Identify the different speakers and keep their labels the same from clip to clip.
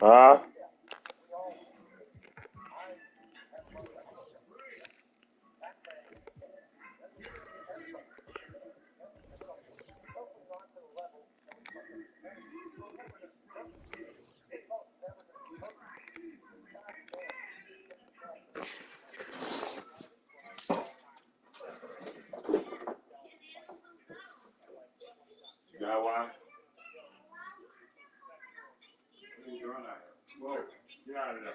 Speaker 1: Huh? You got one? What are you doing out here? Whoa, get out of there.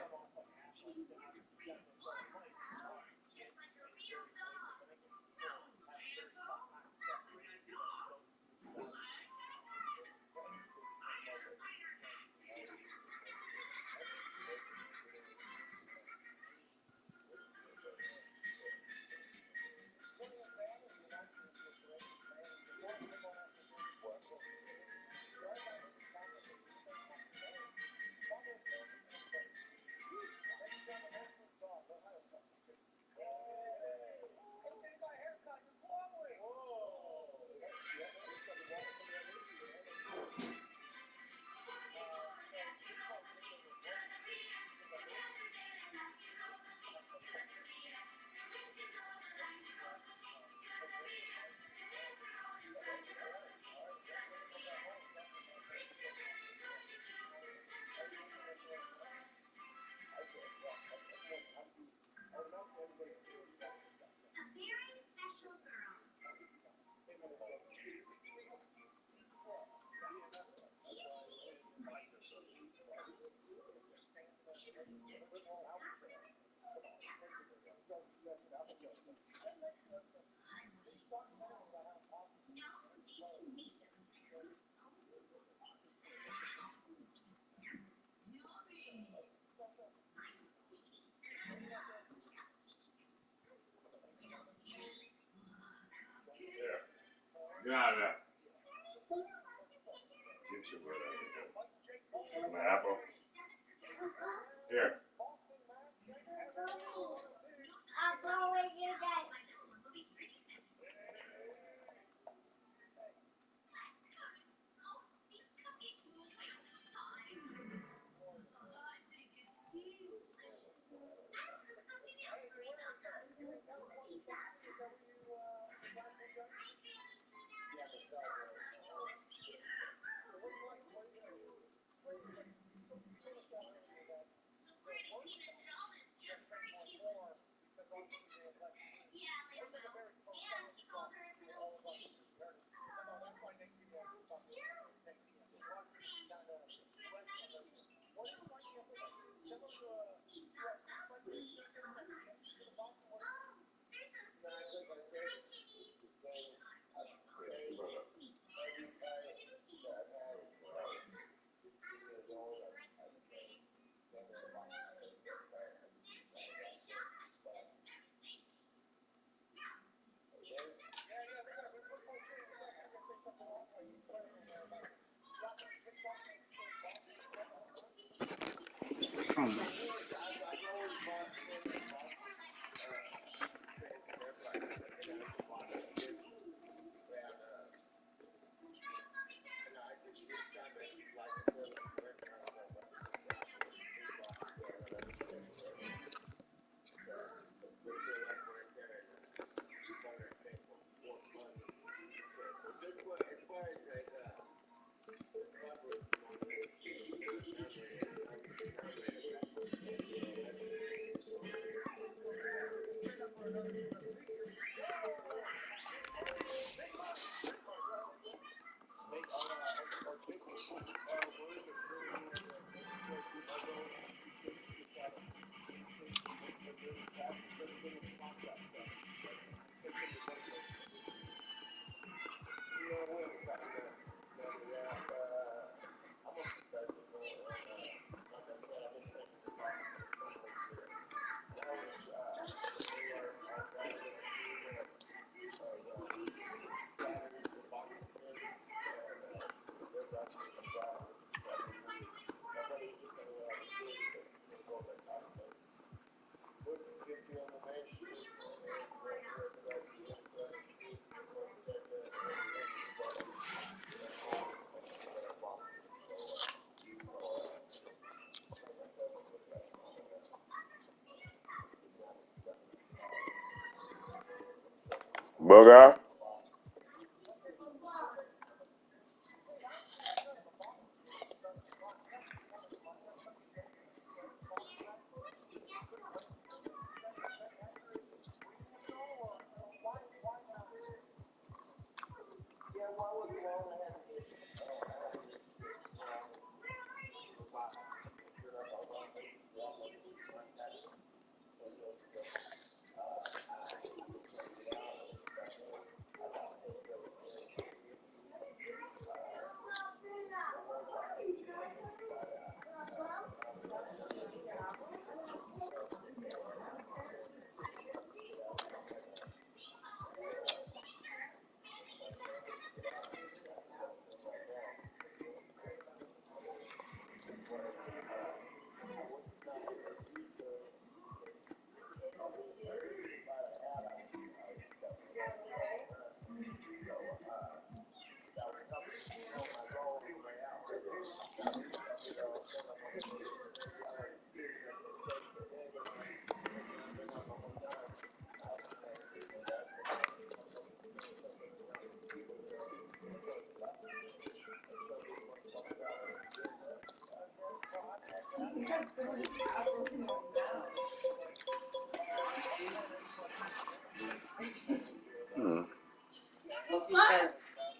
Speaker 1: Get out of there. Get your butt out of here. My apple. Here. Booger.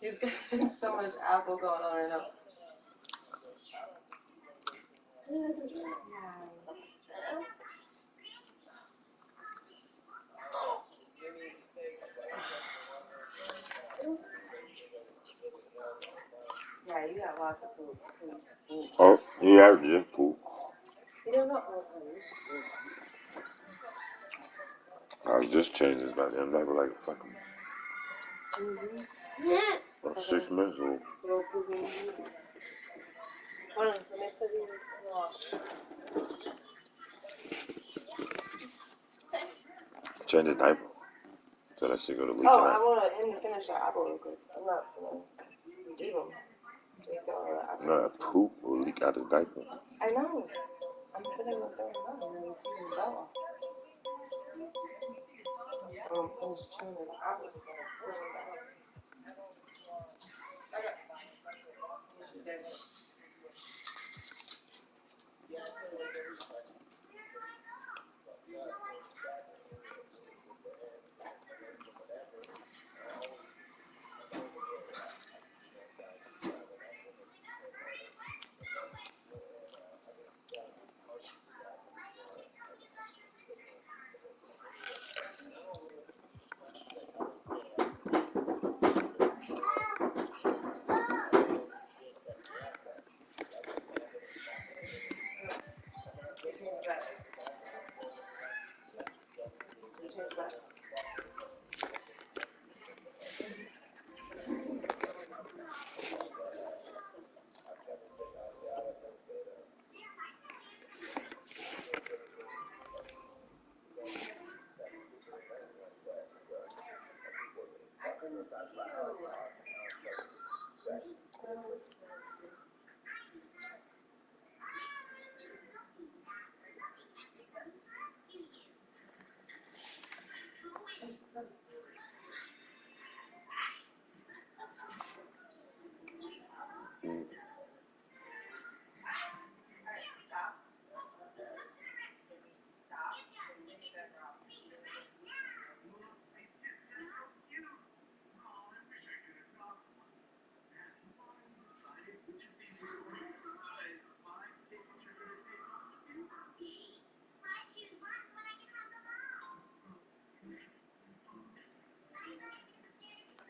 Speaker 2: He's got so much apple going on right now. Yeah, you got lots of food. Please.
Speaker 1: Oh, yeah, just poop.
Speaker 2: You don't know all the time.
Speaker 1: I was just changing this back then. That was like fucking 6 minutes old.
Speaker 2: Hold on, let me put these off.
Speaker 1: Change the diaper. So that shit go to leaking
Speaker 2: I
Speaker 1: out.
Speaker 2: want him to finish that apple real quick. I'm not gonna leave him. He's got all the apple.
Speaker 1: No, that poop will leak out the diaper.
Speaker 2: I know. I'm putting him there now, and then you see him go. I'm finish chewing the apple again.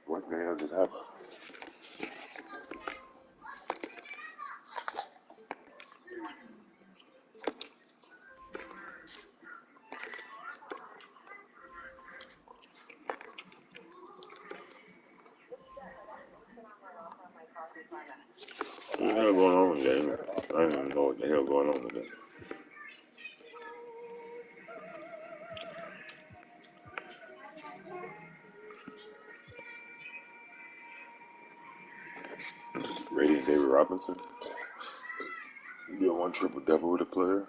Speaker 1: What the hell just happened? What the hell going on, Jamie? I don't even know what the hell going on today. Rating David Robinson. You get one triple double with a player.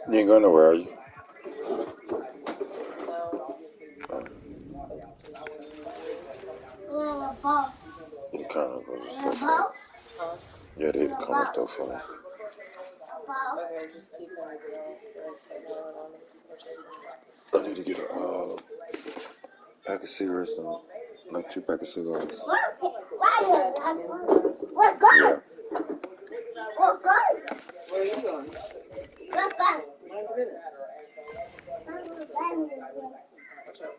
Speaker 1: You ain't going nowhere, are you? You kind of goes to stuff for me. Yeah, they come and stuff for me.
Speaker 2: Okay, just keep them
Speaker 1: I need to get a pack of cigarettes and like 2 packs of cigars. Yeah.
Speaker 2: Where are you going? My goodness. Watch out.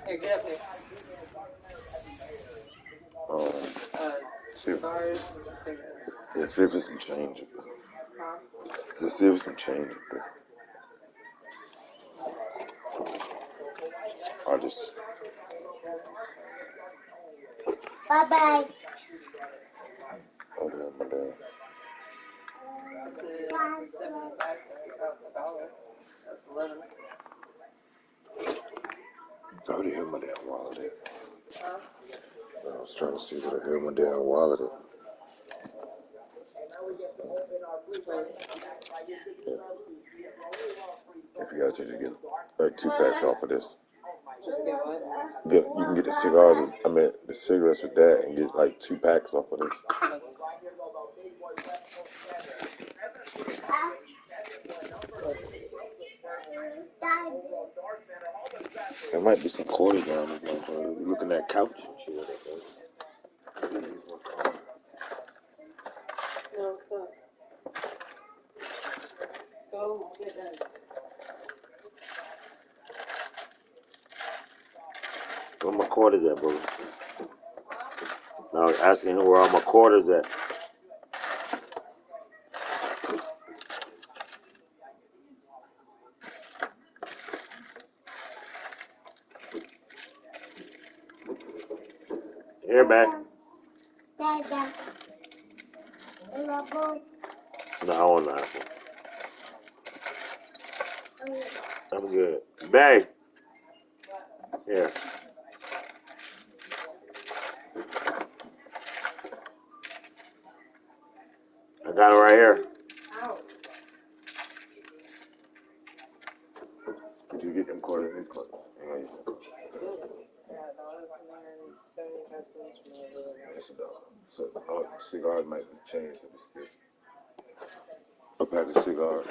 Speaker 2: Here, get up here. Cigars and cigarettes.
Speaker 1: Yeah, see if it's some change.
Speaker 2: Huh?
Speaker 1: Let's see if it's some change. I just. Bye-bye. Oh, damn, my dad.
Speaker 2: This is 75 cents. Oh, $1. That's 11.
Speaker 1: I already had my damn wallet in.
Speaker 2: Huh?
Speaker 1: I was trying to see what I had my damn wallet in. Yeah. If you guys just get like 2 packs off of this.
Speaker 2: Just get what?
Speaker 1: You can get the cigars, the cigarettes with that and get like 2 packs off of this. There might be some quarters down this motherfucker. We looking at couch and shit.
Speaker 2: No, stop. Go get that.
Speaker 3: Where my quarters at, bro? Now I was asking him where all my quarters at. Here, man. No, I want an apple. I'm good. Bay. Here. I got it right here.
Speaker 1: Did you get them quarters? These quarters?
Speaker 2: Yeah, $1.75 from
Speaker 1: Yes, so cigars might be changed. A pack of cigars.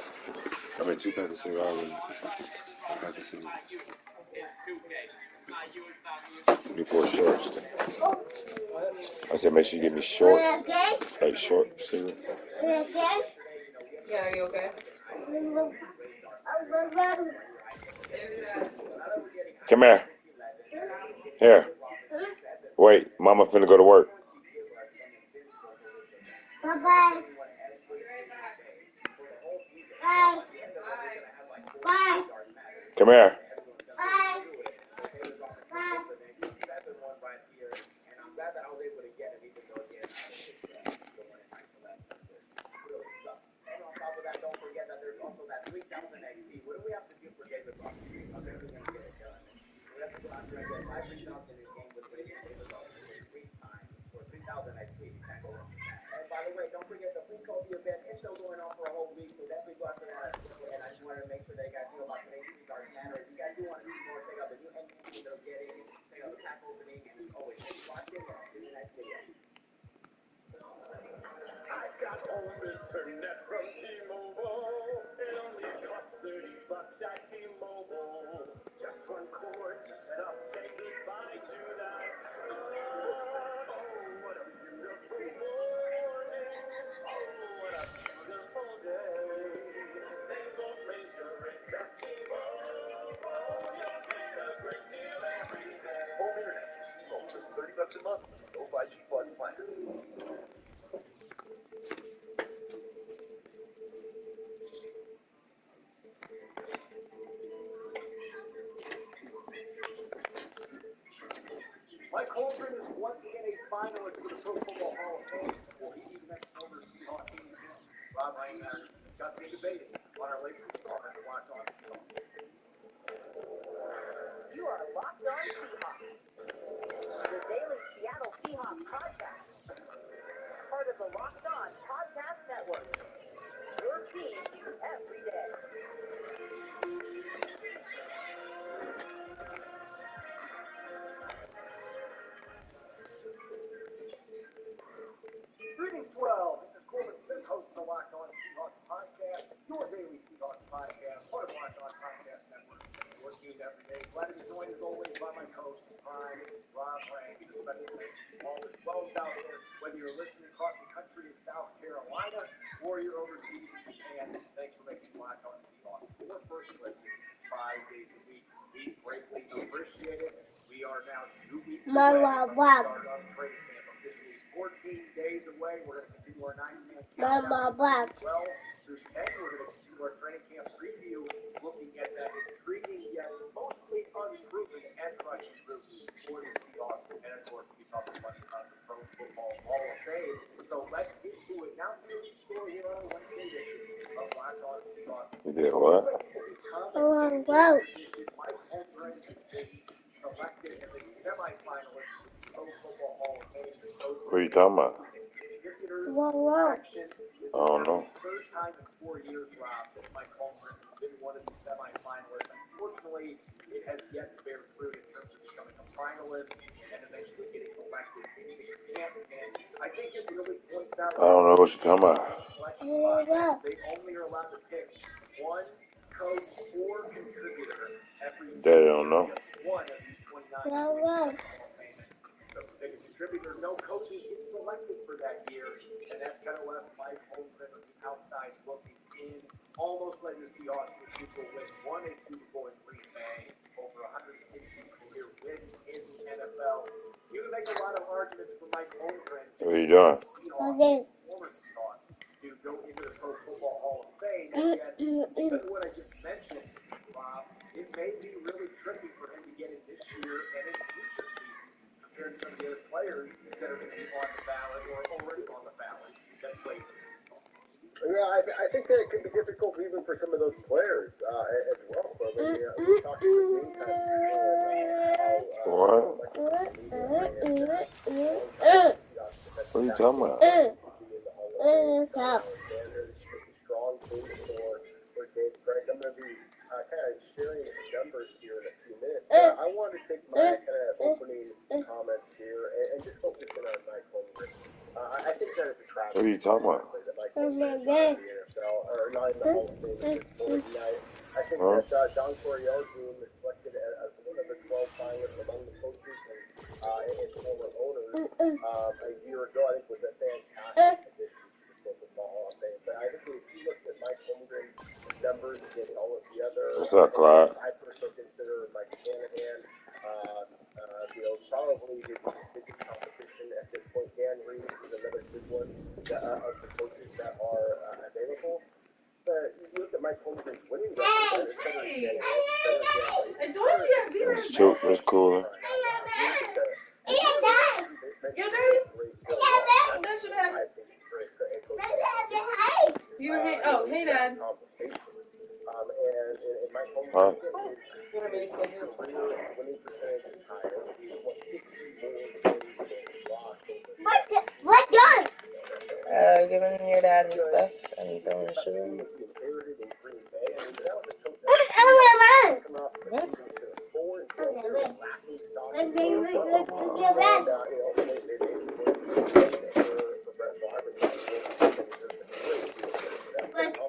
Speaker 1: I mean, 2 packs of cigars and a pack of cigars. Newport shorts. I said, make sure you give me short, like short cigarettes.
Speaker 2: Yeah, are you okay?
Speaker 1: Come here. Here. Wait, Mama finna go to work. Bye-bye. Bye. Bye. Come here. Bye. Bye.
Speaker 4: Got home internet from T-Mobile. It only costs $30 at T-Mobile. Just one cord to set up. Say goodbye to that. Oh, what a beautiful morning. Oh, what a beautiful day. They won't raise your rates at T-Mobile. You'll get a great deal every day. Home internet from T-Mobile. Just $30 a month. No 5G Plus plan. Mike Holmgren is once again a finalist for the Pro Football Hall of Fame before he even has former Seahawk training camp. Rob Ryan and I are discussing and debating on our latest installment of Locked On Seahawks.
Speaker 5: You are Locked On Seahawks, your daily Seattle Seahawks podcast. Part of the Locked On Podcast Network. Your team every day.
Speaker 4: Greetings, 12. This is Corbin Smith, host of the Locked On Seahawks podcast, your daily Seahawks podcast, part of the Locked On Podcast Network. Your team every day. Glad to be joined as always by my co-host, Prime Rob Rank. A special thanks to all the 12s out there, whether you're listening across the country in South Carolina or you're overseas in Japan. Thanks for making Locked On Seahawks your first listen 5 days a week. We greatly appreciate it. We are now 2 weeks away from the start of training camp. Officially 14 days away. We're going to continue our 9-man countdown. 12 through 10. We're going to continue our training camp preview, looking at that intriguing yet mostly unproven edge rushing group for the Seahawks. And of course, we talk plenty about the Pro Football Hall of Fame. So let's get to it. Now, the lead story here on a Wednesday edition of Locked On Seahawks.
Speaker 1: You did what?
Speaker 4: Mike Holmgren has been selected as a semi-finalist for the Pro Football Hall of Fame.
Speaker 1: What are you talking about?
Speaker 4: Section. This is
Speaker 1: I don't know.
Speaker 4: the third time in 4 years, Rob, that Mike Holmgren has been one of the semi-finalists. Unfortunately, it has yet to bear fruit in terms of becoming a finalist and eventually getting elected into camp. And I think it really points out.
Speaker 1: I don't know what you're talking about.
Speaker 4: Selection process. They only are allowed to pick one coach or contributor every
Speaker 1: They don't know.
Speaker 4: one of these 29 Hall of Fame. The biggest contributor, no coaches get selected for that year, and that's kind of left Mike Holmgren on the outside looking in. Almost led the Seahawks to a Super Bowl win, won a Super Bowl in Green Bay, over 160 career wins in the NFL. You can make a lot of arguments for Mike Holmgren to
Speaker 1: What are you doing?
Speaker 4: former Seahawk, to go into the Pro Football Hall of Fame. And yet, because of what I just mentioned, Rob, it may be really tricky for him to get it this year and in future seasons compared to some of the other players that are going to be on the ballot or already on the ballot that played for the Seahawks.
Speaker 6: Yeah, I think that it could be difficult even for some of those players as well. But we talked to the team kind of
Speaker 1: What? What are you talking about?
Speaker 6: Strong case for Dave Craig. I'm going to be kind of sharing some numbers here in a few minutes. But I want to take my kind of opening comments here and just focus in on Mike Holmgren. I think that it's a tragedy.
Speaker 1: What are you talking about?
Speaker 6: That Mike Holmgren is not in the NFL, or not in the Hall of Fame at this point. And I think that Don Coryell's team is selected as one of the 12 finalists among the coaches and former owners a year ago. I think was a fantastic addition to the Football Hall of Fame. But I think if you look at Mike Holmgren's numbers against all of the other,
Speaker 1: what's up, Clyde?
Speaker 6: I personally consider Mike Shanahan, probably his biggest competition at this point. Dan Reeves is another good one of the coaches that are available. But you look at Mike Holmgren's winning record.
Speaker 2: Hey! I told you I'd be right back.
Speaker 1: That's cool.
Speaker 2: You okay? That should happen. You were hey, Dad.
Speaker 6: And Mike
Speaker 1: Huh?
Speaker 6: Holmgren
Speaker 2: You want me to stay here?
Speaker 6: winning percentage is higher. He's won 50 more
Speaker 2: Giving your dad his stuff and throwing shit in. What?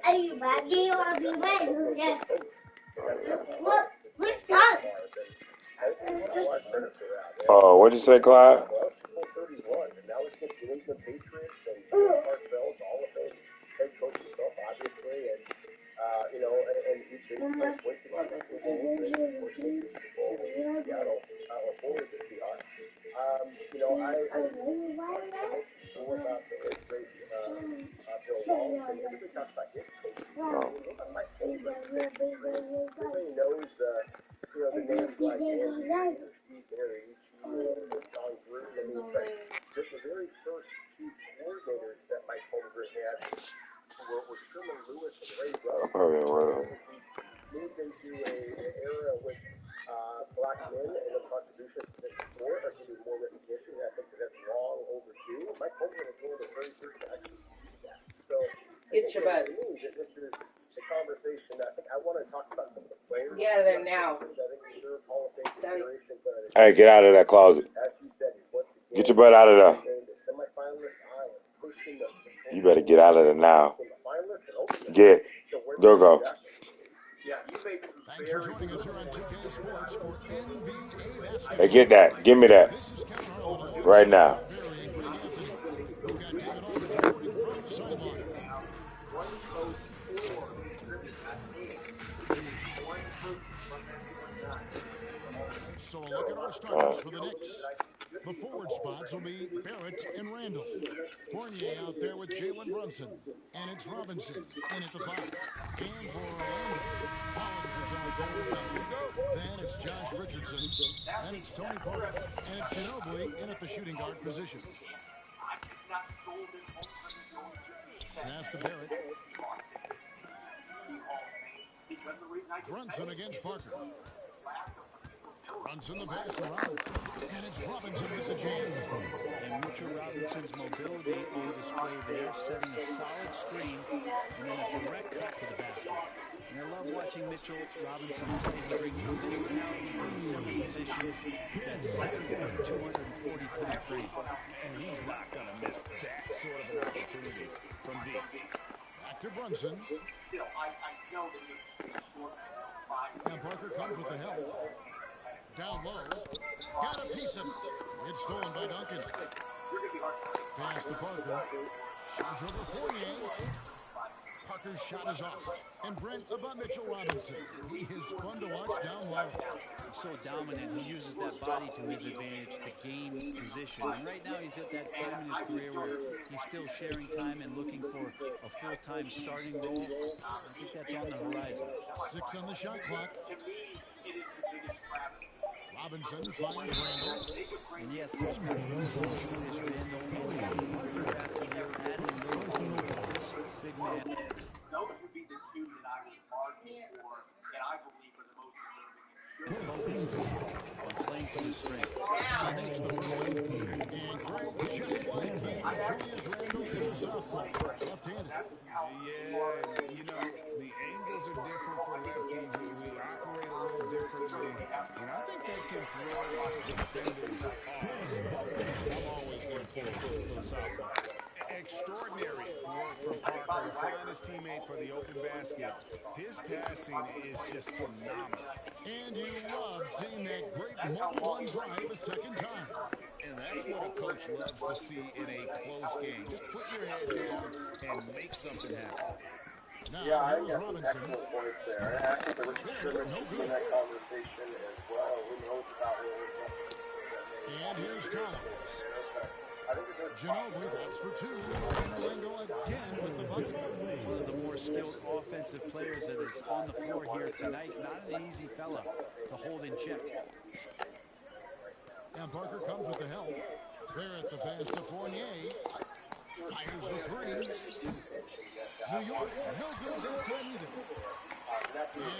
Speaker 7: Are you ready or are you ready? What's done?
Speaker 1: Oh, what'd you say, Clyde?
Speaker 6: Moved into an era in which black men and the contributions to the sport are getting more recognition. I think that's long overdue. Mike Holmgren is one of the very first to actually do that. So
Speaker 2: Get your butt.
Speaker 6: to me, that this is a conversation that I think I want to talk about some of the players.
Speaker 2: Get out of there now.
Speaker 6: I think deserve Hall of Fame consideration.
Speaker 1: Hey, get out of that closet.
Speaker 6: As you said, once again,
Speaker 1: Get your butt out of there.
Speaker 6: the semifinalist Iowa pushing the
Speaker 1: You better get out of there now. Get. Go.
Speaker 4: Yeah, you made some
Speaker 8: Thanks for joining us here on 2K Sports for NBA basketball.
Speaker 1: Hey, get that. Give me that. Right now.
Speaker 8: We've got David Aldridge reporting from the sideline.
Speaker 4: One coach or contributed that game. One person from that 49.
Speaker 8: So a look at our starters for the Knicks. The forward spots will be Barrett and Randall. Fournier out there with Jalen Brunson. And it's Robinson in at the 5. And for Orlando, Collins is out there with Bell. Then it's Josh Richardson. Then it's Tony Parker. And it's Ginobili in at the shooting guard position. Pass to Barrett. Brunson against Parker. Brunson the pass to Robinson. And it's Robinson with the jam.
Speaker 9: And Mitchell Robinson's mobility on display there, setting a solid screen and then a direct cut to the basket. And I love watching Mitchell Robinson play. He brings some physicality to the center position. That 7'2", 240-pound frame. And he's not going to miss that sort of an opportunity from deep.
Speaker 8: Back to Brunson. Now Parker comes with the help. down low. Got a piece of it. It's stolen by Duncan. Pass to Parker. Shines over Fournier. Parker's shot is off. And Brent about Mitchell Robinson. He is fun to watch down low.
Speaker 9: He's so dominant. He uses that body to his advantage to gain position. And right now he's at that time in his career where he's still sharing time and looking for a full-time starting role. I think that's on the horizon.
Speaker 8: 6 on the shot clock. Robinson finds Randall.
Speaker 9: And yes, there's been Julius Randle and his game year after year adding more capabilities. Big man.
Speaker 4: Those would be the two that I would argue for, and I believe are the most deserving.
Speaker 9: Focused on playing to his strengths.
Speaker 8: And makes the first one. And Greg, just like you, Julius Randle is a southpaw, left-handed.
Speaker 10: Yeah, you know, the angles are different for lefties. We operate a little differently. And I think they can throw defenders off. I'm always going to pull for the southpaw. Extraordinary work from Parker to find his teammate for the open basket. His passing is just phenomenal.
Speaker 8: And you love seeing that great mobile one drive a second time.
Speaker 10: And that's what a coach loves to see in a close game. Just put your head down and make something happen.
Speaker 8: Now,
Speaker 6: Yeah, I
Speaker 8: here's
Speaker 6: think
Speaker 8: Robinson.
Speaker 6: excellent points there. And I think the Richard Sherman
Speaker 8: No
Speaker 6: is
Speaker 8: good.
Speaker 6: in that conversation as well. Who knows about
Speaker 8: And here's Collins.
Speaker 6: I think it's
Speaker 8: Ginobili, that's for 2. And Orlando again with the bucket.
Speaker 9: One of the more skilled offensive players that is on the floor here tonight. Not an easy fella to hold in check.
Speaker 8: And Parker comes with the help. Barrett the pass to Fournier. Fires the 3. New York, no good that time either.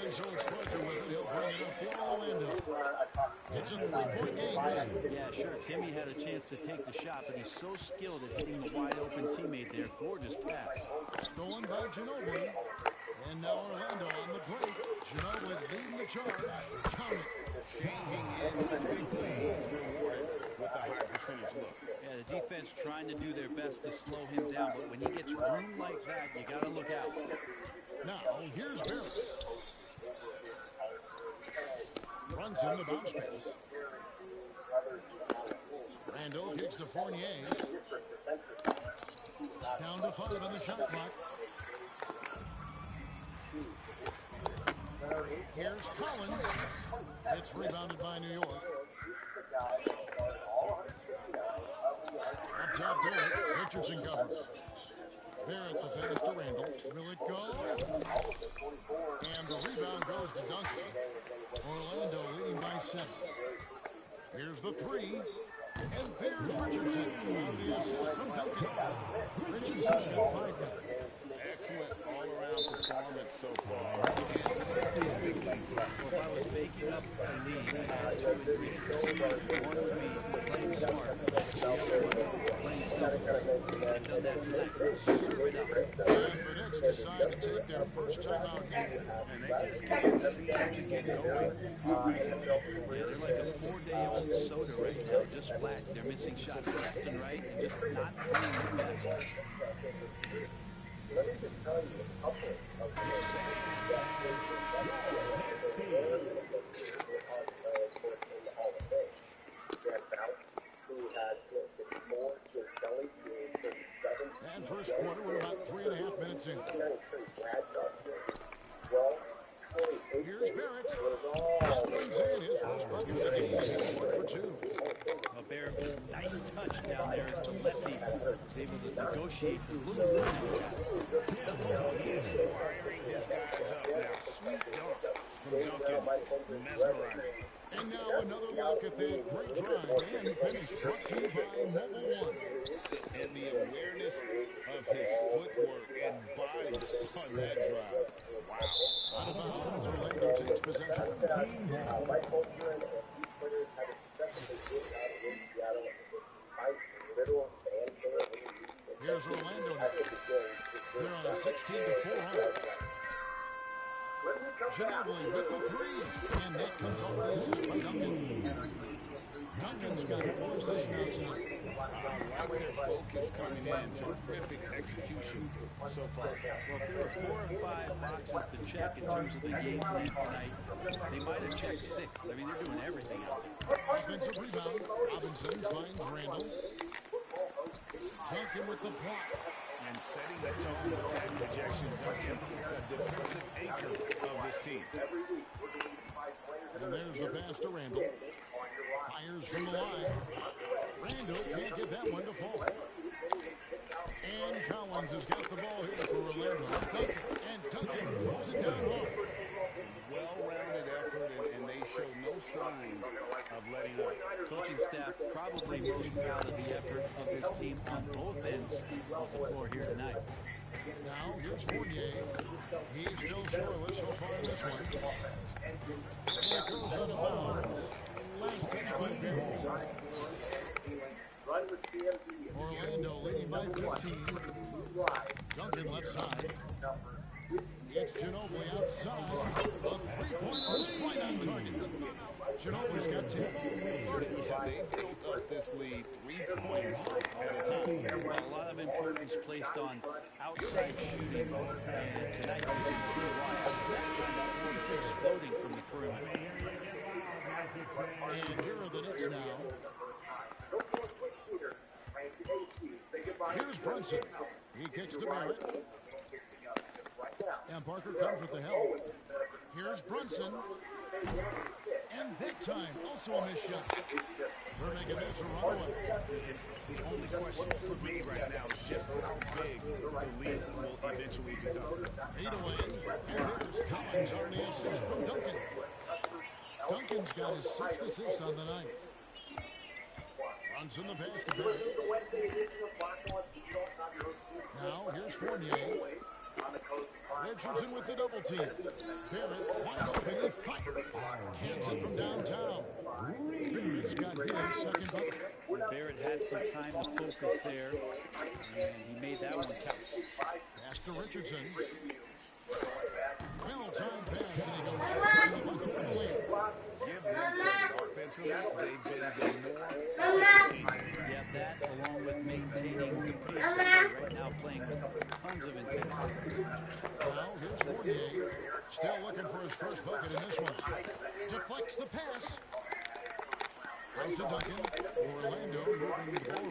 Speaker 8: And so it's Parker with it. He'll bring it up for Orlando. It's a 3-point game.
Speaker 9: Yeah, sure. Timmy had a chance to take the shot, but he's so skilled at hitting the wide-open teammate there. Gorgeous pass.
Speaker 8: Stolen by Ginobili. And now Orlando on the break. Ginobili leading the charge. Count it.
Speaker 10: Changing ends quickly is rewarded with a high percentage look.
Speaker 9: Yeah, the defense trying to do their best to slow him down, but when he gets room like that, you got to look out.
Speaker 8: Now, here's Barrett. Brunson, the bounce pass. Randall kicks to Fournier. Down to 5 on the shot clock. Here's Collins. It's rebounded by New York. Up top, Barrett. Richardson covered. Barrett the pass to Randall. Will it go? And the rebound goes to Duncan. Orlando leading by 7. Here's the 3. And there's Richardson on the assist from Duncan. Richardson's got 5 now.
Speaker 10: Excellent all-around performance so far.
Speaker 9: Well, if I was baking up a lead, I had 2 ingredients. One would be playing smart. The other one, playing selfless. I've done that tonight. Serve it up.
Speaker 8: And the Knicks decide to take their first time out here.
Speaker 10: And they just can't seem to get going.
Speaker 9: Yeah, they're like a 4-day-old soda right now, just flat. They're missing shots left and right and just not playing their best.
Speaker 6: Let me just tell you a couple of
Speaker 8: And first quarter, we're about 3.5 minutes in. Here's Barrett. That brings in his first bucket of the game. 1 for 2.
Speaker 9: Well, Barrett, nice touch down there as the lefty was able to negotiate the little run that he got.
Speaker 10: He's firing his guys up now. Sweet dunk from Duncan. Mesmerizing.
Speaker 8: And now another look at that great drive and finish brought to you by Mobile One.
Speaker 10: And the awareness of his footwork and body on that drive. Wow.
Speaker 8: Out of bounds, Orlando takes possession. Here's Orlando now. They're on a 16-4 run. Ginobili with the 3. And that comes off the assist by Duncan. Duncan's got 4 assists now tonight.
Speaker 10: I like their focus coming in. Terrific execution so far.
Speaker 9: Well, if there were 4 or 5 boxes to check in terms of the game plan tonight, they might have checked 6. I mean, they're doing everything out there.
Speaker 8: Offensive rebound. Robinson finds Randall. Duncan with the block.
Speaker 10: And setting the tone with that projection, Duncan, the defensive anchor of this team.
Speaker 8: And there's the pass to Randall. Fires from the line. Randall can't get that one to fall. And Collins has got the ball here for Orlando. And Duncan throws it down hard.
Speaker 10: Well-rounded effort, and they show no signs of letting up.
Speaker 9: Coaching staff probably most proud of the effort of this team on both ends of the floor here tonight.
Speaker 8: Now here's Fournier. He's still scoreless so far in this one. And it goes out of bounds. Last touch by Barrett. Orlando leading by 15. Duncan left side. It's Ginobili outside. A three-pointer is right on target. Ginobili's got 10.
Speaker 10: Yeah, they built up this lead 3 points at a time.
Speaker 9: Well, a lot of importance placed on outside shooting, and tonight you can see why. That kind of floor exploding from the perimeter.
Speaker 8: And here are the Knicks now. Here's Brunson. He kicks to Barrett. And Parker comes with the help. Here's Brunson. And that time, also a missed shot. We're making this a runaway.
Speaker 10: The only question for me right now is just how big the lead will eventually become.
Speaker 8: Feed away. And there's Collins on the assist from Duncan. Duncan's got his 6th assist on the night. Brunson the pass to Barrett. Now here's Fournier. Richardson with the double team. Barrett wide open. He fires. Cans it from downtown. Barrett's got his second bucket.
Speaker 9: Barrett had some time to focus there, and he made that one count.
Speaker 8: Pass to Richardson. Well time pass, and he goes straight to the bucket for the lead.
Speaker 10: Give them credit offensively. They've been the more efficient team.
Speaker 9: Yeah, that along with maintaining the pace that they're right now playing with tons of intensity.
Speaker 8: Now here's Fournier. Still looking for his first bucket in this one. Deflects the pass. Out to Duncan. Orlando moving the ball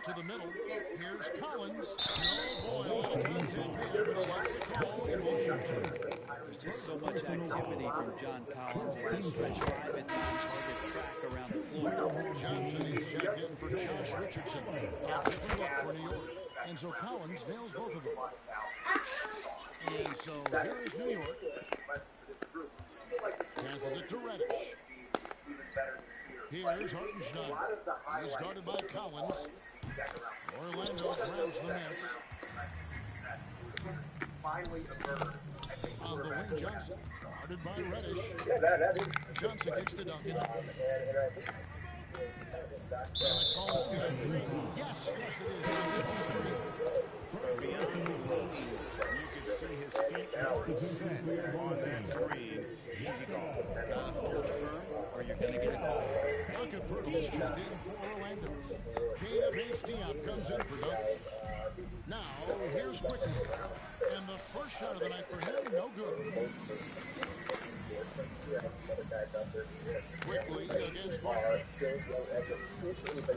Speaker 8: to the middle. Here's Collins. Oh boy, a lot of contact there, but he wants the call and will shoot two.
Speaker 9: There's just so much activity from John Collins as he stretch 5 at times, hard to track around the floor.
Speaker 8: Johnson is checked in for Josh Richardson. A different look for New York. And so Collins nails both of them. And so here is New York. Passes it to Reddish. Here's Hartenstein. He's guarded by Collins. Orlando grabs the miss. On the wing, Johnson. Guarded by Reddish. Johnson gets to Duncan. And the call is good. Yes, it is.
Speaker 10: Beyond the leaning, you can see his feet weren't set on that screen. Easy call.
Speaker 9: Gotta hold firm, or you're going to get a call.
Speaker 8: Duncan Purtle's checked in for Orlando. Kate Diop comes in for Duncan. Now, here's Quickly. And the first shot of the night for him, no good. Quickly against Parker.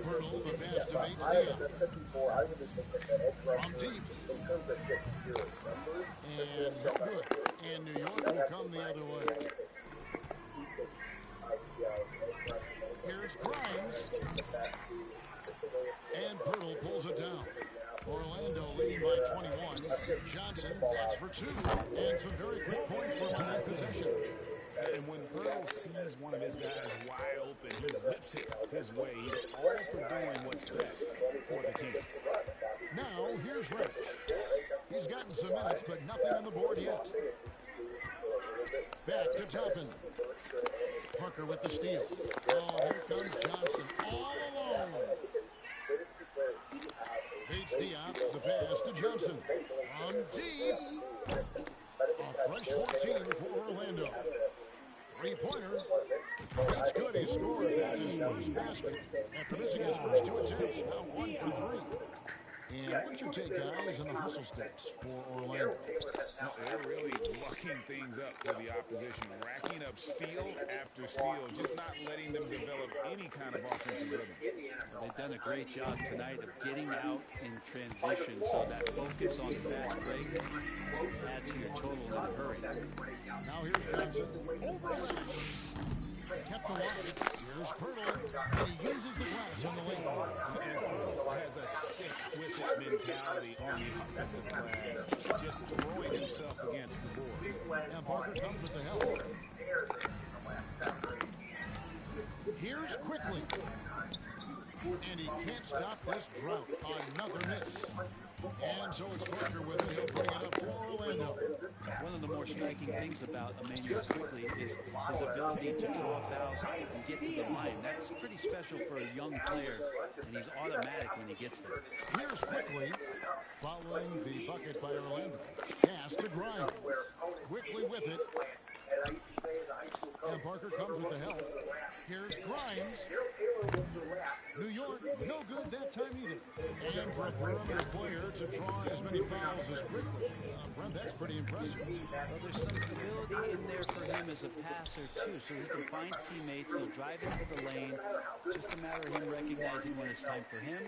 Speaker 8: Purtle, the pass to Diop. From deep. And no good. And New York will come the other way. Here's Grimes. And Purtle pulls it down. Orlando leading by 21. Johnson, that's for 2. And some very quick points for him on that possession.
Speaker 10: And when Pearl sees one of his guys wide open, he whips it his way. He's all for doing what's best for the team.
Speaker 8: Now, here's Reddish. He's gotten some minutes, but nothing on the board yet. Back to Toppin. Parker with the steal. Oh, here comes Johnson all alone. Beats Diop, the pass to Johnson. From deep. A fresh 14 for Orlando. Three-pointer. It's good. He scores. That's his first basket after missing his first 2 attempts. Now 1 for 3. And what's your take, guys, on the hustle sticks for Orlando?
Speaker 10: Well, they're really mucking things up for the opposition, racking up steal after steal, just not letting them develop any kind of offensive rhythm.
Speaker 9: Well, they've done a great job tonight of getting out in transition, so that focus on fast break adds to your total in a hurry.
Speaker 8: Now here's Johnson. Over Reddish. Kept alive. Here's Pirtle. And he uses the glass on the lane.
Speaker 10: And Pirtle has a stick-with-it mentality on the offensive glass, just throwing himself against the board.
Speaker 8: And Parker comes with the help. Here's Quickly. And he can't stop this drought. Another miss. And so it's Parker with it. He'll bring it up for Orlando.
Speaker 9: One of the more striking things about Emmanuel Quickly is his ability to draw fouls and get to the line. That's pretty special for a young player, and he's automatic when he gets there.
Speaker 8: Here's Quickly, following the bucket by Orlando. Pass to Grimes. Quickly with it. And Parker comes with the help. Here's Grimes. New York, no good that time either. And for a perimeter player to draw as many fouls as Quickly, Brent, that's pretty impressive.
Speaker 9: Well, there's some ability in there for him as a passer, too, so he can find teammates. He'll drive into the lane. Just a matter of him recognizing when it's time for him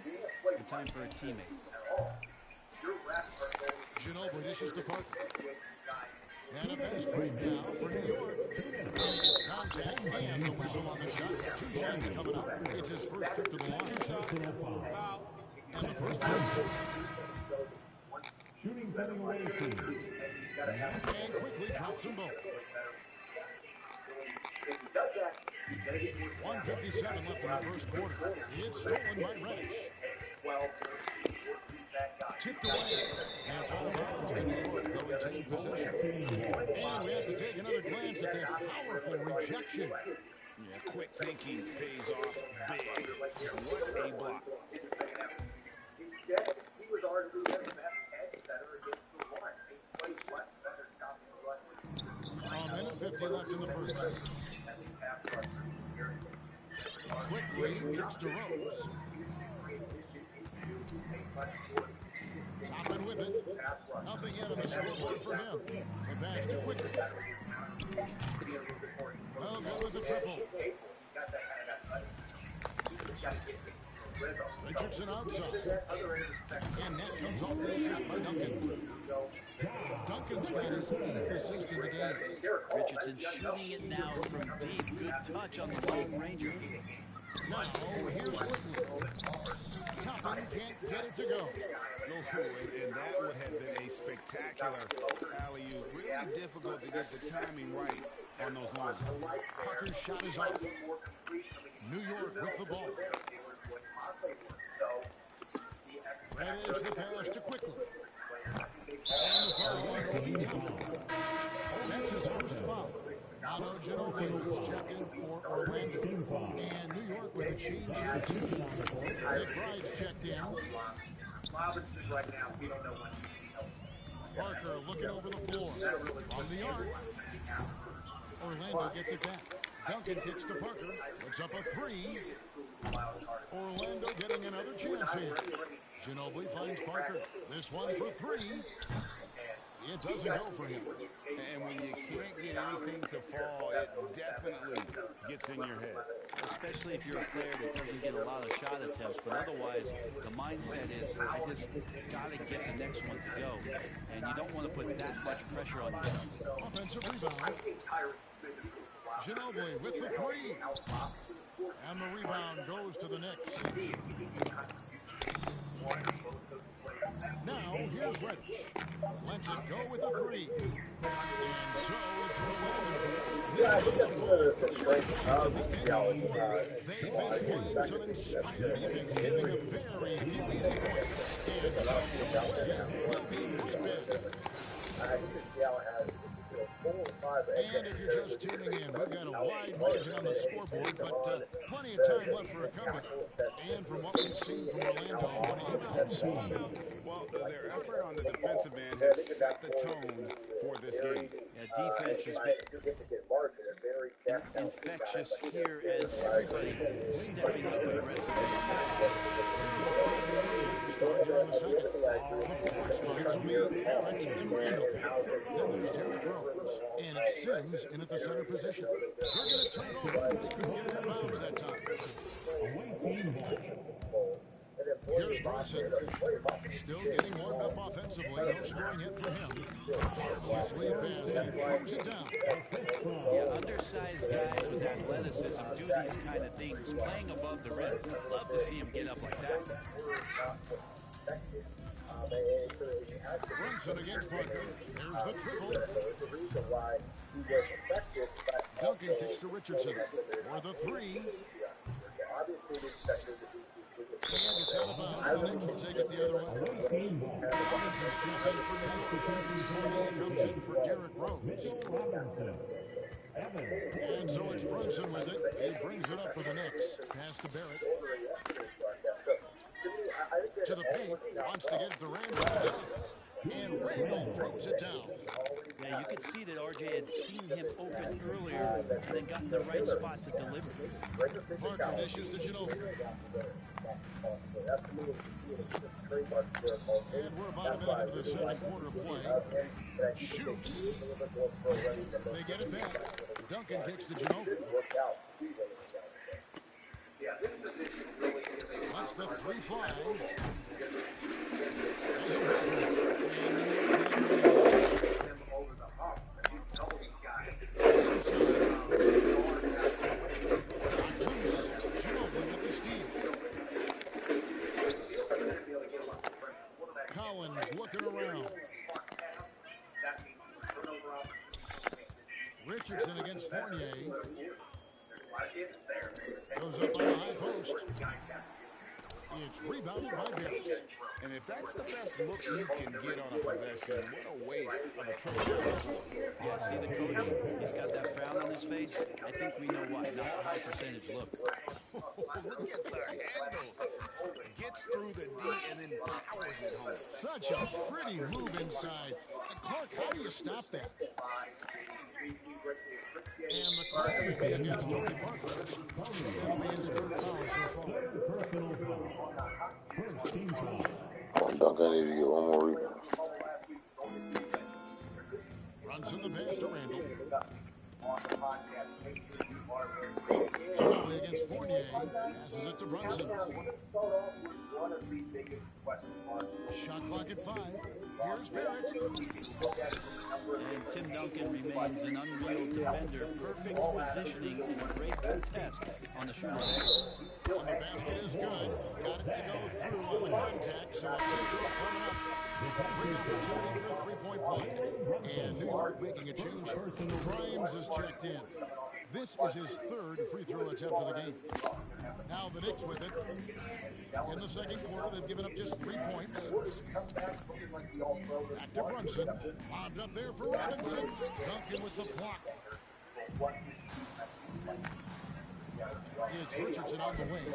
Speaker 9: and time for a teammate.
Speaker 8: Ginobili dishes to Parker. And a fast break now for New York. And he gets contact and the whistle on the shot. 2 shots coming up. It's his first trip to the line. And the first one.
Speaker 11: Shooting from the away team.
Speaker 8: And Quickly drops them both. 1:57 left in the first quarter. It's stolen by Reddish. Tipped away. And it's out of bounds to New York. They'll retain possession. And we have to take another glance at that powerful rejection.
Speaker 10: Yeah, quick thinking pays off big. What a block.
Speaker 4: Instead, he was arguably the best edge setter against the run. He plays much better stopping the run.
Speaker 8: A minute 50 left in the first. Quickly gets to Rose. Topping with it. Nothing yet on the scoreboard for him. The pass to Quickly. Well, good with the triple. Richardson outside. And that comes off the assist by Duncan. Duncan's got his 8th assist in the game.
Speaker 9: Richardson shooting it now from deep. Good touch on the Lone Ranger.
Speaker 8: Now, here's Quickly. Toppin can't get it to go.
Speaker 10: And that would have been a spectacular alley-oop. Really difficult to get the timing right on those lines.
Speaker 8: Parker's shot is off. New York with the ball. That is the pass to Quickly. And the foul line will be Toppin. That's his first foul. Malo Ginobili was checked in for Orlando. And New York with a change here, too. McBride's checked in. Parker looking over the floor. From the arc. Orlando gets it back. Duncan kicks to Parker. Puts up a 3. Orlando getting another chance here. Ginobili finds Parker. This one for 3. It doesn't go for him.
Speaker 10: And when you can't get anything to fall, it definitely gets in your head.
Speaker 9: Especially if you're a player that doesn't get a lot of shot attempts, but otherwise the mindset is, I just got to get the next one to go. And you don't want to put that much pressure on yourself.
Speaker 8: Offensive rebound. Ginobili with the 3. And the rebound goes to the Knicks. Now, here's Reddish. Lets it go with a 3. And so it's Orlando.
Speaker 6: Yeah, I think that's one of the strengths of Seattle.
Speaker 8: They've been playing some inspired defense, giving a very few easy points. And will be right back.
Speaker 6: I think that Seattle has 4 or 5
Speaker 8: And if you're just tuning in, we've got a wide margin on the scoreboard, but plenty of time left for a comeback. And from what we've seen from Orlando, what do you know?
Speaker 10: Well, their effort on the defensive end has set the tone for this game.
Speaker 9: Yeah, defense has been infectious here as everybody stepping up aggressively on defense.
Speaker 8: Here are the 5 new rookies to start here in the second. The forward spots will be Barrett and Randall. Then there's Derrick Rose, and it's Sims in at the center position. They're going to turn it over. They couldn't get it in bounds that time.
Speaker 11: Away team ball.
Speaker 8: Here's Brunson. Still getting warmed up offensively. No scoring hit for him. Fires this lead pass, and he throws it down.
Speaker 9: Yeah, undersized guys with athleticism do these kind of things, playing above the rim. Love to see him get up like that.
Speaker 8: Brunson against Parker. There's the triple. Duncan kicks to Richardson for the three. And it's out of bounds. The Knicks will take it the other way. Robinson's checked in for Neal. Fournier comes in for Derrick Rose. And so it's Brunson with it. He brings it up for the Knicks. Pass to Barrett. To the paint. Wants to get it to Randall. Does. And Randall throws it down.
Speaker 9: Yeah, you could see that RJ had seen him open earlier and then got in the right spot to deliver.
Speaker 8: Parker dishes to Ginobili. And we're about a minute into the second quarter play. Shoots. They get it back. Duncan kicks to Ginobili. Lets the three fly. Collins looking around. Richardson against Fournier. Goes up on the high post. It's rebounded by Barrett.
Speaker 10: And if that's the best look you can get on a possession, what a waste of a trip down the floor.
Speaker 9: Yeah, see the coach? He's got that frown on his face. I think we know why. Not the high percentage look.
Speaker 10: Look at the handles. Gets through the D and then powers it home.
Speaker 8: Such a pretty move inside. Clark, how do you stop that? And the call will be against Tony Parker. That'll be his third foul so far.
Speaker 11: Personal foul. First team foul.
Speaker 1: Duncan need to get one more rebound.
Speaker 8: Brunson the pass to Randall. Ginobili against Fournier. Passes it to Brunson. Shot clock at 5. Here's Barrett.
Speaker 9: And Tim Duncan remains an unreal defender. Perfect positioning and a great contest on the shooter.
Speaker 8: On the basket is good. Got it to go through on the contact, so a free throw coming up. Great opportunity for a three-point play. And New York making a change here. Grimes is checked in. This is his third free throw attempt of the game. Now the Knicks with it. In the second quarter, they've given up just 3 points. Back to Brunson. Lobbed up there for Robinson. Duncan with the block. It's Richardson on the wing.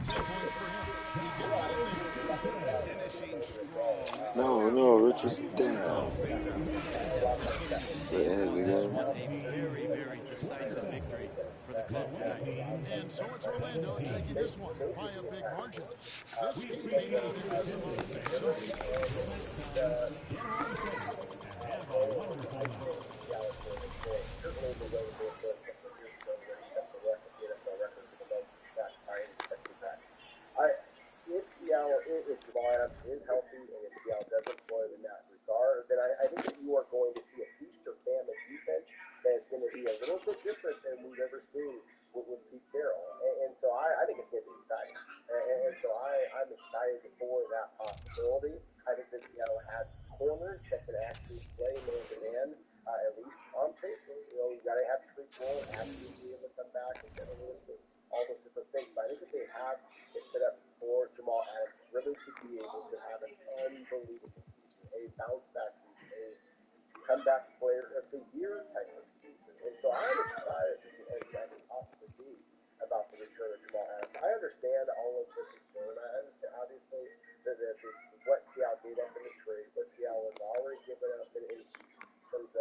Speaker 8: 10 points for him. He gets it in there.
Speaker 1: No, Richardson down.
Speaker 9: This one a very, very decisive victory for the club tonight.
Speaker 8: And so it's Orlando taking this one by a big margin. This game may not end as a
Speaker 6: If Seattle, if Jamal is healthy and if Seattle doesn't play in that regard, then I think that you are going to see a feast or famine defense that's going to be a little bit different than we've ever seen with Pete Carroll. And so I think it's going to be exciting. And so I'm excited for that possibility. I think that Seattle has corners that can actually play man-to-man, at least on paper. You got to have street ball and actually be able to come back and get a little bit, all those different things. But I think that they have it set up for Jamal Adams really to be able to have an unbelievable season, a bounce-back season, a comeback player of the year type of season. And so I'm excited as I can possibly be about the return of Jamal Adams. I understand all of the concern. I understand, obviously, what Seattle gave up in the trade, what Seattle has already given up in terms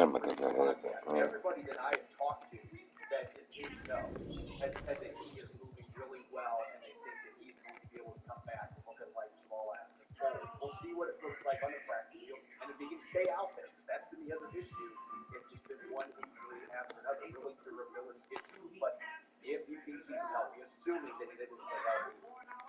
Speaker 1: Yeah, because I had that.
Speaker 4: Everybody that I have talked to that is in know has said that he is moving really well, and they think that he's going to be able to come back and look at life small after. We'll see what it looks like on the practice field, and if he can stay out there. That's been the other issue. It's just been one injury after another, really durability issue. But if he can keep healthy, assuming that he's able to stay healthy,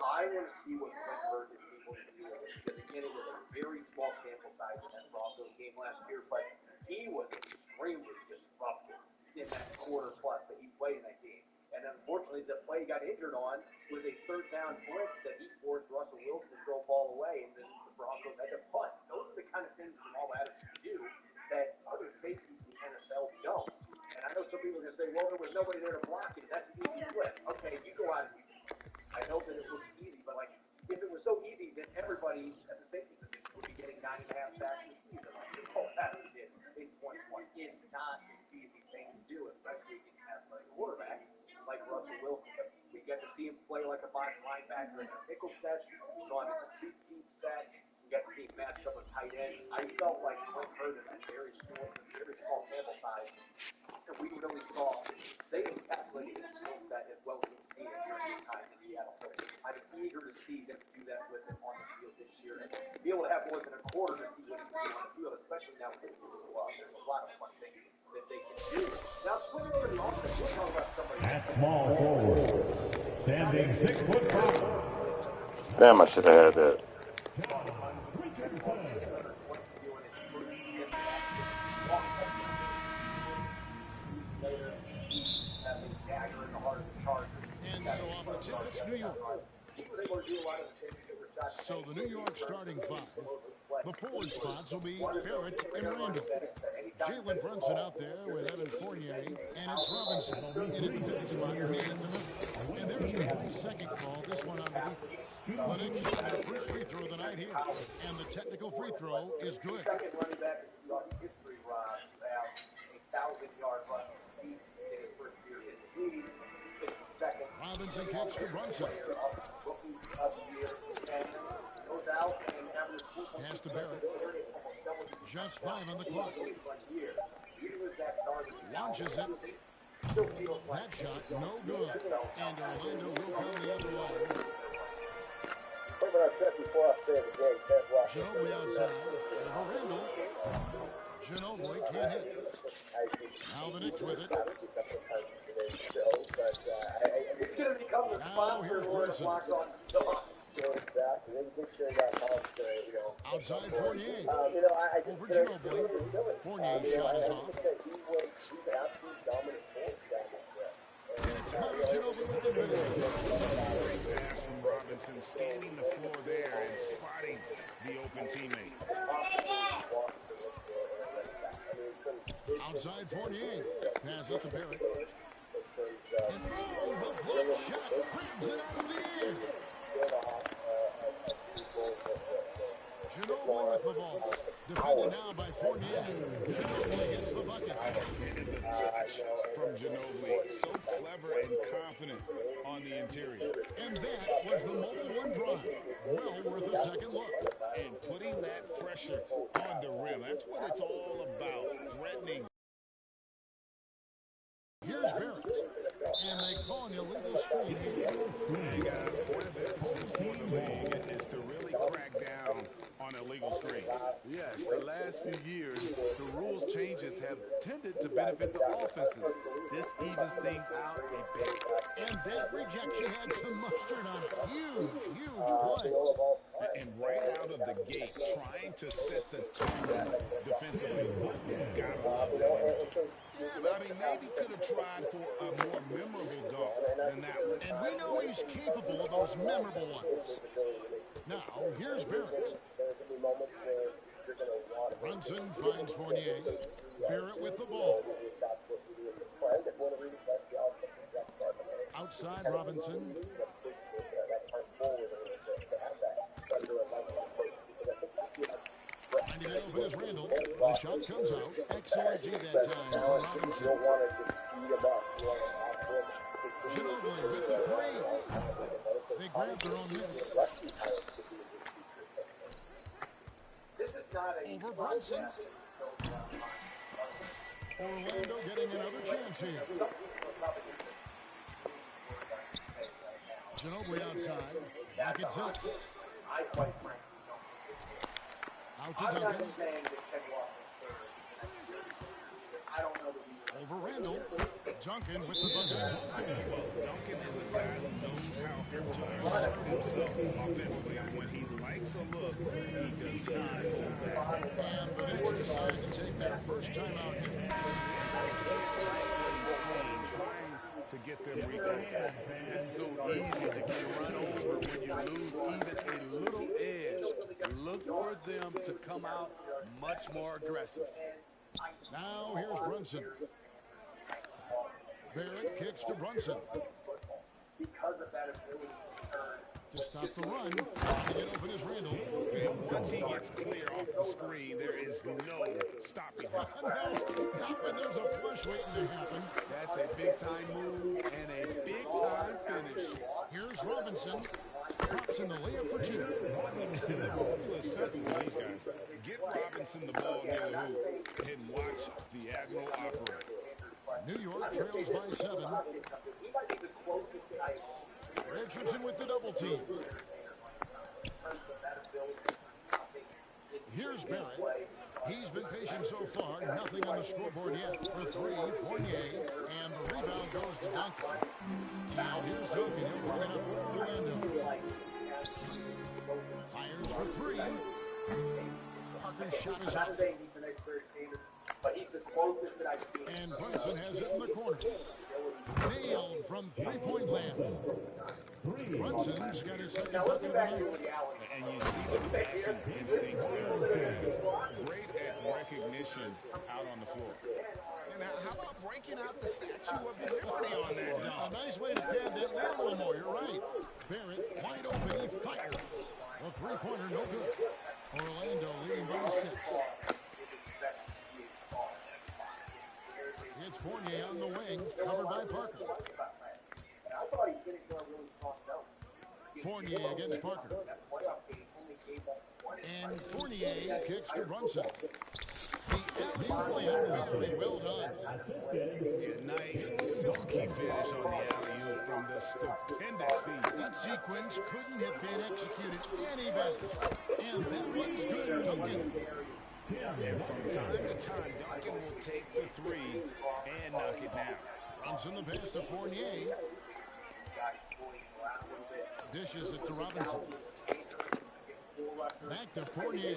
Speaker 4: I want to see what Clint Hurd is able to do with it. Because again, it was a very small sample size in that Broncos game last year, but he was extremely disruptive in that quarter plus that he played in that game. And unfortunately, the play he got injured on was a third down blitz that he forced Russell Wilson to throw a ball away, and then the Broncos had to punt. Those are the kind of things Jamal Adams can do that other safeties in the NFL don't. And I know some people are going to say, well, there was nobody there to block it. That's an easy flip. Okay, you go out and you can flip. I know that it looks easy, but like, if it was so easy, then everybody at the safety position would be getting 9.5 sacks a season like Jamal Adams did in 2020. It's not an easy thing to do, especially against an athletic quarterback like Russell Wilson. But we get to see him play like a box linebacker in a nickel set. We saw him in a two deep set. We got to see him matched up with tight end. I felt like Clint Hurd in that very small sample size, and we really saw they encapsulated his skill set as well as we've seen it during his time in Seattle. So I'm eager to see them do that with him on the field this year and be able to have more than a quarter to see what he can do on the field, especially now with his glove. There's a lot of fun things that they can do. Now swinging over the offense, we'll talk about somebody
Speaker 11: At small forward, standing 6'5".
Speaker 1: Damn, I should have had that.
Speaker 8: And so off the tip, it's New York. So the New York starting five. The forward spots will be Barrett and Randall. Jalen Brunson out there with Evan Fournier, and it's Robinson in at the fifth spot, man in the middle. And there's the 3-second call, this one on the defense. The Knicks shooting their first free throw of the night here, and the technical free throw is good.
Speaker 4: Second running back in Seahawks history, Rob, to have a 1,000-yard rushing season in his first year in the league. It's the second.
Speaker 8: Robinson kicks to Brunson.
Speaker 4: Rookie of the year, and goes out and averages 4.6.
Speaker 8: Pass to Barrett. Just 5 on the clock. Launches it. That shot, no good. And Orlando will come the other way. Ginobili outside. Over Randall. Ginobili can't hit. Now the Knicks with it.
Speaker 4: It's going to become the sponsor for the Locked On Stock.
Speaker 8: Outside Fournier. Over Ginobili. Fournier's shot is off. And it's Murray Ginobili with the finish.
Speaker 10: Great pass from Robinson, scanning the floor there and spotting the open teammate.
Speaker 8: Outside Fournier. Passes to Barrett. And the block shot grabs it out of the air. Ginobili with the ball. Defended now by Fournier. Ginobili gets the bucket.
Speaker 10: And the touch from Ginobili, so clever and confident on the interior.
Speaker 8: And that was the mobile one drive. Well worth a second look.
Speaker 10: And putting that pressure on the rim, that's what it's all about, threatening.
Speaker 8: Here's Barrett. And they call an illegal screen here.
Speaker 10: Hey guys, point of emphasis for the league is to really crack down on illegal screens.
Speaker 12: Yes, the last few years, the rules changes have tended to benefit the offenses. This evens things out a bit.
Speaker 8: And that rejection had some mustard on it. Huge play.
Speaker 10: And right out of the gate, trying to set the tone defensively. Gotta love that.
Speaker 12: Yeah, but I mean, maybe could have tried for a more memorable dunk than that one.
Speaker 8: And we know he's capable of those memorable ones. Now, here's Barrett. Brunson finds Fournier. Barrett with the ball. Outside Robinson. Trying to get open is Randall. The shot comes out. Excellent D that time for Robinson. Ginobili with the three. They grab their own miss. Over Brunson. Orlando getting another chance here. Ginobili outside. Back at 6. Out to Duncan. Over Randall. Duncan with the buzzer.
Speaker 10: Duncan is a guy who knows how to assert himself offensively, and when he likes a look, he does not hold back.
Speaker 8: And the Knicks decide to take their first time out here.
Speaker 10: Trying to get them refocused.
Speaker 12: It's so easy to get run over when you lose even a little edge. Look for them to come out much more aggressive.
Speaker 8: Now here's Brunson. Barrett kicks to Brunson. To stop the run, to get open is Randall.
Speaker 10: And once he gets clear off the screen, there is no stopping him.
Speaker 8: No, not when there's a flush waiting to happen.
Speaker 12: That's a big-time move and a big-time finish.
Speaker 8: Here's Robinson. Drops in the layup for 2.
Speaker 10: It's simple for these guys. Get Robinson the ball near the hoop and watch the Admiral operate.
Speaker 8: New York trails by 7. Richardson with the double team. Here's Barrett. He's been patient so far. Nothing on the scoreboard yet. For 3, Fournier. And the rebound goes to Duncan. And here's Duncan. He'll bring it up for Orlando. Fires for 3. Parker's shot is off. And Brunson has it in the corner. Nailed from three-point land. Brunson's got his second bucket of the night.
Speaker 10: And you see the passing instincts Barrett has. Great at recognition out on the floor. And how about breaking out the Statue of Liberty on that dunk?
Speaker 8: A nice way to pad that lead a little more. You're right. Barrett wide open. He fires. A three-pointer, no good. Orlando leading by 6. It's Fournier on the wing, covered by Parker. Fournier against Parker. And Fournier kicks to Brunson. The alley-oop very well done.
Speaker 10: Yeah, nice, silky finish on the alley-oop from the stupendous feed.
Speaker 8: That sequence couldn't have been executed any better. And that one's good, Duncan.
Speaker 10: And from time to time, Duncan will take the 3 and knock it down.
Speaker 8: Brunson the pass to Fournier. Dishes it to Robinson. Back to Fournier.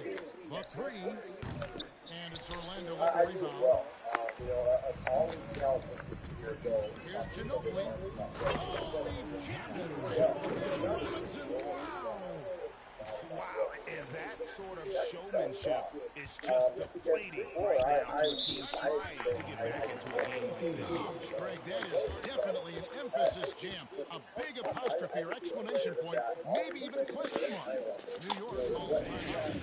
Speaker 8: The 3. And it's Orlando with the rebound. Here's Ginobili. Oh, he jams it right. It's Robinson. Wow.
Speaker 10: Wow, and that sort of showmanship is just deflating right now to the team trying to get back into a game like this.
Speaker 8: Ouch, Greg, that is definitely an emphasis jam. A big apostrophe or exclamation point, maybe even a question mark. New York calls timeout.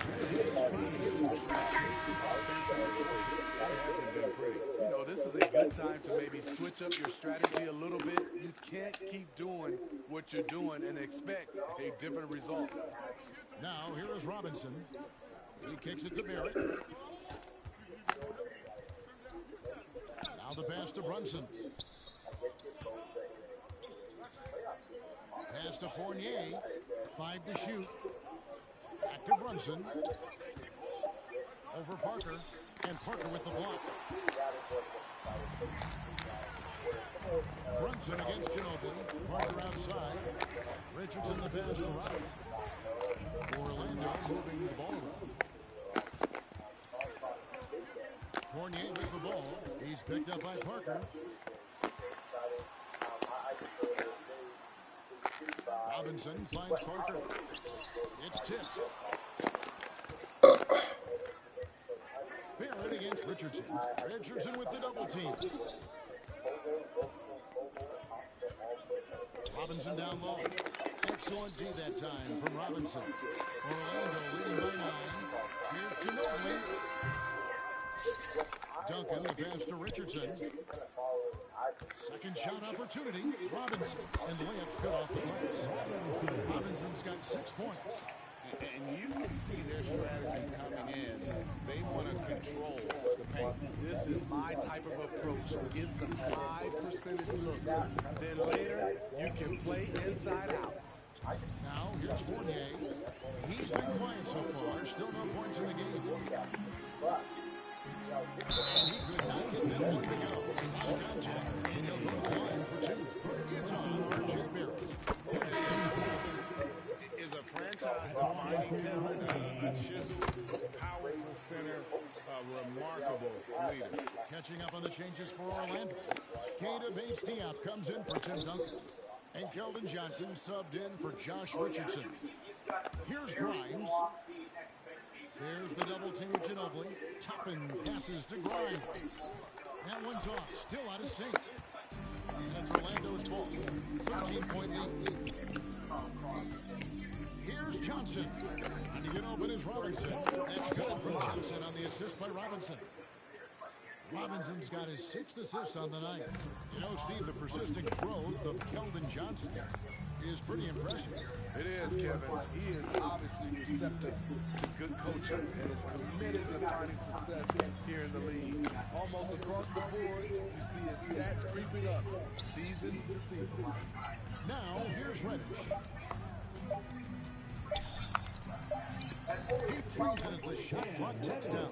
Speaker 10: Trying to get some traction offensively. That hasn't been pretty.
Speaker 12: You know, this is a good time to maybe switch up your strategy a little bit. You can't keep doing what you're doing and expect a different result.
Speaker 8: Now, here is Robinson. He kicks it to Barrett. Now the pass to Brunson. Pass to Fournier. 5 to shoot. Back to Brunson. Over Parker. And Parker with the block. Brunson against Ginobili. Parker outside. Richardson the pass to Robinson. Orlando moving the ball around. Fournier with the ball. He's picked up by Parker. Robinson finds Parker. It's tipped. Barrett against Richardson. Richardson with the double team. Robinson down low. Excellent D that time from Robinson. Orlando leading by 9. Here's Ginobili. Duncan, the pass to Richardson. Second shot opportunity. Robinson. And the layup's good off the glass. Robinson's got 6 points.
Speaker 10: And you can see their strategy coming in. They want to control the paint.
Speaker 12: This is my type of approach. Get some high percentage looks. Then later, you can play inside out.
Speaker 8: Now, here's Fournier. He's been quiet so far. Still no points in the game. And he could not get them one to go. On contact, and he'll go to the line for two. It's on R.J. Barrett.
Speaker 10: Is a franchise-defining talent, a chiseled, powerful center, a remarkable leader.
Speaker 8: Catching up on the changes for Orlando. Keita Bates-Diop comes in for Tim Duncan. And Keldon Johnson subbed in for Josh Richardson. Here's Grimes. There's the double team with Ginobili. Toppin passes to Grimes. That one's off, still out of sync. That's Orlando's ball. 13-point lead. Here's Johnson. And to get open is Robinson. That's good from Johnson on the assist by Robinson. Robinson's got his 6th assist on the night. You know, Steve, the persistent growth of Keldon Johnson is pretty impressive.
Speaker 12: It is, Kevin. He is obviously receptive to good coaching and is committed to finding success here in the league. Almost across the board, you see his stats creeping up season to season.
Speaker 8: Now, here's Reddish. He trains it as the shot clock ticks down.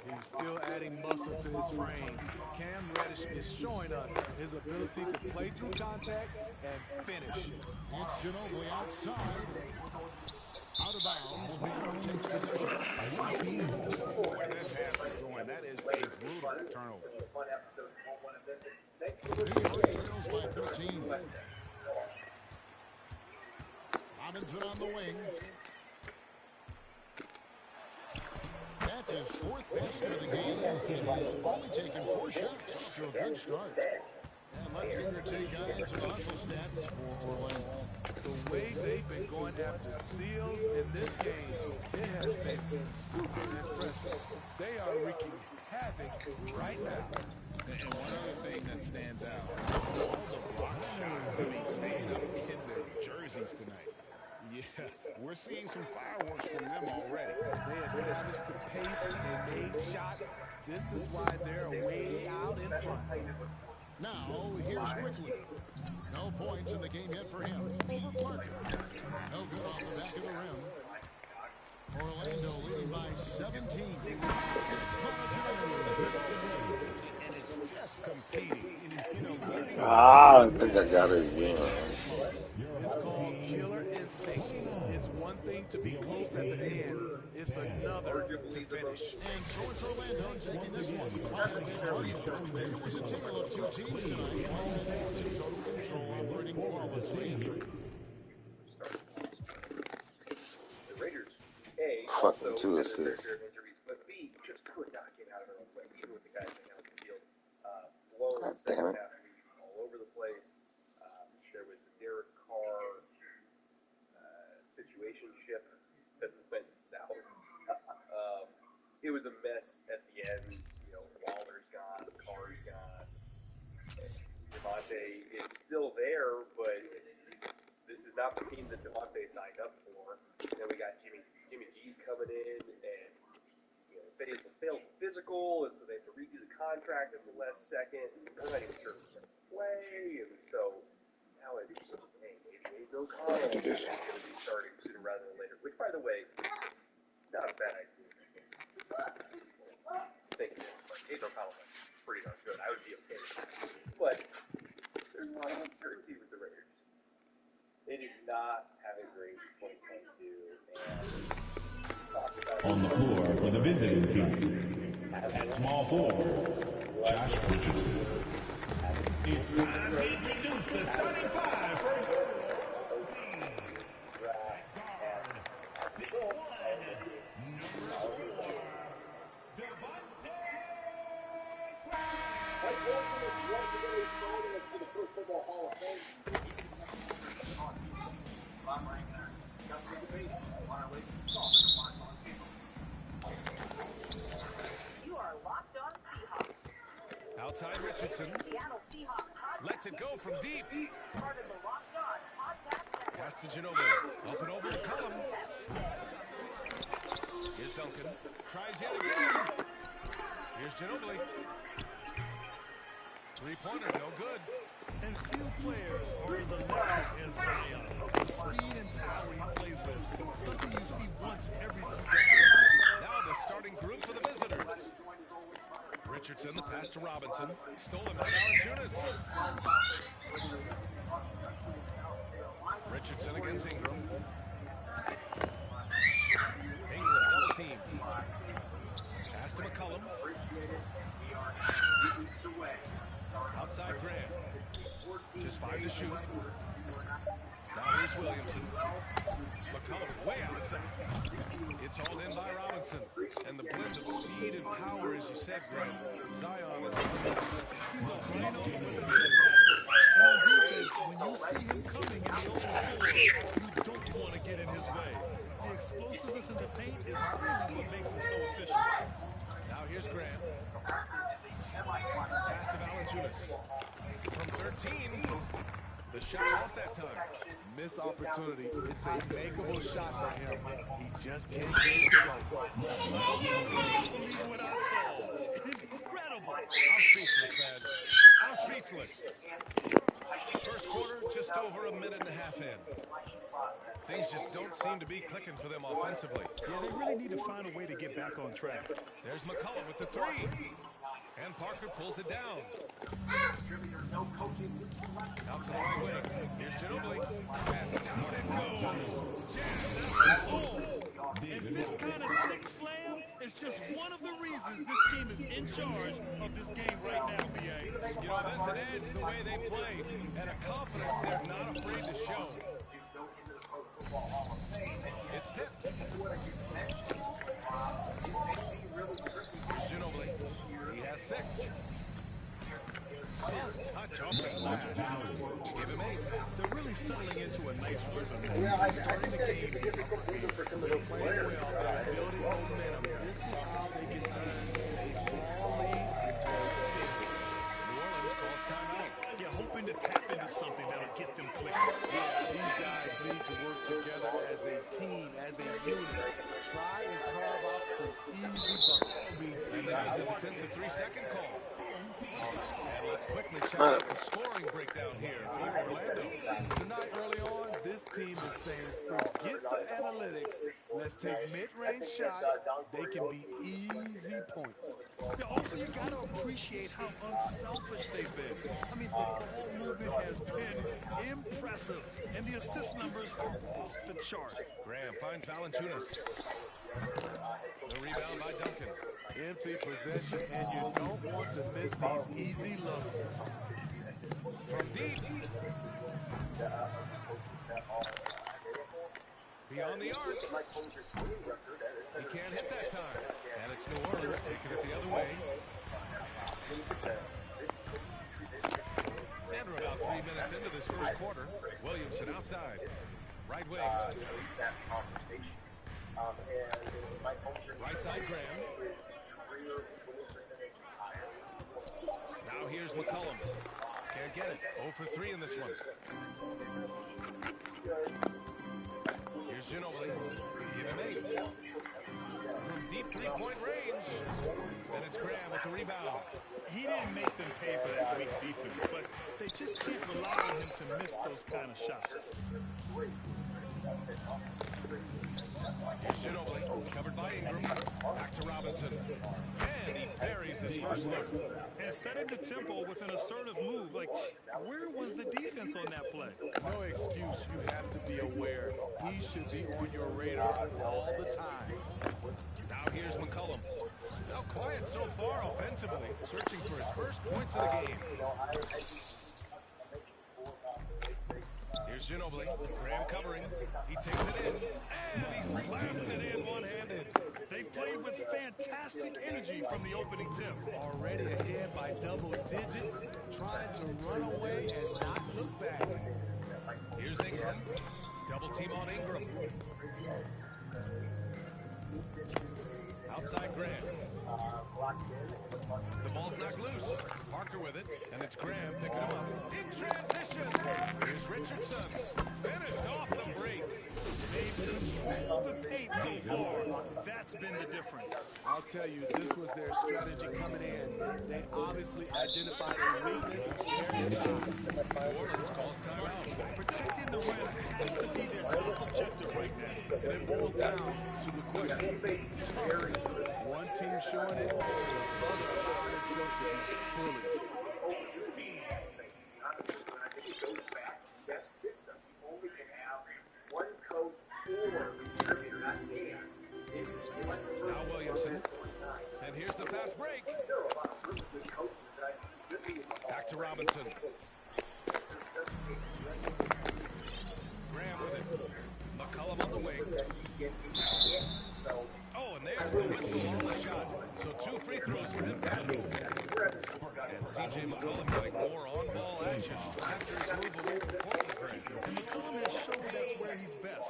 Speaker 12: He's still adding muscle to his frame. Cam Reddish is showing us his ability to play through contact and finish.
Speaker 8: It's Ginobili outside. Out of bounds. New York takes possession.
Speaker 10: Where that pass is going, that is a brutal turnover.
Speaker 8: New York trails by 13. Robinson on the wing. That's his 4th basket of the game, and he's only taken 4 shots. Off to a good start. And let's get your take on some hustle stats for Orlando.
Speaker 12: The way they've been going after steals in this game, it has been super impressive. They are wreaking havoc right now.
Speaker 10: And one other thing that stands out, all the block shots, I mean, staying up in their jerseys tonight. Yeah, we're seeing some fireworks from them already.
Speaker 12: They established the pace and made shots. This is why they're way out in front.
Speaker 8: Now, here's Quickly. No points in the game yet for him. Over Parker. No good off the back of the rim. Orlando leading by 17.
Speaker 10: And it's just competing. You know,
Speaker 1: I think I got it again.
Speaker 12: It's called killer instinct. It's one thing to be close at the end. It's another to finish.
Speaker 8: And so it's Orlando taking this one. It was a tale of 2 teams tonight. One in total control, operating flawlessly.
Speaker 6: The Raiders, A,
Speaker 1: Fucking 2
Speaker 6: had
Speaker 1: assists.
Speaker 6: their injuries, but B, just could not get out of their own way, even with the guys hanging out the field. Blown
Speaker 1: God
Speaker 6: second
Speaker 1: damn it.
Speaker 6: half leads all over the place. There was the Derek Carr situationship that went south. It was a mess at the end. You know, Waller's gone, Carr's gone. Devontae is still there, but this is not the team that Devontae signed up for. Then we got Jimmy G's coming in, and you know, fails the physical, and so they have to redo the contract at the last second. And they're not even sure if he's going to play, and so now it's hey, maybe Aiden O'Connell is going to be starting sooner rather than later. Which, by the way, not a bad idea. I think it is. Like Aiden O'Connell is pretty darn good. I would be okay with that, but there's a lot of uncertainty with the Raiders. They did not have a great 2022, and
Speaker 11: On the floor for the visiting team, at small forward, Josh Richardson. It's time to introduce the starting 5 for your team. Guard, 6'1", number 4, Devontae
Speaker 5: You are Locked On Seahawks.
Speaker 12: Outside Richardson.
Speaker 5: Seattle Seahawks podcast.
Speaker 12: Lets it go from deep.
Speaker 5: Part of the Locked On Podcast Network.
Speaker 12: Pass to Ginobili. Up and over McCollum. Here's Duncan. Tries yet again. Here's Ginobili. Three-pointer, no good.
Speaker 9: And few players are as electric as Zion. The speed and power he plays with, something you see once every few decades.
Speaker 12: Now the starting group for the visitors. Richardson, the pass to Robinson. Stolen by Valanciunas. Richardson against Ingram. Ingram double team. Pass to McCollum. Outside Grant. Just 5 to shoot. Now here's Williamson. McCollum way outside. It's hauled in by Robinson. And the blend of speed and power, as you said, Grant. Zion is
Speaker 9: he's a rhino with a jetpack. And on defense, when you see him coming in the open floor, you don't want to get in his way. The explosiveness in the paint is really what makes him so efficient.
Speaker 12: Now here's Grant. Pass to Valanciunas. From 13. The shot off that time. Missed opportunity. It's a makeable shot for him. He just can't get it to go.
Speaker 9: I can't believe what I saw. Incredible.
Speaker 12: I'm speechless, man. I'm speechless. First quarter, just over a minute and a half in. Things just don't seem to be clicking for them offensively.
Speaker 9: Yeah, they really need to find a way to get back on track.
Speaker 12: There's McCollum with the three. And Parker pulls it down. Out to the right wing. Here's Ginobili. And down it goes.
Speaker 9: And this kind of six slam is just one of the reasons this team is in charge of this game right now, B.A.
Speaker 12: You know, that's an edge the way they play, and a confidence they're not afraid to show. It's tipped. Here's Ginobili. He has 6. Touch off the glass. Give him 8.
Speaker 9: They're really settling into a nice rhythm. They're starting the game. They're playing well. They're building momentum. This is how they can turn a small lead into a big lead.
Speaker 12: New Orleans calls timeout.
Speaker 9: Yeah, hoping to tap into something that'll get them clicking.
Speaker 12: Yeah, these guys need to work together as a team, as a unit. Try and carve out some easy buckets. And there's a defensive 3-second call. And let's quickly check out the scoring breakdown here for Orlando.
Speaker 13: Tonight, early on, this team is saying, forget the analytics. Let's take mid-range shots. They can be easy points.
Speaker 9: Yeah, also, you got to appreciate how unselfish they've been. I mean, the ball movement has been impressive, and the assist numbers are off the chart.
Speaker 12: Graham finds Valanciunas. The rebound by Duncan.
Speaker 13: Empty possession, and you don't want to miss these easy looks.
Speaker 12: From deep. Beyond the arc. He can't hit that time. And it's New Orleans taking it the other way. And we're about 3 minutes into this first quarter. Williamson outside. Right wing. Right side Graham. Now here's McCollum. Can't get it. 0 for 3 in this one. Here's Ginobili. Give him 8. From deep three-point range. And it's Graham with the rebound.
Speaker 9: He didn't make them pay for that weak defense, but they just can't rely on him to miss those kind of shots.
Speaker 12: Here's Ginobili, covered by Ingram. Back to Robinson. And he buries his first look.
Speaker 9: And setting the tempo with an assertive move. Like, where was the defense on that play?
Speaker 13: No excuse. You have to be aware. He should be on your radar all the time.
Speaker 12: Now here's McCollum. Now quiet so far offensively. Searching for his first points of the game. Here's Ginobili. Graham covering. He takes it in. And he slams it in one-handed.
Speaker 9: They played with fantastic energy from the opening tip.
Speaker 13: Already ahead by double digits, trying to run away and not look back.
Speaker 12: Here's Ingram. Double team on Ingram. Outside Graham. The ball's knocked loose. Parker with it, and it's Graham picking him up. In transition. Here's
Speaker 13: Richardson finished off the break. They've controlled the paint so far. That's been the difference.
Speaker 12: I'll tell you, this was their strategy coming in. They obviously identified a weakness there inside.
Speaker 13: New Orleans calls timeout. Protecting the rim has to be their top objective right now.
Speaker 12: And it boils down to the question, toughness. One team showing it, the other allowing itself to be bullied.
Speaker 4: That system only can have one coach or distributor, not and.
Speaker 13: Now Williamson. And here's the fast break. Back to Robinson. Graham with it. McCollum on the wing. Oh, and there's the whistle on the shot. So 2 free throws for him. And C.J. McCollum getting more on-ball action after his move away from Portland.
Speaker 9: And McCollum has shown that's where he's best.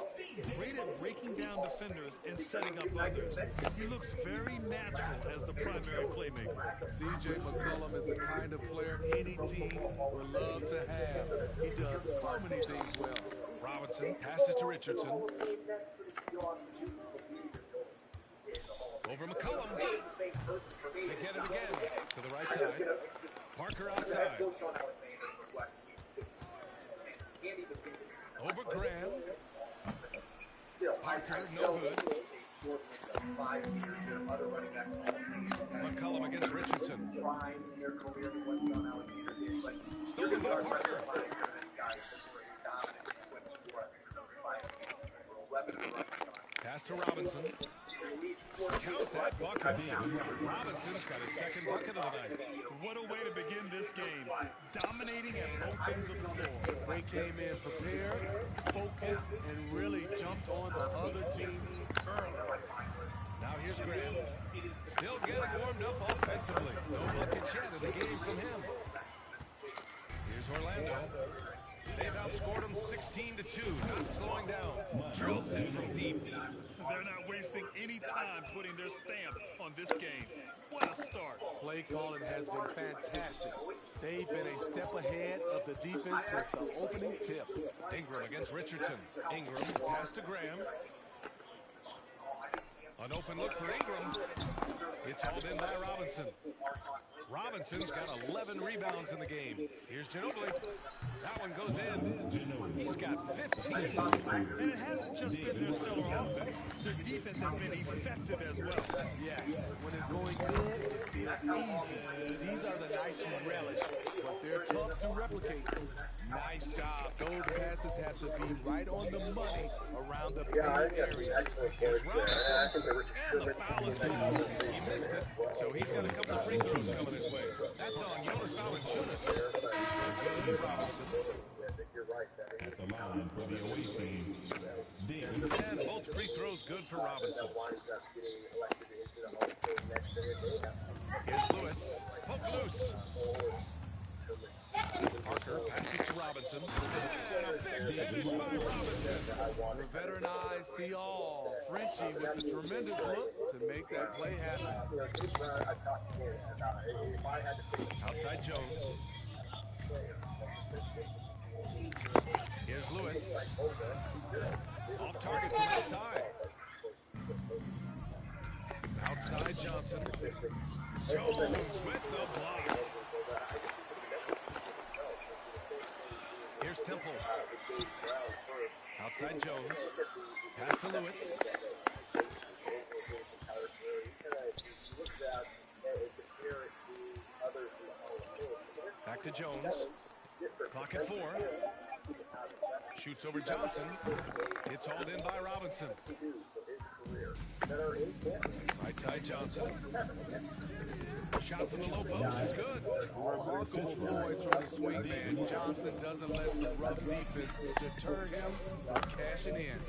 Speaker 9: Great at breaking down defenders and setting up others. He looks very natural as the primary playmaker.
Speaker 12: C.J. McCollum is the kind of player any team would love to have. He does so many things well.
Speaker 13: Robinson passes to Richardson. Over McCollum. They get it again to the right side. Parker outside. Over Graham. Parker, no good. McCollum against Richardson. Stolen by Parker. Pass to Robinson. Count that bucket. Robinson's got his second bucket of the night.
Speaker 9: What a way to begin this game. Dominating at both ends of the floor.
Speaker 12: They came in prepared, focused, and really jumped on the other team early.
Speaker 13: Now here's Graham. Still getting warmed up offensively. No buckets yet in the game from him. Here's Orlando. They've outscored them 16-2, not slowing down. Drills it from deep.
Speaker 9: They're not wasting any time putting their stamp on this game. What a start.
Speaker 12: Play calling has been fantastic. They've been a step ahead of the defense since the opening tip.
Speaker 13: Ingram against Richardson. Ingram pass to Graham. An open look for Ingram. It's hauled in by Robinson. Robinson's got 11 rebounds in the game. Here's Ginobili. That one goes in. He's got 15.
Speaker 9: And it hasn't just been their stellar offense. Their defense has been effective as well.
Speaker 12: Yes, when it's going good, it feels easy. These are the nights you relish, but they're tough to replicate. Nice job. Those passes have to be right on the money around the paint area.
Speaker 13: Here's Robinson. And the foul is called. He missed it, so he's got a couple of free throws coming his way. That's on Jonas Valanciunas. Robinson.
Speaker 11: At the line for the away team, David.
Speaker 13: And both free throws good for Robinson. Here's Lewis. Poke loose. Parker passes to Robinson. And a big finish by Robinson.
Speaker 12: The veteran eyes see all. Frenchie with a tremendous look to make that play happen.
Speaker 13: Outside Jones. Here's Lewis. Off target from outside. Outside Johnson. Jones with the block. Here's Temple. Outside Jones. Pass to Lewis. Back to Jones. Clock at 4. Shoots over Johnson. It's hauled in by Robinson. Right side Johnson. Shot from the low post is good.
Speaker 12: Remarkable poise from the swing man. Johnson doesn't let some rough defense deter him from cashing in.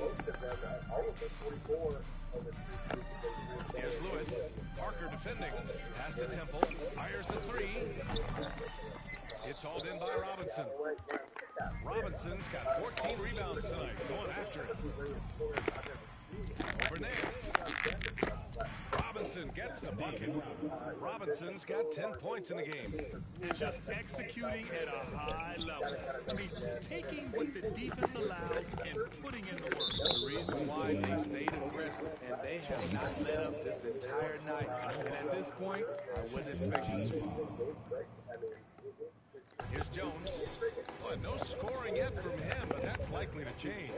Speaker 13: Here's Lewis. Parker defending. Pass to Temple. Fires the 3. It's hauled in by Robinson. Robinson's got 14 rebounds tonight. Going after it. Over Nance. Robinson gets the bucket. Robinson's got 10 points in the game.
Speaker 9: And just executing at a high level.
Speaker 13: I mean, taking what the defense allows and putting in the work.
Speaker 12: The reason why they stayed aggressive, and they have not let up this entire night. And at this point, I wouldn't expect much.
Speaker 13: Here's Jones. Well, no scoring yet from him, but that's likely to change.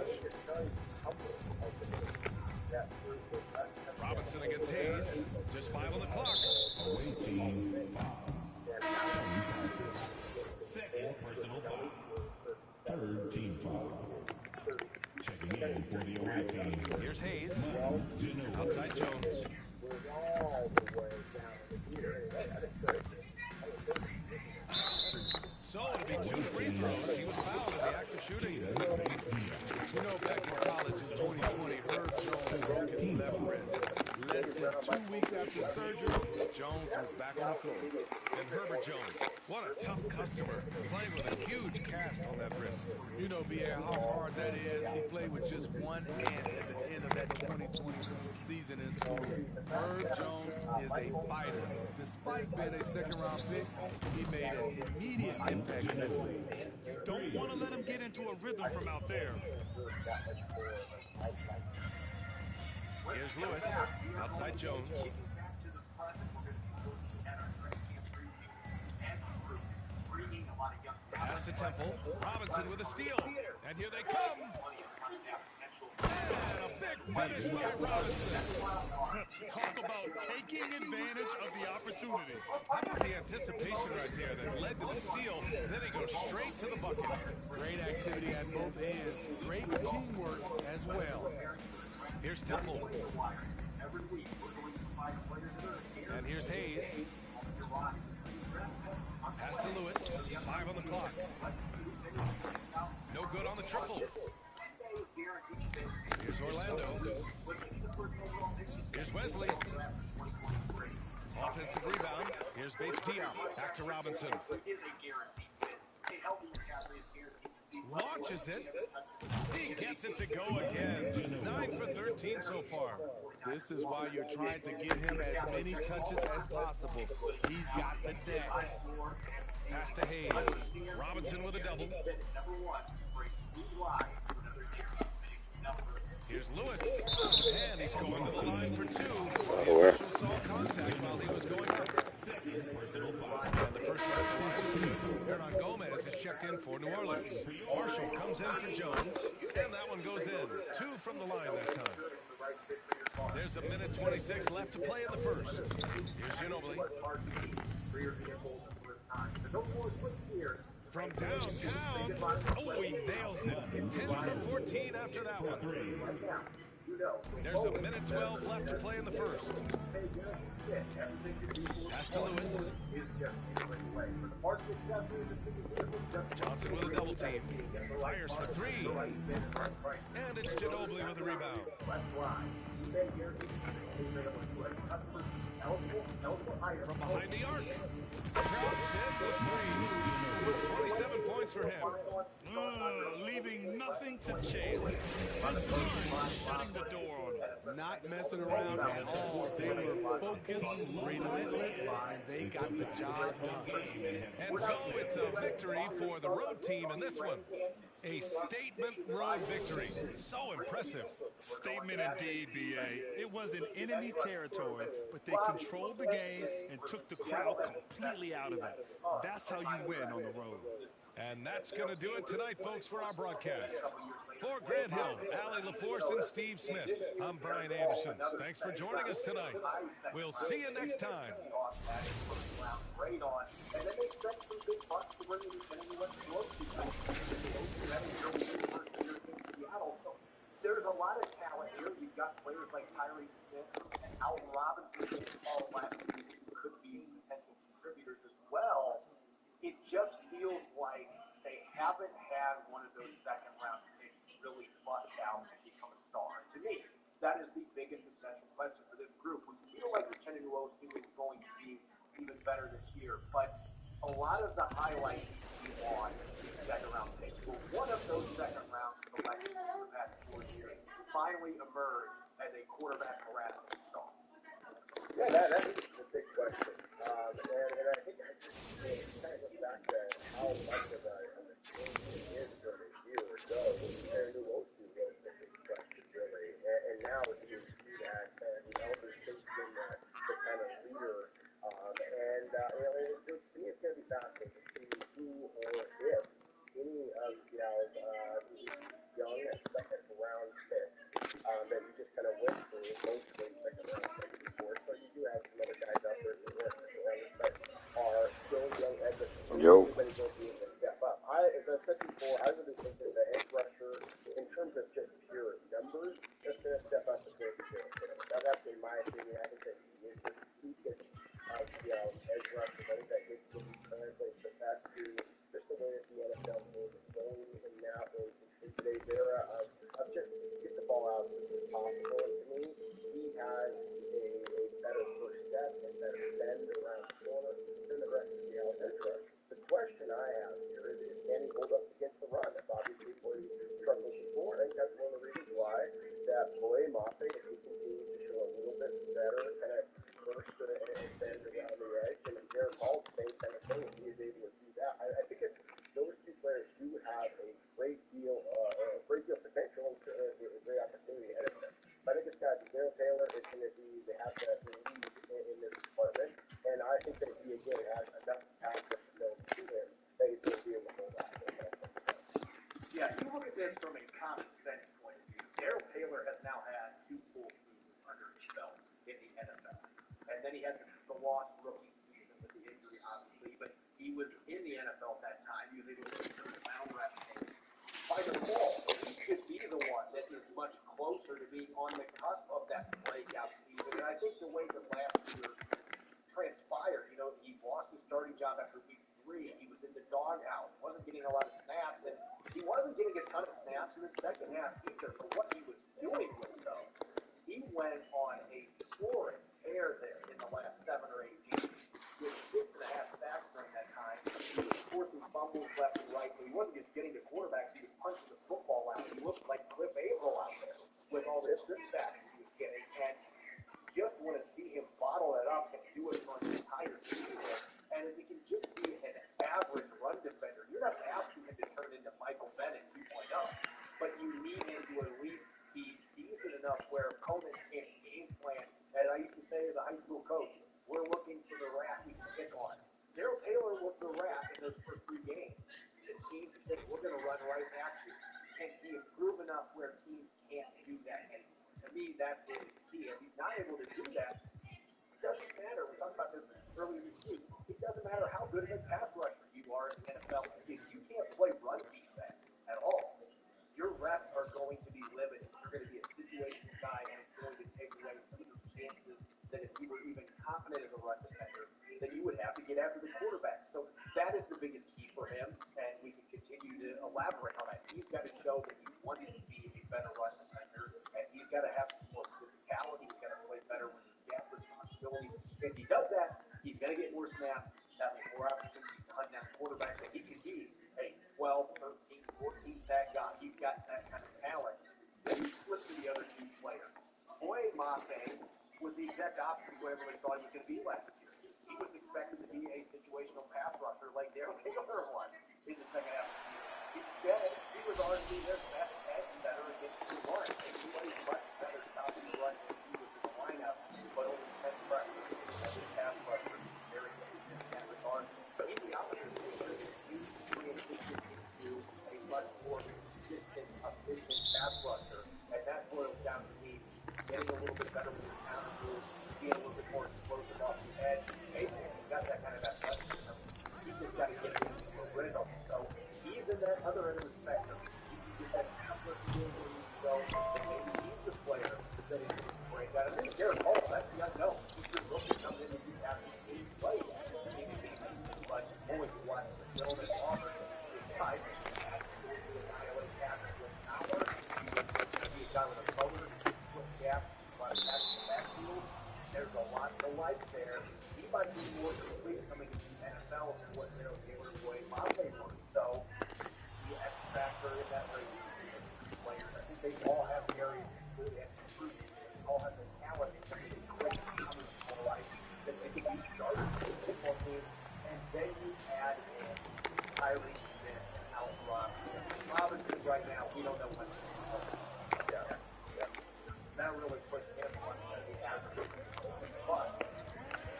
Speaker 13: Robinson against Hayes. Just 5 on the clock.
Speaker 11: Away team foul. Second personal foul. Third team foul. Checking in for the away team.
Speaker 13: Here's Hayes. Outside Jones. So it'll be 2 free throws. He was fouled in the act of shooting.
Speaker 12: You know, back in college in 2020, Herb Jones broke his left wrist. Less than 2 weeks after surgery, Jones was back on the floor.
Speaker 13: And Herbert Jones, what a tough customer, playing with a huge cast on that wrist.
Speaker 12: You know, B.A., how hard that is. He played with just one hand at the end of that 2020 season in school. Herb Jones is a fighter. Despite being a second-round pick, he made an immediate impact in this league.
Speaker 13: Don't want to let him get into a rhythm from out there. Here's Lewis, outside Jones. Pass to Temple. Robinson with a steal. And here they come. And a big finish by Robinson.
Speaker 8: Talk about taking advantage of the opportunity.
Speaker 13: How about the anticipation right there that led to the steal? Then he goes straight to the bucket.
Speaker 12: Great activity at both ends. Great teamwork as well.
Speaker 13: Here's Temple. And here's Hayes. Pass to Lewis. 5 on the clock. No good on the triple. Here's Orlando. Here's Wesley. Offensive rebound. Here's Bates Diop. Back to Robinson. Launches it. He gets it to go again. 9 for 13 so far.
Speaker 12: This is why you're trying to give him as many touches as possible. He's got the deck.
Speaker 13: Pass to Hayes. Robinson with a double. Here's Lewis. And he's going to the line for 2. The official saw contact while he was going up. And the first one at the line. Hernan Gomez is checked in for New Orleans. Marshall comes in for Jones. And that one goes in. 2 from the line that time. There's a minute 26 left to play in the first. Here's Ginobili. From downtown. Oh, he nails it. 10 for 14 after that one. There's a minute 12 left to play in the first. Pass to Lewis. Johnson with a double team. Fires for 3. And it's Ginobili with a rebound. From behind the arc. Drops in with 3. 27 points for him.
Speaker 8: Leaving nothing to chance. His mind shutting the door on him.
Speaker 12: Not messing around at all. They were focused, relentless, and they got the job done.
Speaker 13: And so it's a victory for the road team in this one. A statement road victory. So impressive.
Speaker 8: Statement indeed, B.A. It was in enemy territory, but they controlled the game and took the crowd completely out of it. That's how you win on the road.
Speaker 13: And that's going to do it tonight, folks, for our broadcast. For Grant Hill, Allie LaForce, and Steve Smith, I'm Brian Anderson. Thanks for joining us tonight. We'll see you next time.
Speaker 4: There's a lot of talent here. You've got players like Tyrese Smith and Alton Robinson all last season who could be potential contributors as well. It just feels like they haven't had one of those second-round picks really bust out and become a star. And to me, that is the biggest essential question for this group. We feel like the Cheney-Nwosu is going to be even better this year, but a lot of the highlight needs to be on these second-round picks. Well, one of those second-round selections over the past 4 years finally emerged as a quarterback harassing star.
Speaker 6: Yeah, that is the big question. And I think I just kind of look back to how much of a I've said before, I really think that the edge rusher, in terms of just pure numbers, that's going to step up is going to be Darren Taylor. That's in my opinion. I think that he is the weakest of edge rushers. I think that his game translates the best to just the way that the NFL is going in now in today's era of just get the ball out as quickly as possible. And to me, he has a better first step and better bend around the corner than the rest of the edge rush. The question I have here is can he hold up against the run? That's obviously what he struggled before. I think that's one of the reasons why that Boye Mafe, if he continues to show a little bit better kind of burst and bend around the edge, and Derek Hall, the same kind of thing, if he is able to do that. I think those two players do have a great deal of potential and certainly a great opportunity ahead of them. But I think it's got Darren Taylor is going to be, they have the lead in this department. And I think that he, again, has enough pass rush ability to him that he's going to be able to hold out.
Speaker 4: Yeah, you look at this from a common sense point of view. Darrell Taylor has now had 2 full seasons under his belt in the NFL. And then he had the lost rookie season with the injury, obviously. But he was in the NFL at that time. He was able to get some final reps in. By the fall, he should be the one that is much closer to being on the cusp of that breakout season. And I think the way that last year transpired, he lost his starting job after week 3. He was in the doghouse, wasn't getting a lot of snaps, and he wasn't getting a ton of snaps in the second half either. But what he was doing with those, he went on a torrid tear there in the last 7 or 8 games. He had 6.5 sacks during that time. He was forcing fumbles left and right, so he wasn't just getting to quarterbacks, he was punching the football out. He looked like Cliff Averill out there with all the strip sacks he was getting, and just want to see him bottle it up and do it for an entire season. And if he can just be an average run defender, you're not asking him to turn into Michael Bennett 2.0, but you need him to at least be decent enough where opponents can't game plan. And I used to say as a high school coach, we're looking for the rat we can pick on. Darrell Taylor was the rat in those first 3 games. The teams are saying, we're going to run right at you. Can he improve enough where teams can't do that anymore? To me, that's really the key. If he's not able to do that, it doesn't matter. We talked about this earlier this week. It doesn't matter how good of a pass rusher you are in the NFL. If you can't play run defense at all, your reps are going to be limited. You're going to be a situational guy, and it's going to take away some of those chances that if you were even confident as a run defender, that you would have to get after the quarterback. So that is the biggest key for him, and we can continue to elaborate on that. He's got to show that he wants to be a better run defender, and he's got to have some more physicality. He's got to play better with his gap responsibility. If he does that, he's going to get more snaps. That means more opportunities to hunt down quarterbacks, and he can be a 12, 13, 14 sack guy. He's got that kind of talent. Then you flip to the other 2 players. Boye Mafe was the exact opposite of what everybody thought he was going to be last year. He was expected to be a situational pass rusher like Darrell Taylor was in the second half of the year. Instead, he was arguably their best edge setter against the run. Anybody much better stopping the run than he was in the lineup, but only 10 pressures as a pass rusher. Very limited in that regard. But he's the opposite of Taylor. He transitioned into a much more consistent, efficient pass rusher, and that boils down to me getting a little bit better with his counter moves, being a little bit more explosive off the edge. He's capable. He's got that kind of athleticism. He's just got to get it into a rhythm. So he's in that other end of the spectrum. He can get that pass rushing game where he needs to go, and maybe he's the player that is going to break out. And then Derek Hall, that's the unknown. He's the rookie coming in that you haven't seen play yet in the game. But boy, you watch the film at Auburn, and you see a guy that can absolutely annihilate passes with power. He's going to be a guy with a motor, split gap, a lot of passes in the backfield. There's a lot to like there. He might be more complete coming into the NFL than what Darrell Taylor and Boye Mafe were. So the X factor in that race between those 2 players, I think they all have areas that could improve. They all have the talent in terms of quick combinational life that they could be starters for the football team. And then you add in Tyree Smith and Allen Robinson. Robinson right now, we don't know when he's going to come. Yeah. That really puts him on the average. But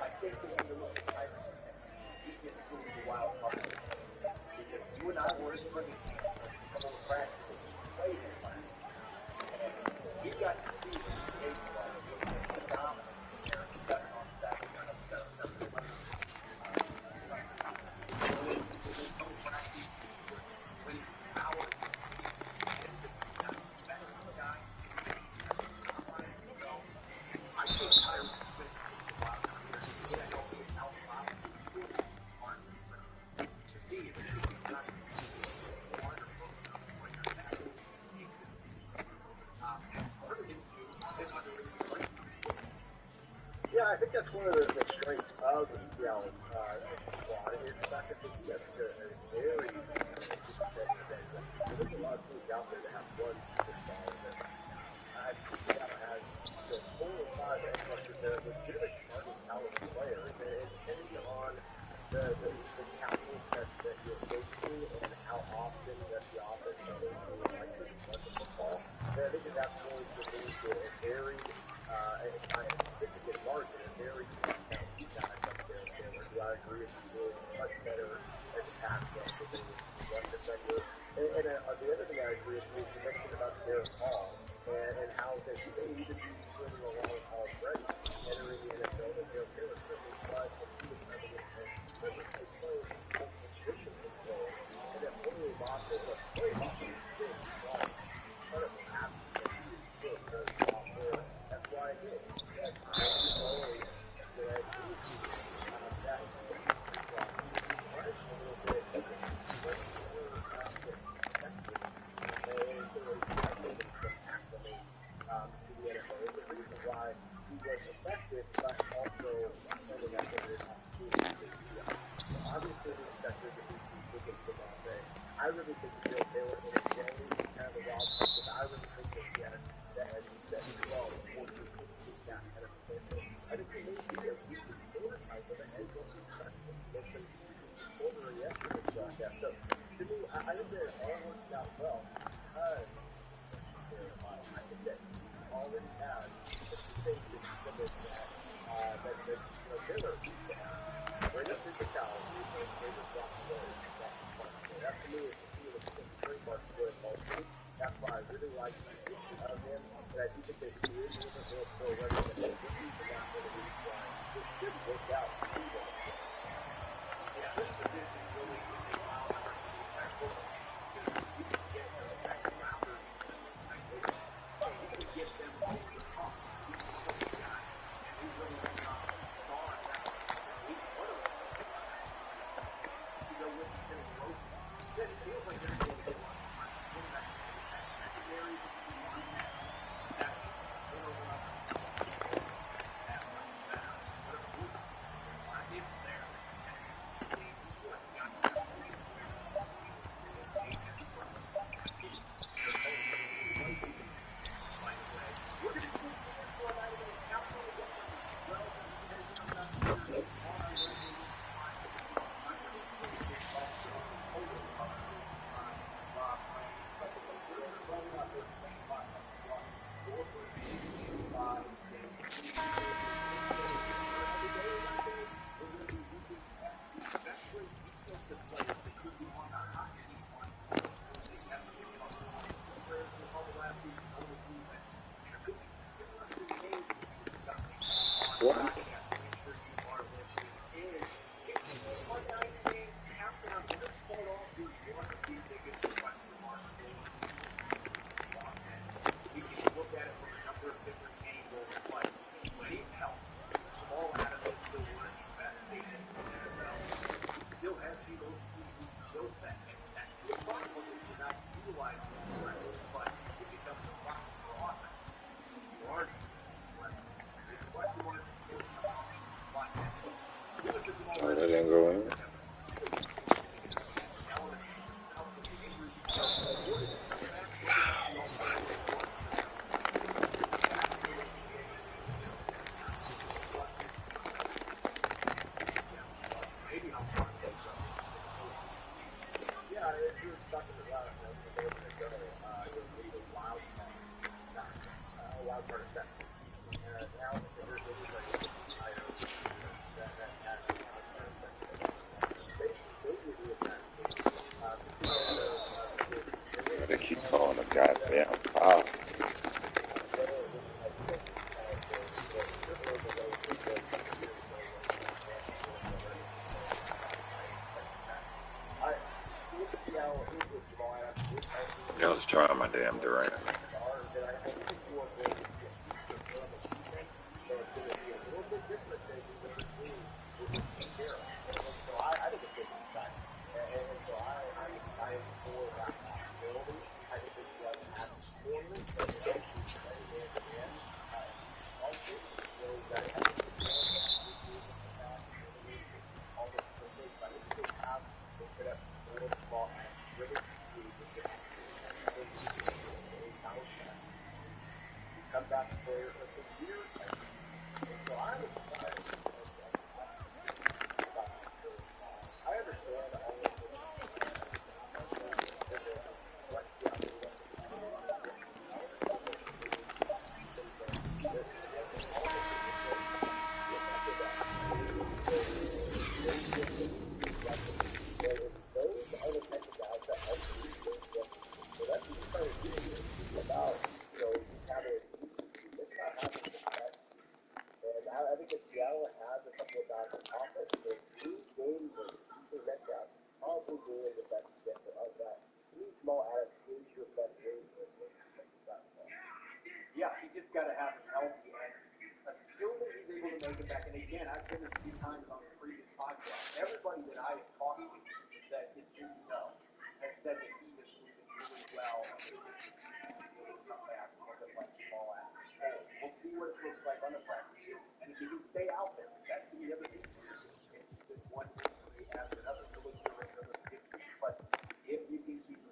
Speaker 4: I think that when you look at Tyree Smith, he is truly the wild card. Because you and I were in training camp for a couple of practices. He played in last year. And we got to see what his game was. It was just dominant there. 7 on 7, 7 on 11. When
Speaker 6: I think that's one of the strengths of Seattle's squad is the fact that they do have a very competitive bench. There's a lot of teams out there that have one superstar. I think Seattle has 4 or 5 edge rushers that are legitimate starting caliber players, and depending on the challenges that you're facing and how often that the offense is going to like to run the football, then I think that that's going to lead to a very by a significant margin, a very talented guy like Darren Taylor, who I agree with you is much better as a pass rusher than he is as a run defender. And the other thing I agree with is you mentioned about Darren Hall and how that he may even be swimming along already entering the NFL. That Darren Taylor certainly was when he was coming in as a receiver. They play multiple positions in the role. And that Willie Boston, Willie Boston is big, strong, incredible athlete, but he is still very soft there. That's why, again, that always that is that runs a little bit when you're effective. And so it might take him some acclimate to the NFL. There's a reason why he was effective, but also only got limited opportunities this year. So obviously, we expected to be some tickets to Monday. I really think that Bill Taylor in his game is kind of a wild card, but I really think that he has that, as you said, 12, 14, 15 snap kind of potential. I think he may be a decent corner type of an edge rusher specialist. He mentioned the corner yesterday's broadcast. So to me, I think that it all works out well because I think that he already has the faith in Simmons that Taylor needs to have. Greater physicality and greater flexibility. That to me is the key to the trademark for it all. That's why I really like the position of him, and I do think that he is a little bit more pro ready than he would be, and that's one of the reasons why it should work out to be one of them.
Speaker 4: Yeah, this position really is a wild card to be tackled because you can get the second rounders you can get them over the top. You can put the guy, and we really saw stars out at least one of them. You go with Tim Rosen. It feels like they're going to get a lot of quarterback secondary. That's
Speaker 1: What?
Speaker 4: we can look at it from a number of different angles, but when he's healthy, Jamal Adams is still one of the best safeties in the NFL. He still has the elite skill set, and that's the problem when you're not utilizing him correctly, but it becomes a problem for offense. You are the question was,
Speaker 1: Oh, that didn't go in. They keep calling a goddamn foul. I was trying my damn Durant.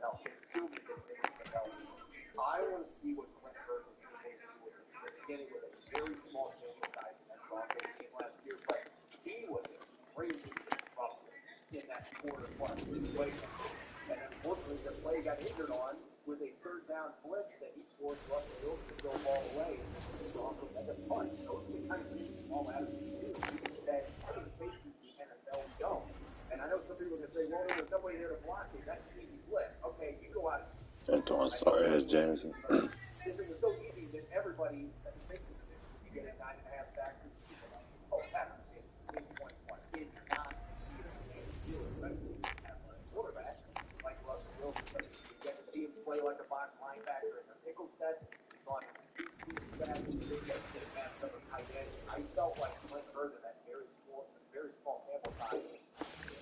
Speaker 4: help, assuming that Jimmy is healthy. I want to see what Clint Hurtt is able to do with him. Again, it was a very small sample size in that Broncos game last year, but he was extremely disruptive in that quarter plus he played that game. And unfortunately, the play he got injured on was a third down blitz that he forced Russell Wilson to throw a ball away, and the Broncos had to punt. Those are the kind of things that small attitudes do that other safeties in the NFL don't. And I know some people are going to say, well, there was nobody there to block it. That's an easy blitz. Okay, you go out
Speaker 3: And throwing sorry ass Jameson.
Speaker 4: if it was so easy, then everybody at the safety position would be getting 9.5 sacks this season. Oh, heavens, it's 8.1. It's not easy to do, especially when you have a quarterback like Russell Wilson. But you get to see him play like a box linebacker in the nickel sets. You saw him in the deep sets. You get to get matched up with tight ends. I felt like Clint Hurtt in that very small sample size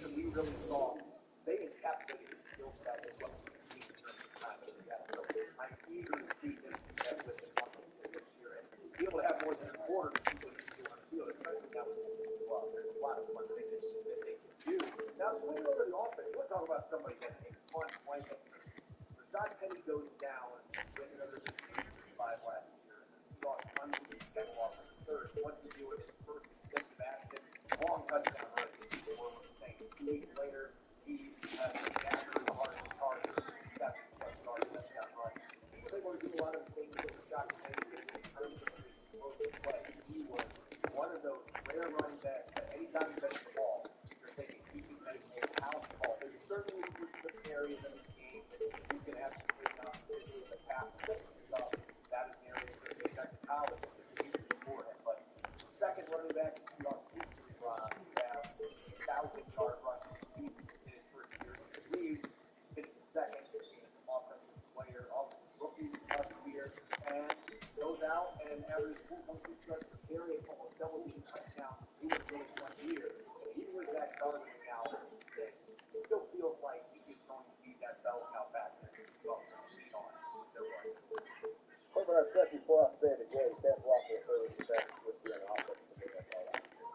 Speaker 4: that we really saw, they encapsulated his skill set as what we've seen in terms of time in Seattle. So I'm eager to see him connect with the Broncos this year and be able to have more than a quarter to see what he can do on the field, especially now with well, there's a lot of fun things that they can do. Now swing over the offense. You want to talk about somebody that's a fun play. Rashad Penny goes down with another 5 last year. The Seahawks unleashed Ken Walker III. Once he did with his first extensive action, long touchdown run against the New Orleans Saints. 2 days later, he has a dagger in the heart of the Chargers, 7+ yard touchdown run. He was able to do a lot of the things that Rashad Penny did in terms of his explosive play. He was one of those rare running backs that anytime he touches the ball, you're thinking he can make a house call. There's certainly some areas of his game that he's going to have to clean up, particularly the pass protection stuff. That is an area that certainly back to college that continues to score him. But second running back in Seahawks history, Ron, to have a 1,000-yard rushing season in his first year in the league. Finished second in offensive player, offensive rookie of the year, and goes out and averages 4.6 yards per carry, almost double-digit touchdown. He was really fun year. But even with Zach Charbonnet now in the mix, it still feels like he is going to be that bell cow back there that the Seahawks can lean on with their run.
Speaker 6: But what I've said before, I'll say it again. Ken Walker III was the best rookie on offense in the NFL last year.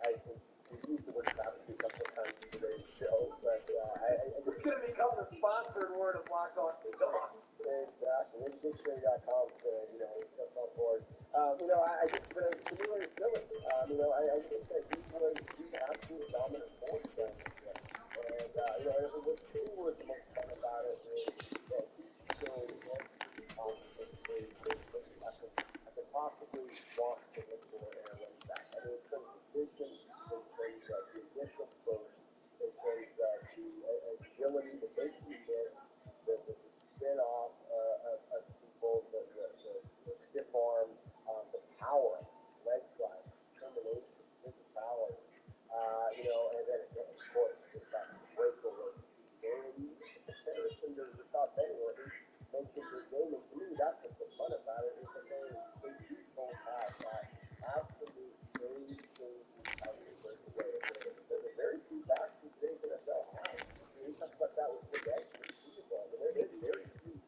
Speaker 6: I think we used the word travesty a couple of times in today's show, but
Speaker 4: it's going to become the sponsored word of Locked On Seahawks.
Speaker 6: Exactly. And dictionary.com said, jump on board. I just, to me, it was silly. I think that he was the absolute dominant force down there. And, what to me was the most fun about it is that he showed every possible trait that I could possibly want to look for in a running back. I mean, in terms of vision, in terms of the initial burst, in terms of the agility to make you miss, the spin off of people, the stiff arm, the power, leg drive, determination, physicality, and then again, of course, that breakaway speed. And even the comparison to Rashad Penny, where he mentioned his game, and to me, that's what's so fun about it, is that they do both have that absolute game-changing type of breakaway ability. There's very few backs in today's NFL have. We talked about that with Big X for the Super Bowl. There's very few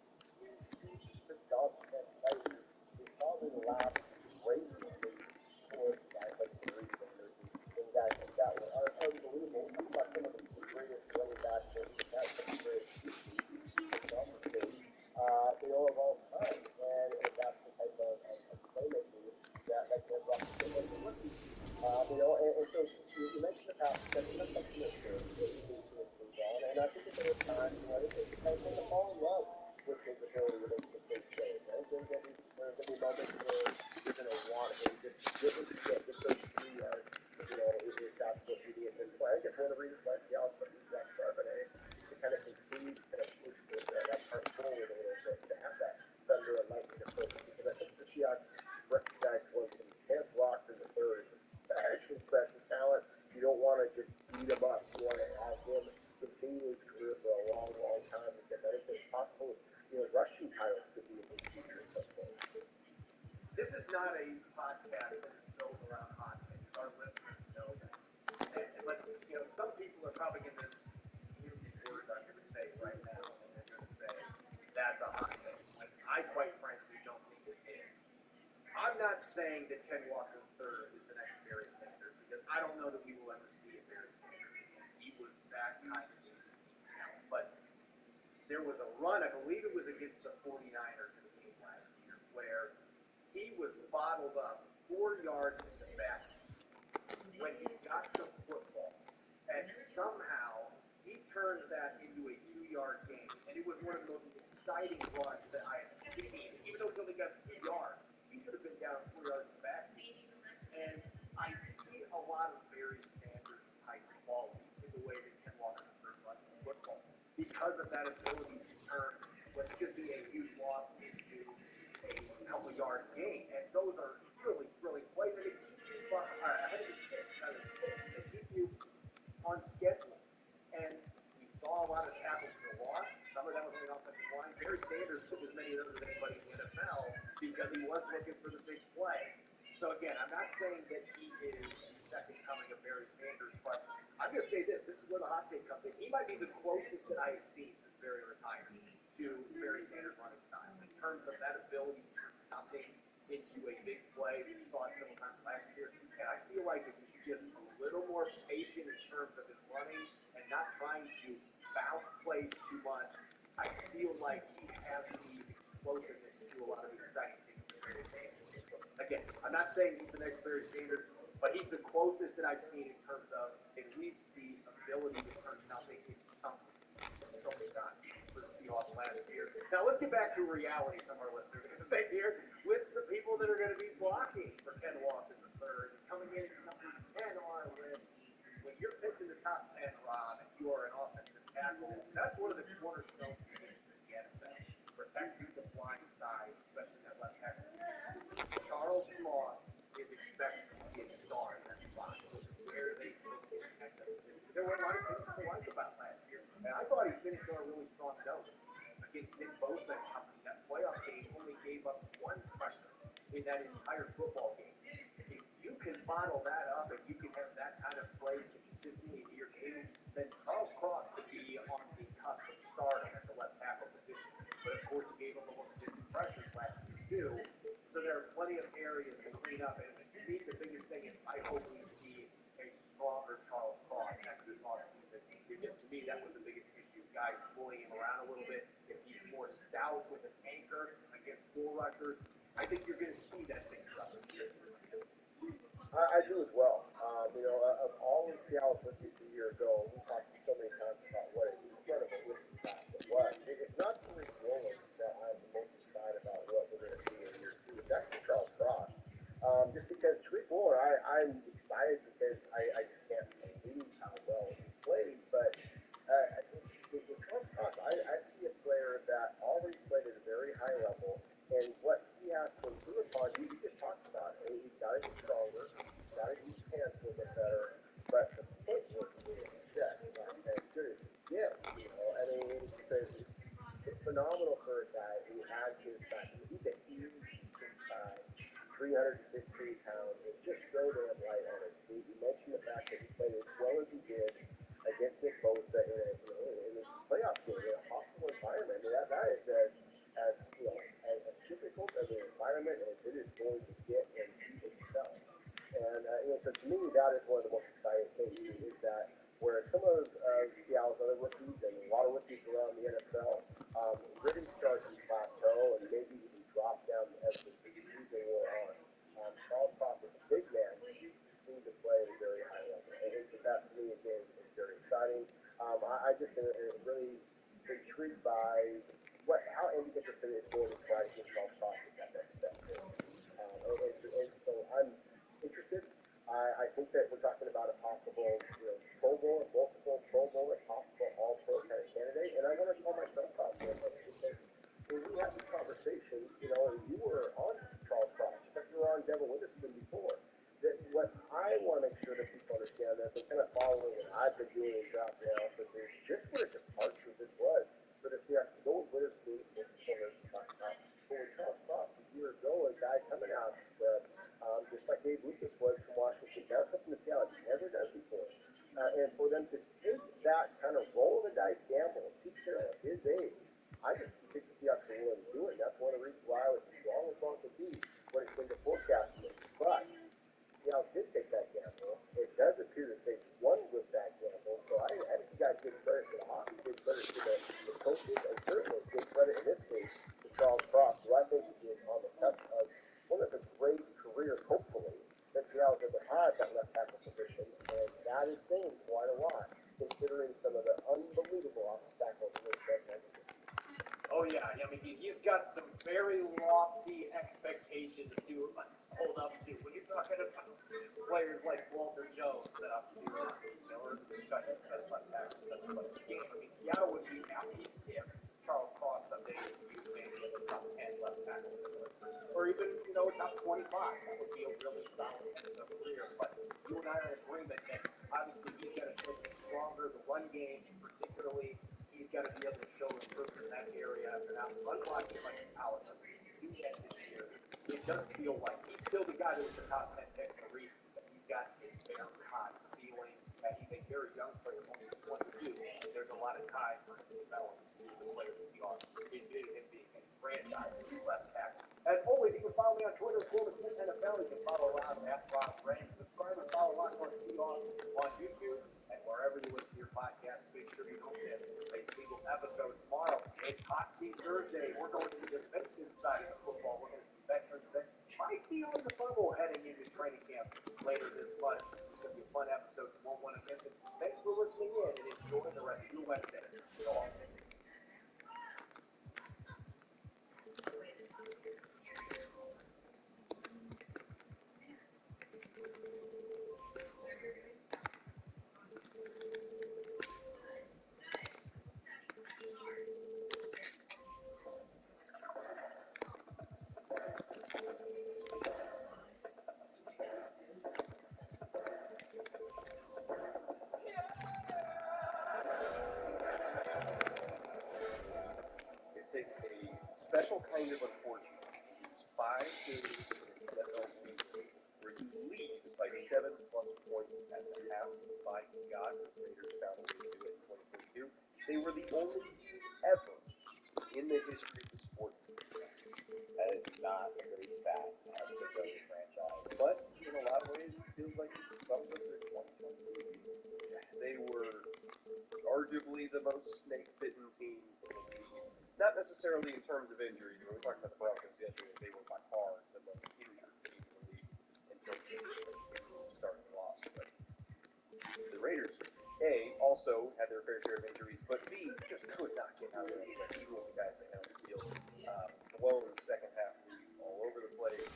Speaker 6: Chris Johnson and players. He's probably the last great one, maybe before guys like Barry Sanders and guys like that are unbelievable. We're talking about some of the greatest running backs that have some of the greatest Chris Johnson days, of all time. And that's the type of playmaking that Ken Walker did as a rookie. And so you mentioned the pass protection. That's something that he needs to improve on. And I think that there are times, it's kind of going to fall in love with his ability to make some big plays. Right? There's going to be moments where you're going to want him just to get what you get those 3 yards. If that's what you need at this point. I think it's one of the reasons why Seattle took Zach Charbonnet to kind of continue to kind of push that part forward a little bit, to have that thunder and lightning approach. Because I think the Seahawks recognize one thing. Ken Walker III is a special talent. You don't want to just beat him up. You want to have him continue his career for a long, long time, because I think there's possible, rushing titles could be in his future at some point.
Speaker 4: This is not a podcast that is built around hot takes. Our listeners know that. But some people are probably going to hear these words I'm going to say right now, and they're going to say, that's a hot take. When I quite frankly don't think it is. I'm not saying that Ken Walker III is the next Barry Sanders, because I don't know that we will ever see a Barry Sanders again. He was that kind of talent. But there was a run, I believe it was against the 49ers in the game last year, where he was bottled up 4 yards in the back when he got the football. And somehow he turned that into a 2-yard gain. And it was one of the most exciting runs that I have seen. Even though he only got 2 yards, he should have been down 4 yards in the back. And I see a lot of Barry Sanders type quality in the way that Ken Walker runs the football because of that ability to turn what should be a huge loss into a couple yard gain. And those are really, really plays. And they keep you ahead of the sticks, they keep you on schedule. And we saw a lot of tackles for loss. Some of that was on the offensive line. Barry Sanders took as many of those as anybody in the NFL because he was looking for the big play. So again, I'm not saying that he is the second coming of Barry Sanders, but I'm going to say this. This is where the hot take comes in. He might be the closest that I have seen since Barry retired to Barry Sanders running style in terms of that ability to turn nothing into a big play. We saw it several times last year. And I feel like if he's just a little more patient in terms of his running and not trying to bounce plays too much, I feel like he has the explosiveness to do a lot of the exciting things that Barry Sanders. Again, I'm not saying he's the next Barry Sanders, but he's the closest that I've seen in terms of at least the ability to turn nothing into something. So many times for the Seahawks last year. Now let's get back to reality. Some of our listeners are going to stay here with the people that are going to be blocking for Ken Walker the third, coming in at number 10 on our list. When you're picked in the top 10, Rob, and you are an offensive tackle, that's one of the cornerstone positions in the NFL. Protecting the blind side, especially that left tackle. Charles Cross is expected to be a star in that spot. Where they take him at that position. There were a lot of things to like about last year, and I thought he finished on a really strong note against Nick Bosa and company. That playoff game only gave up 1 pressure in that entire football game. If you can bottle that up and you can have that kind of play consistently in year 2, then Charles Cross could be on the cusp of stardom at the left tackle position. But of course, he gave up almost 50 pressures last year too. So there are plenty of areas to clean up. And to me, the biggest thing is I hope we see a stronger Charles Cross after this offseason. Because to me, that was the biggest issue. Guys bullying him around a little bit. If he's more stout with an anchor against bull rushers, I think you're going to see that thing up.
Speaker 6: I do as well. Of all of Seattle's rookies a year ago, we talked so many times about what an incredible rookie class it was. It's not Tariq Woolen that I'm the most excited about what we're going to see in year 2. It's actually Charles Cross. Just because Tariq Woolen, I'm excited because I just can't believe how well he played. But with Charles Cross, I see a player that already played at a very high level. And what he has to improve upon, you just talked about it. He's got to get stronger. He's got to use his hands a little bit better. But the footwork is just not as good as it gets. I mean, it's phenomenal for a guy who has his size. I mean, he's an easy 6'5", 315 pounds, and just so damn light on his feet. You mentioned the fact that he played as well as he did against Nick Bosa in a playoff game, in a hostile environment. I mean, that is as difficult of an environment as it is going to get, and he excelled. And so to me, that is one of the most exciting things is that where some of Seattle's other rookies and a lot of rookies around the NFL really start to plateau and maybe even drop down as the season wore on. Charles Cross is a big man, continues to play at a very high level, and so that to me again is very exciting. I just am really intrigued by how Andy Dickerson is going to try to get Charles Cross to that next step. And so I'm interested. I think that we're talking about a possible, Pro Bowler, multiple Pro Bowler, possible All-Pro kind of candidate, and I want to call myself out there because when we had this conversation, you were on Charles Cross, just like you were on Devin Witherspoon before. That what I want to make sure that people understand that they're kind of following what I've been doing in draft analysis is just what a departure this was for the Seahawks to go with Witherspoon for Charles Cross a year ago, a guy coming out of the spread, just like Dave Lucas was from Washington. That's something the Seahawks never done before. And for them to take that kind of roll of the dice gamble, Pete Carroll at his age, I just think the Seahawks are willing to do it. That's one of the reasons why I was as wrong could be when it came to forecasting it. But Seattle did take that gamble. It does appear that they won with that gamble. So I think you guys give credit to the Hawks, give credit to the coaches, and certainly good credit in this case to Charles Cross, who I think is on the cusp of one of the great careers, hopefully, that Seattle's ever had that left tackle position, and that is saying quite a lot, considering some of the unbelievable offensive tackles in this defense.
Speaker 4: Oh, yeah. I mean, he's got some very lofty expectations to hold up to. When you're talking about players like Walter Jones, that obviously are in the discussion for best left tackle of the game. I mean, Seattle would be happy if Charles Cross someday was maybe in the top 10 left tackle in the league. Or even, top 25. That would be a really solid NFL career. But you and I are in agreement that obviously he's got to show stronger the run game, particularly. He's got to be able to show improvement in that area after not run blocking much in college. I mean, he can do that this year. It does feel like he's still the guy that was the top 10 pick for a reason, because he's got a very high ceiling. He's a very young player, only 22. There's a lot of time for him to develop to be the player the Seahawks envision him being a franchise left tackle. As always, you can follow me on Twitter, @NFL. You can follow Rob @RobRain. Subscribe and follow Locked On Seahawks on YouTube. And wherever you listen to your podcast, make sure you don't miss a single episode tomorrow. It's Hot Seat Thursday. We're going to the defensive side of the football. We're going to see veterans that might be on the bubble heading into training camp later this month. It's going to be a fun episode. You won't want to miss it. Thanks for listening in, and enjoy the rest of your Wednesday. Go Hawks.
Speaker 14: Takes a special kind of unfortunate to use 5 games in the NFL season where you lead by 7+ points at half. My God, the Raiders found a way to do it in 2022. They were the only team ever in the history of the sport to do that. That is not a great stat to have picked up the franchise, but in a lot of ways, it feels like it sums up their 2022 season. They were arguably the most snake-bitten team in the league. Not necessarily in terms of injuries. We were talking about the Broncos yesterday. They were by far the most injured team in the league in terms of starts and losses. But the Raiders, A, also had their fair share of injuries, but B, just could not get out of the way, even with the guys they had on the field. Malone's second half leads all over the place.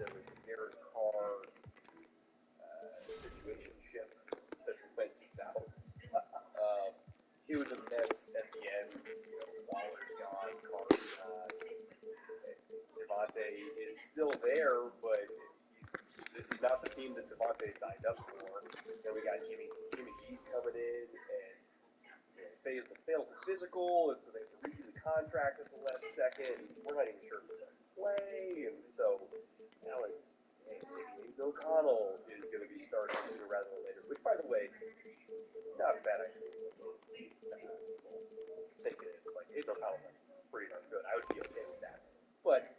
Speaker 14: There was the Derek Carr situationship that went south. It was a mess at the end. Waller's gone, Carr's gone. Devontae is still there, but this is not the team that Devontae signed up for. Then we got Jimmy G's coming in, and failed the physical, and so they have to redo the contract at the last second. We're not even sure if he's going to play, and so now it's maybe O'Connell is going to be starting sooner rather than later. Which, by the way, not a bad idea. I think it is. Like, Aiden O'Connell's pretty darn good. I would be okay with that. But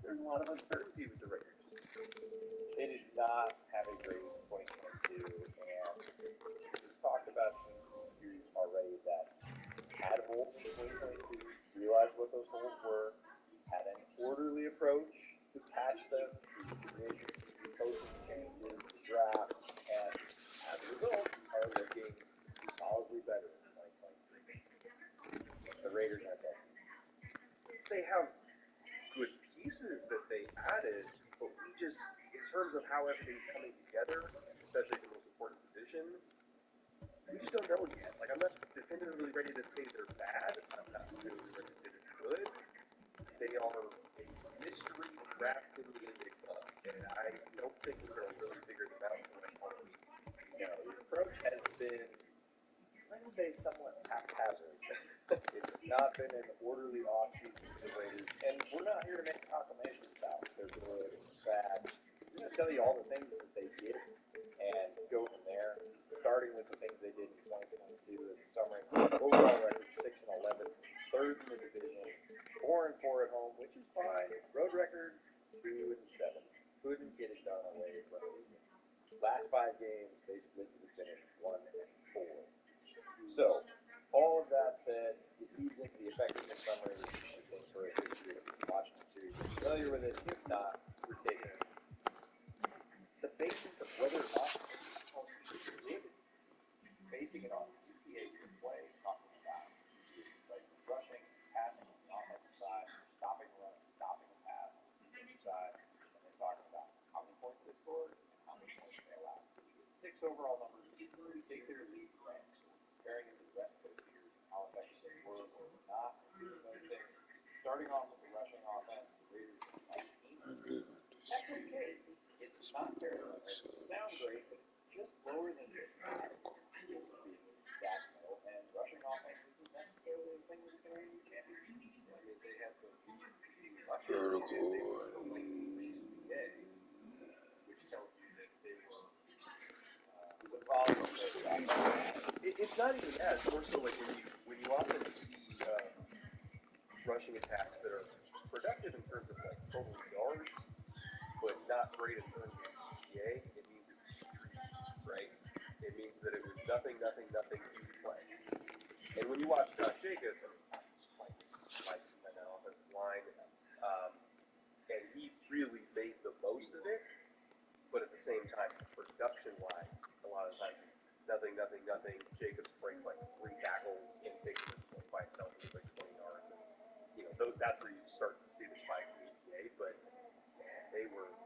Speaker 14: there's a lot of uncertainty with the Raiders. They did not have a great 2022, and we've talked about teams in this series already that had holes in 2022, realized what those holes were, had an orderly approach to patch them through free agency, coaching changes, the draft, and as a result are looking solidly better in 2023. The Raiders have that team. They have good pieces that they added, but we just, in terms of how everything's coming together, especially the most important position, we just don't know yet. Like, I'm not definitively ready to say they're bad. I'm not definitively ready to say they're good. They are a mystery wrapped in the big club, and I don't think we're going to really figure them out for a whole week. The approach has been, let's say, somewhat haphazard. It's not been an orderly offseason for the Raiders, and we're not here to make proclamations about they're good or bad. We're going to tell you all the things that they did and go from there, starting with the things they did in 2022 in the summary. Overall record 6-11, third in the division, 4-4 at home, which is fine. Road record 2-7. Couldn't get it done away from the last 5 games, they slid to the finish 1-4. So, all of that
Speaker 6: that said, it feeds into the effectiveness summary, which is the thing for us if you're watching the series. You're familiar with it. If not, we're taking it. The basis of whether or not is good, basing it on EPA per play, talking about like rushing, passing on the offensive side, stopping the run, stopping the pass on the defensive side, and then talking about how many points they scored and how many points they allowed. So we get 6 overall numbers. We take their league ranks, comparing them to the rest of their peers, how effective they were or not doing those things. Starting off with the rushing offense, the Raiders were 19. That's okay. It's not terrible. It doesn't sound great, but it's just lower than it had been Zach Miller. And rushing offense isn't necessarily the thing that's going to win you championships. I mean, they have the lead rushing NBA, which tells you that they were the problem. It's not even that. It's more so like when you often see rushing attacks that are productive in terms of like total yards, but not great in terms of EPA, it means it was streaky, right? It means that it was nothing, huge play. And when you watch Josh Jacobs, I mean, MyTeam had that offensive line, and he really made the most of it, but at the same time, production-wise, a lot of times it's nothing. Jacobs breaks like 3 tackles and takes the points by himself and gets like 20 yards. And, that's where you start to see the spikes in EPA, but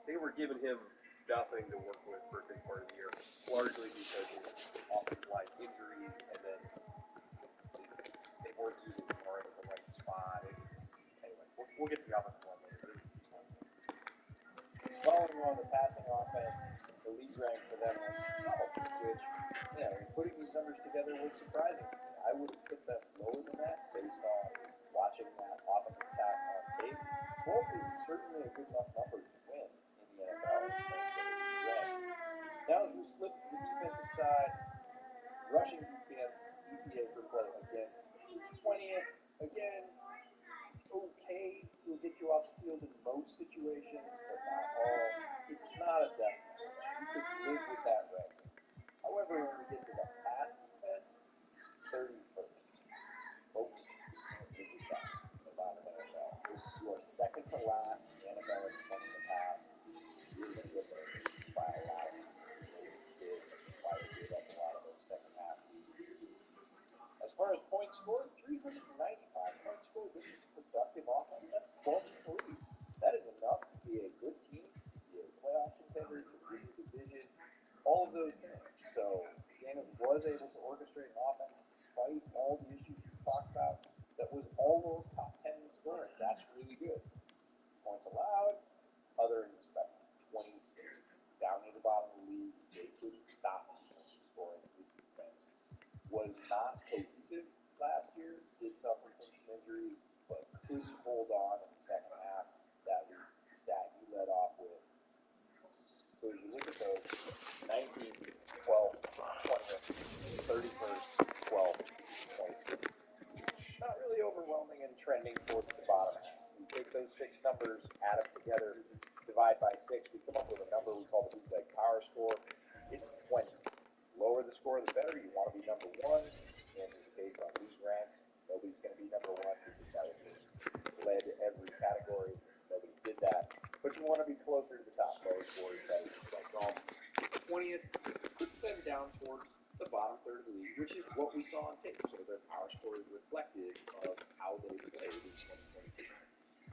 Speaker 6: they were giving him nothing to work with for a big part of the year, largely because of offensive line injuries, and then they weren't using Kamara at the right spot. Anyway, we'll get to the offensive line later. Following on the passing offense, the league rank for them was 12, which, putting these numbers together was surprising to me. I would have put them lower than that based on watching that offensive attack on tape. 12 is certainly a good enough number to win in the NFL in terms of the rank. Now as we flip to the defensive side, rushing defense, EPA per play against 20th. Again, it's okay. It'll get you off the field in most situations, but not all. It's not a death knell. You could live with that record. However, when we get to the pass defense, 31st. Folks, you can't live with that in the modern NFL. You are second to last in the NFL at defending the pass. You're going to get there by allowing did, why they gave up a lot of those second half leads. As far as points scored, 395 points scored. This was a productive offense. That's 12-3. That is enough to be a good team, to be a playoff contender, to win the division, all of those things. So Daniels was able to orchestrate an offense despite all the issues we talked about that was almost top 10 in scoring. That's really good. Points allowed, other than expected. 26th. Down near the bottom of the league, they couldn't stop people from scoring. This defense was not cohesive last year, did suffer from some injuries, but couldn't hold on in the second half. That was the stat you led off with. So as you look at those, 19th, 12th, 20th, 31st, 12th, 26th. Not really overwhelming and trending towards the bottom half. We take those 6 numbers, add them together, divide by 6, we come up with a number we call the league power score. It's 20. Lower the score, the better. You want to be number 1. Standings is based on league ranks. Nobody's going to be number 1 because that would be led every category. Nobody did that. But you want to be closer to the top. Lower score is better, just like golf. 20th puts them down towards the bottom third of the league, which is what we saw on tape. So their power score is reflective of how they played in 2022.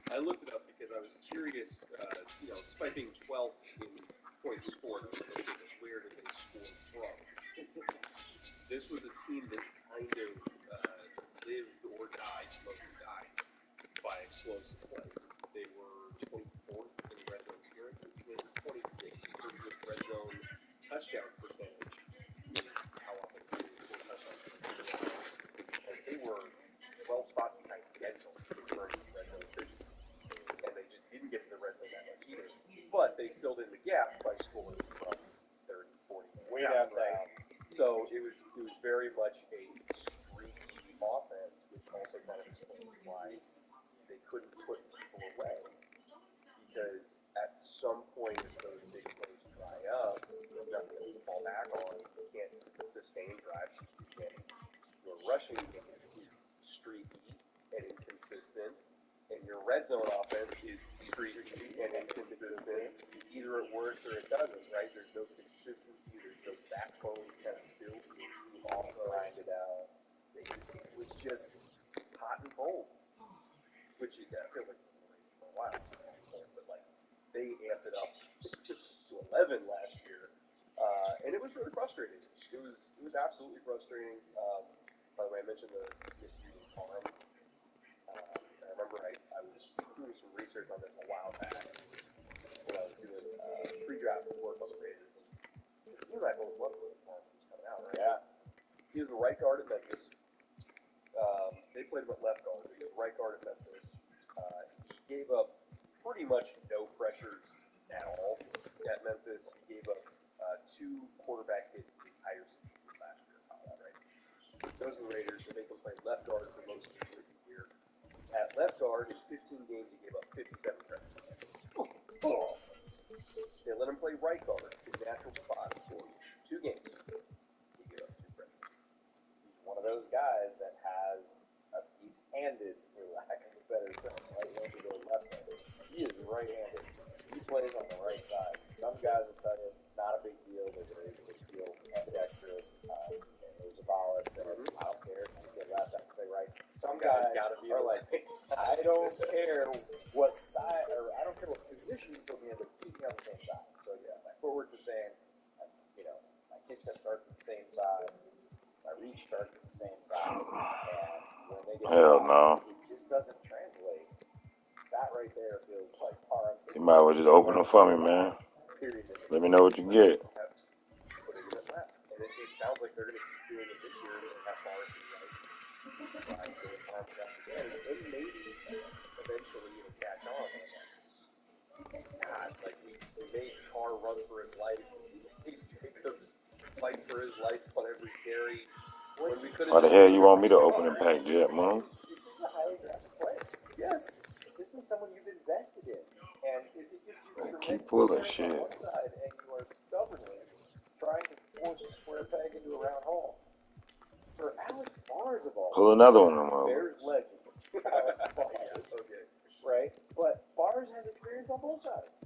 Speaker 6: I looked it up because I was curious, despite being 12th in points scored, where did they score from? This was a team that kind of lived or died, mostly died, by explosive plays. They were 24th in red zone appearances, they were 26th in terms of red zone touchdown percentage, how often they scored touchdowns. And they were 12 spots behind Denver in terms of red zone efficiency. And they just didn't get to the red zone that much either. But they filled in the gap by scoring from 30, 40 way downtown. So it was very much a streaky offense, which also kind of explains why they couldn't put people away. Because at some point, if those big plays dry up, there's nothing else to
Speaker 14: inconsistent, and your red zone offense is streaky and inconsistent, either it works or it doesn't, right? There's no consistency, there's no backbone kind of built into all grinded out. It was just hot and cold, which feels like it's been for a while, but like they amped it up to 11 last year, and it was really frustrating. It was absolutely frustrating. By the way, I mentioned the misuse of farm. I remember I was doing some research on this a while back when I was doing pre-draft work on the Raiders. Because you and I both loved the farm was coming out, right? Yeah. He was the right guard at Memphis. They played him at left guard, but he was right guard at Memphis. He gave up pretty much no pressures at all at Memphis. He gave up 2 quarterback hits the entire season last year. Right? Those are the Raiders. They make him play left guard for most of the year. At left guard, in 15 games, he gave up 57 pressures. Oh. They let him play right guard, his natural spot, for 2 games. He gave up 2 pressures. He's one of those guys that he's handed, for lack of a better term, right-handed or left-handed. He is right-handed. He plays on the right side. Some guys will tell you it's not a big deal. They're going to feel ambidextrous. There's a bolus, and I don't care. I can left, I can play right. Some guys are like, I don't care what side, or I don't care what position you put me in, but keep me on the same side. So yeah, my footwork the same. My kick step starts at the same side. My reach starts at the same side. And when they get it just doesn't translate. That right there feels like harm.
Speaker 1: You might as well just open them for me, man. Let me know what you get.
Speaker 14: And it sounds like they're going to keep doing it this year and have bars to the right. Trying to farm it out again. And maybe eventually it'll catch on. God, like we made Carr run for his life. We made Jacobs fight for his life on every carry. When we could have.
Speaker 1: Why the hell you want me to open and pack, Jet, man?
Speaker 14: This is a highly drafted player. Yes. This is someone you've invested in. And if it gives you
Speaker 1: keep pulling shit.
Speaker 14: on one side and you are stubbornly trying to force a square peg into a round hole. For Alex Bars of all,
Speaker 1: pull another one of them.
Speaker 14: Bears legend. Alex Bars. Okay. Right? But Bars has experience on both sides.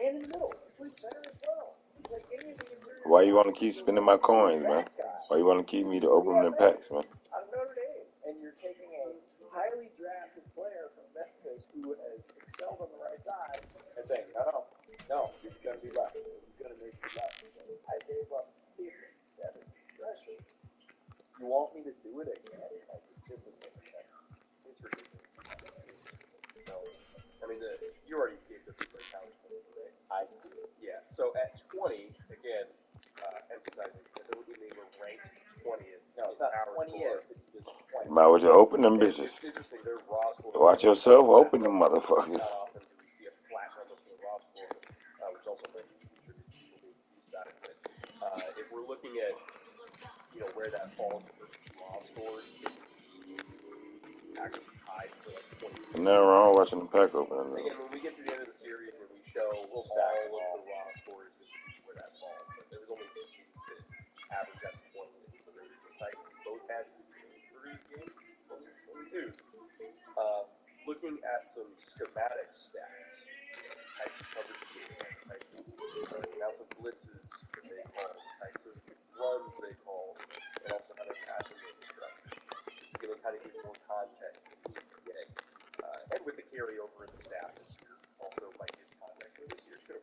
Speaker 14: And in the middle. He played center as well. He played any of the interior.
Speaker 1: Why you want to keep spending my coins, man? Why you want to keep me to open them in packs, man?
Speaker 14: Out of Notre Dame. And you're taking a highly drafted player from Memphis who has excelled on the right side and saying, no, you're going to be left. You're going to make me left. I gave up 57 pressures. You want me to do it again? Like, it just doesn't make sense. It's ridiculous. So, I mean, you already gave the people a challenge, right? I did. Yeah, so at 20, again, emphasizing that they were ranked 20th. No, it's not 20th. It's just 20th.
Speaker 1: You might as well just open them bitches.
Speaker 14: It's interesting. Their raw score.
Speaker 1: Watch yourself open them motherfuckers.
Speaker 14: Not often do we see a flat number for the raw score, which also might contribute to people being confused about it. But if we're looking at, where that falls in terms of raw scores, actually tied for like 26.
Speaker 1: Nothing wrong watching the pack open.
Speaker 14: Again, when we get to the end of the series and we show all of the raw scores, you'll see where that falls. But there was only 2 teams that averaged that 20, the Raiders and the Titans. Both had 3 games, only 2. Looking at some schematic stats, types of coverage types of amounts of blitzes that they call, types of runs they call, and also how their passing game is structured. Just to kind of give more context to who you're getting. And with the carryover in the staff this year, also might give context for this year too.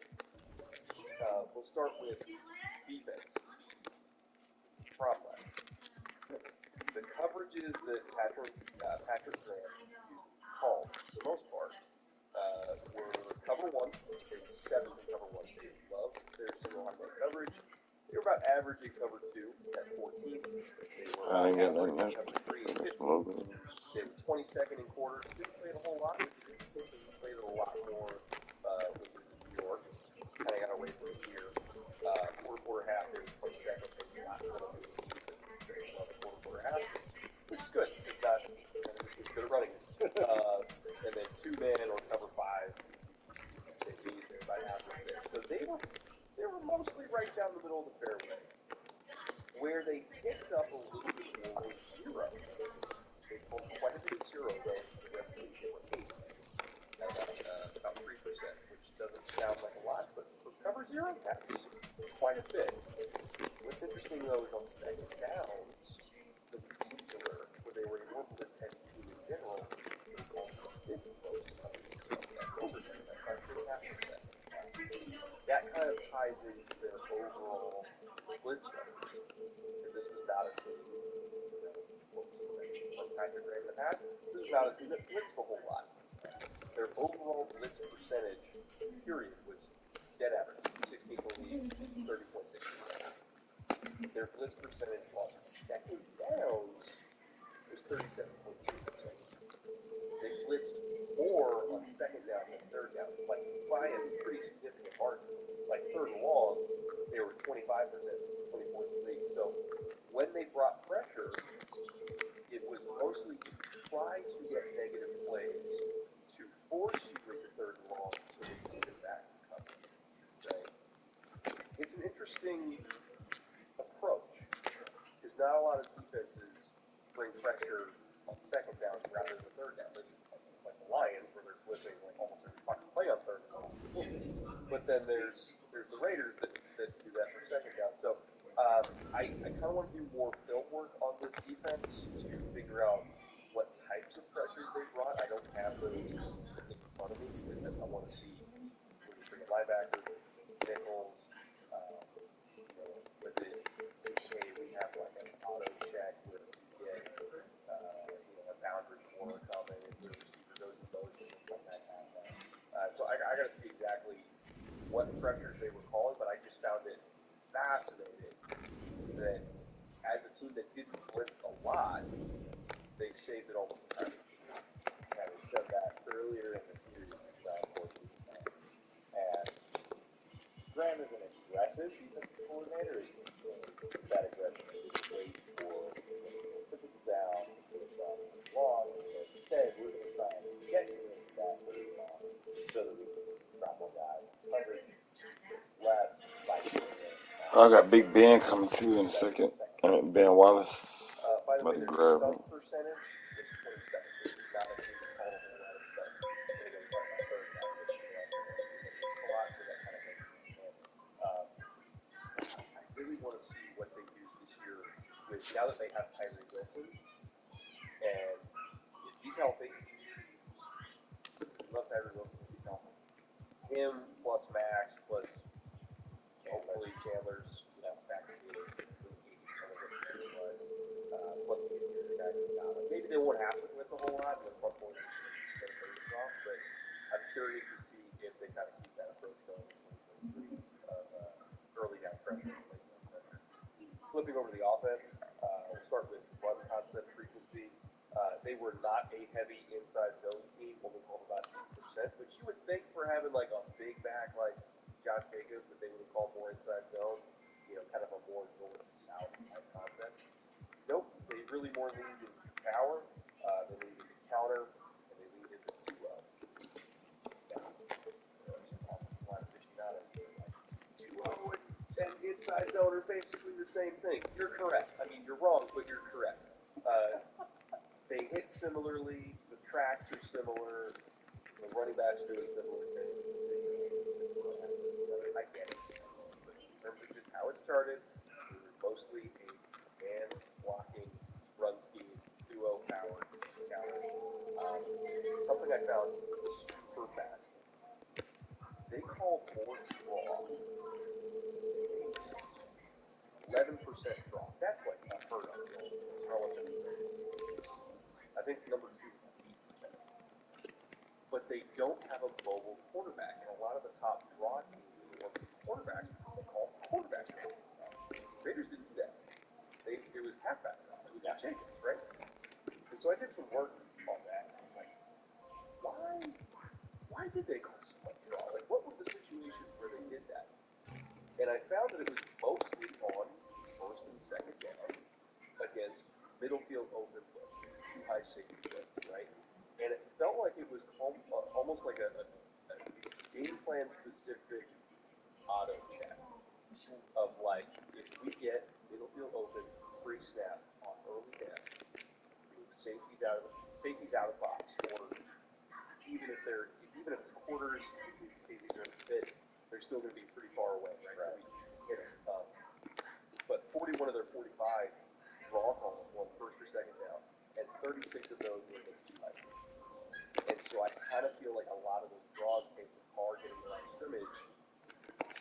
Speaker 14: We'll start with defense. Prop left. The coverages that Patrick Graham called, for the most part, were cover 1. They were 7 in cover 1. They loved their single high coverage. They were about average in cover 2 at 14. They were average in cover 3 at 15. They were 22nd in quarters. Didn't play it a whole lot, which is interesting. They played it a lot more when we were in New York. Kind of got away from it here. Quarter half, they were 22nd. They got one of the very well quarter half, which is good. It's good at running. And then 2-man or cover 5. They gave there by average there. So they were mostly right down the middle of the fairway. Where they ticked up a little bit more was 0. They pulled quite a bit of 0 though the rest of the into their overall blitz numbers. Because this was not a team, what was from Patrick Graham in the past, this was not a team that blitzed a whole lot. Their overall blitz percentage, period, was dead average, 16th in the league, 30.6%. Their blitz percentage on second downs was 37.2%. They blitzed more on second down than third down, like by a pretty significant margin. Like third and long, they were 25%, 24th in the league. So when they brought pressure, it was mostly to try to get negative plays to force you into third and long so they could sit back and cover. Right? It's an interesting approach because not a lot of defenses bring pressure on second down rather than third down. Like the Lions, where they're blitzing like almost every fucking play on third and long. But then there's the Raiders that do that for second down. So I kind of want to do more film work on this defense to figure out what types of pressures they brought. I don't have those in front of me because I want to see when you bring a linebacker, nickels, was it, hey, we have like an auto check where you get, a boundary corner coming as the receiver goes in motion or something like that. So I got to see exactly what pressures they were calling, but I just found it fascinating that as a team that didn't blitz a lot, they saved it almost entirely. Having said that, earlier in the series, and Graham is an aggressive defensive coordinator. He's that aggressive. He just wait for the typical down to blitz on long and said, instead, we're going to try and get you into that third long so that we can drop more guys in coverage. It's less like
Speaker 1: I got Big Ben coming through in a second. Ben Wallace.
Speaker 14: By the way,
Speaker 1: About to
Speaker 14: their
Speaker 1: grab
Speaker 14: stunt
Speaker 1: him.
Speaker 14: percentage is 27. This is not a team that called a whole lot of stunts. And again, we're talking about third down, which a lot, so that kind of makes it. I really want to see what they do this year with now that they have Tyree Wilson, and if he's healthy, we love Tyree Wilson if he's healthy. Him plus Max plus hopefully Chandler's back to being at least 80% of what he was, plus the interior guy who got him. Maybe they won't have to blitz a whole lot, and the front four is going to face off, but I'm curious to see if they kind of keep that approach going in 2023 of early down pressure and late down pressure. Flipping over to the offense, we'll start with run concept frequency. They were not a heavy inside zone team, only called about 8%, which you would think for having like a big back like Josh Jacobs that they would have called more inside zone, kind of a more north-south type concept. Nope, they really more leaned into power, they leaned into counter, and they leaned into duo. Now, there are some offensive line aficionados that are like, duo and inside zone are basically the same thing. You're correct. I mean, you're wrong, but you're correct. They hit similarly, the tracks are similar, the running backs do a similar thing. I get it. But in terms of just how it started, it was mostly a man blocking run scheme, duo power, counter. Something I found super fascinating. They call more draw. 11% draw. That's like unheard of. I think number 2 is like 8%. But they don't have a mobile quarterback, and a lot of the top draw teams really want to be quarterbacks because they call quarterback draw. Raiders didn't do that. It was halfback draw. It was Jacobs, right? And so I did some work on that. I was like, why did they call so much draw? Like, what were the situations where they did that? And I found that it was mostly on first and second down against middle field open blitz, 2 high safety blitz, right? And it felt like it was almost like a game plan specific auto check of like, if we get middle field open pre-snap on early downs, safeties out of box, or even if it's quarters, these safeties are in the spit, they're still going to be pretty far away, right? So we hit them. But 41 of their 45 draw calls were first or second down, and 36 of those were against 2 high safeties. And so I kind of feel like a lot of those draws came from Carr getting the line of scrimmage,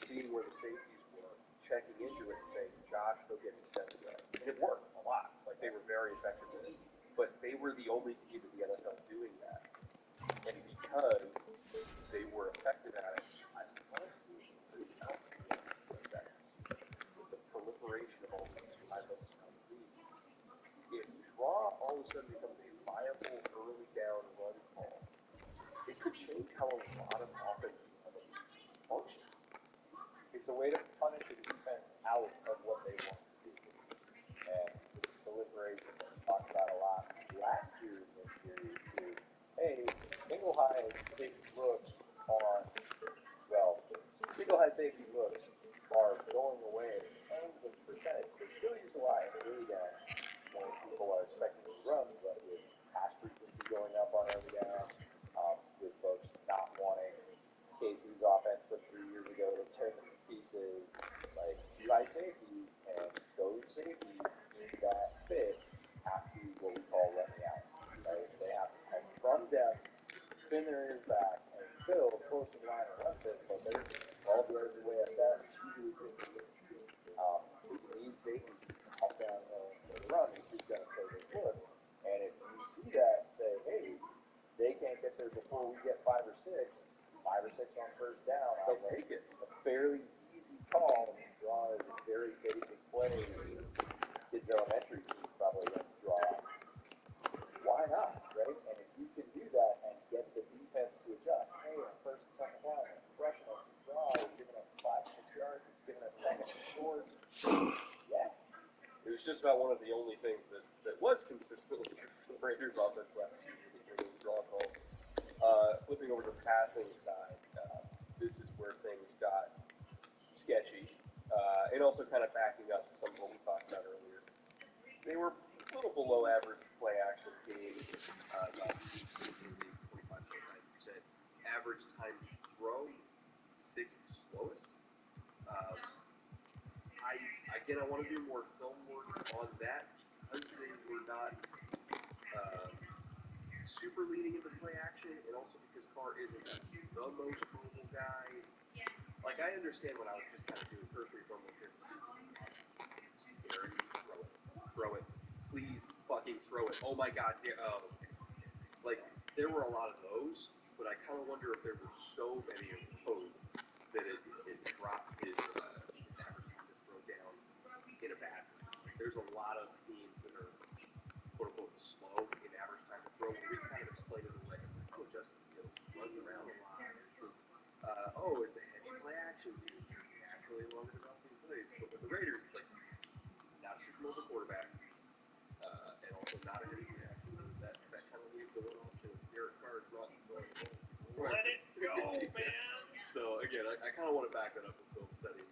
Speaker 14: seeing where the safeties checking into it and saying, Josh, go get me 70 yards. And it worked a lot. Like, they were very effective with it. But they were the only team in the NFL doing that. And because they were effective at it, I want to see else like that. The proliferation of all these pileups around the league. If draw all of a sudden becomes a viable early down run call, it could change how a lot of offenses in the league function.
Speaker 6: It's a way to punish a defense out of what they want to do. And with the proliferation that we talked about a lot last year in this series too, hey, single high safety looks are going away in terms of percentage. They're still used a lot in early downs when people are expecting to run, but with pass frequency going up on early downs, with folks not wanting Casey's offense from 3 years ago to tear them to pieces, like too high safeties, and those safeties in that fit have to what we call running out. Right? They have to come from depth, spin their ears back, and fill close to the line of run fit, but they're 12 yards away at best, usually 15. You need safeties to come downhill for the run if you're going to play those looks. And if you see that and say, hey, they can't get there before we get 5 or 6 on first down,
Speaker 14: they'll take it.
Speaker 6: A fairly easy call. Draw is a very basic play. Kids elementary team probably runs draw. Why not, right? And if you can do that and get the defense to adjust, hey, on first and second down, we're rushing us to draw, we're giving up 5 6 yards, it's giving us second and short. Yeah.
Speaker 14: It was just about one of the only things that was consistently good for the Raiders offense last year with those draw calls. Flipping over to the passing side, this is where things got sketchy, and also kind of backing up some of what we talked about earlier. They were a little below average play action team, about 25.9%. Average time to throw, 6th slowest. I want to do more film work on that because they were not super leading into play action, and also because Carr isn't the most mobile guy. Like, I understand when I was just kind of doing cursory film work here this season. Aaron, throw it, please fucking throw it. Oh my god, oh, okay. Like, there were a lot of those, but I kind of wonder if there were so many of those that it dropped his average time to throw down in a bad way. Like, there's a lot of teams that are quote-unquote slow in average time to throw, where we kind of explain it away. Like, oh, Justin Fields runs around a lot. It's a heavy play action team. Naturally longer developing plays. But with the Raiders, it's like, not a super mobile quarterback, and also not a heavy play action team. That kind of leaves the one option of Derek Carr throwing the ball. Let it go, man! So, again, I kind of want to back that up with film study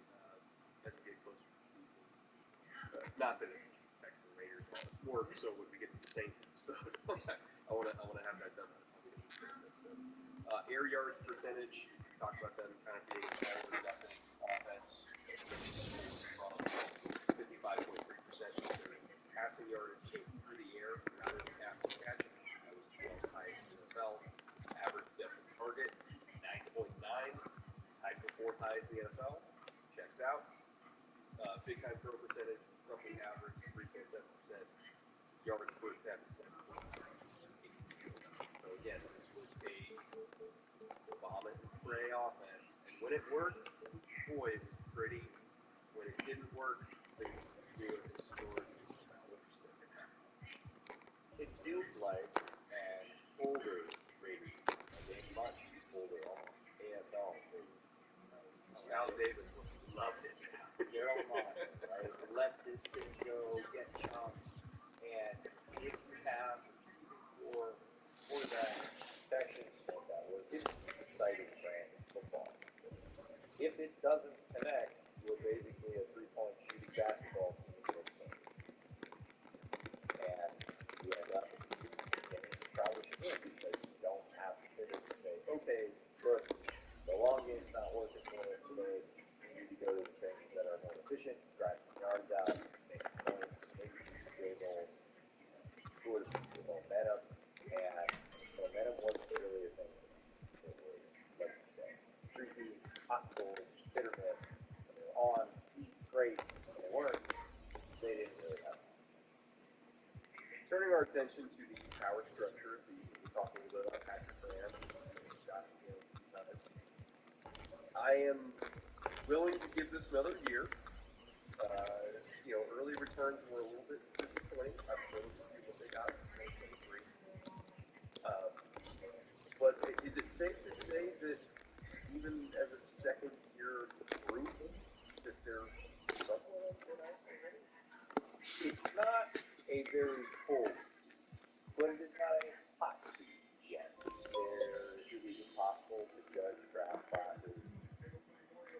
Speaker 14: as we get closer to the season. Not that it affects the Raiders at all. It's more so when we get to the Saints episode. I want to have that done by the time we get to the Saints episode. Air yards percentage, we talked about them kind of being an all or nothing offense. From 55.3% of their passing yardage came through the air rather than after the catch. That was 12th highest in the NFL. Average depth of target, 9.9. Tied for 4th highest in the NFL. Checks out. Big time throw percentage, roughly average, 3.7%. Yards per attempt, 17. So again, this was a vomit and pray offense. And when it worked, boy, it was pretty. When it didn't work, they blew it and scored about what you said.
Speaker 6: It feels like an older Raiders, like a much older, almost AFL Raiders.
Speaker 14: Al Davis would have loved it.
Speaker 6: Daryl Monahan, right? Let this thing go, get chunks, and if you have the receiving core, quarterback protection to make that work, it's an exciting brand of football. If it doesn't connect, you're basically a three-point shooting basketball team that can't compete. And you end up getting crowded in because you don't have the pivot to say, okay, look, the long game's not working for us today. We need to go to the things that are more efficient, grind some yards out, make points, maybe field goals, sort of the momentum. And momentum wasn't really a thing. It was, like you said, streaky, hot and cold, hit or miss. When you're on,
Speaker 14: attention to the power structure of the. We talked a little bit about Patrick Graham, Josh McDaniels. I am willing to give this another year. Early returns were a little bit disappointing. I'm willing to see what they got in 2023. But is it safe to say that even as a second-year group, that they're somewhat on thin ice already? It's not a very cold seat, but it is not a hot seat yet. It is impossible to judge draft classes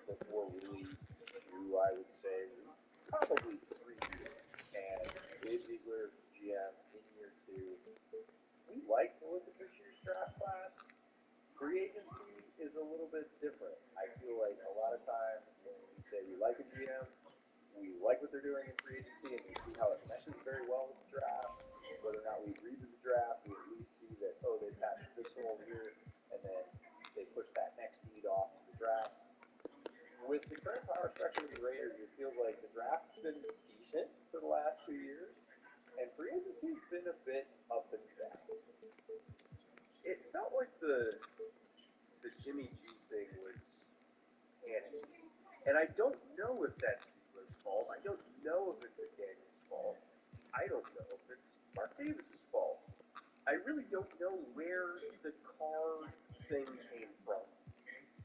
Speaker 14: before really 2, I would say, probably 3 years. And Dave Ziegler, GM, in year 2, we like to look at this year's draft class. Free agency is a little bit different. I feel like a lot of times when we say we like a GM, we like what they're doing in free agency, and we see how it meshes very well with the draft. Whether or not we agree with the draft, we at least see that, they patched this hole here, and then they push that next need off to the draft. With the current power structure of the Raiders, it feels like the draft's been decent for the last 2 years, and free agency's been a bit up and down. It felt like the Jimmy G thing was panicky. And I don't know if that's Ziegler's fault. I don't know if it's McDaniel's fault. I don't know if it's Mark Davis's fault. I really don't know where the car thing came from.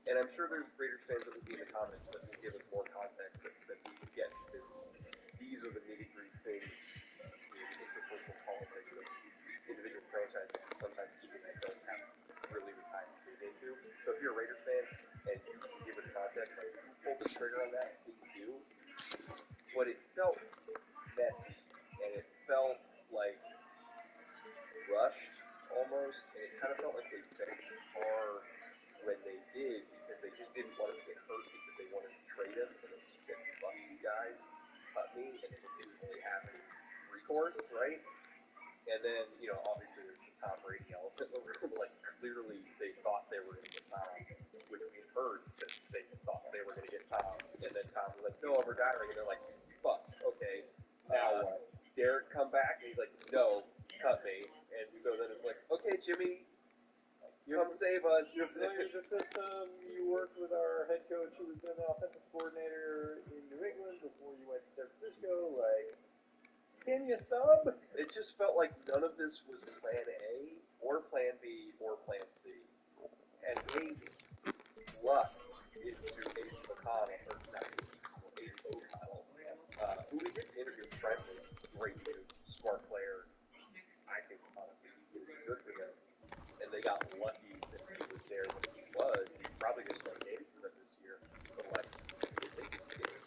Speaker 14: And I'm sure there's Raiders fans that will be in the comments that will give us more context that we would get, because these are the nitty-gritty things, the interpersonal politics of individual franchises that sometimes people that don't have really the time to dig into. So if you're a Raiders fan and you can give us context on who pulled the trigger on that, please do. But it felt messy, and it felt like rushed almost, and it kind of felt like they benched Carr when they did, because they just didn't want him to get hurt, because they wanted to trade him, and then he said, "Fuck you guys, cut me," and then they didn't really have any recourse, right? And then, obviously there's the Tom Brady elephant in the room. Like, clearly they thought they were going to get Tom, which we had heard that they thought they were going to get Tom. And then Tom was like, "No, I'm retiring." And they're like, "Fuck, okay, now what?" Derek come back, and he's like, "No, cut me." And so then it's like, "Okay, Jimmy, come save us."
Speaker 15: You're familiar with the system. You worked with our head coach who was then the offensive coordinator in New England before you went to San Francisco. Like, can you sub?
Speaker 14: It just felt like none of this was plan A or plan B or plan C. And Aiden lucked into Aiden McConnell, or not Aiden O'Connell, who we did interview freshman, great dude, smart player. I think, honestly, he would be good for them. And they got lucky that he was there when he was. He's probably going to start games for them this year. But, like, if they can get it,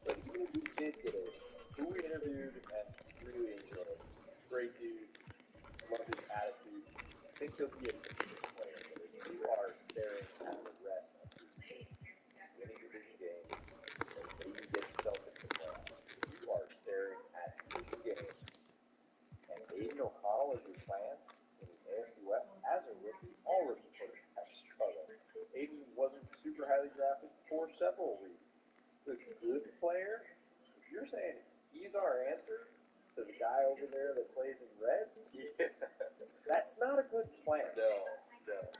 Speaker 15: but even if we did get it, who we interviewed and really enjoyed, great dude, love his attitude, think he'll be a decent player. But if you are staring at the rest of your team, winning division games, and maybe get yourself into the playoffs, if you are staring at division games, and Aiden O'Connell is your plan in the AFC West as a rookie, all rookie quarterbacks have struggled. Aiden wasn't super highly drafted for several reasons. The good player, if you're saying he's our answer to the guy over there that plays in red, that's not a good plan.
Speaker 14: No.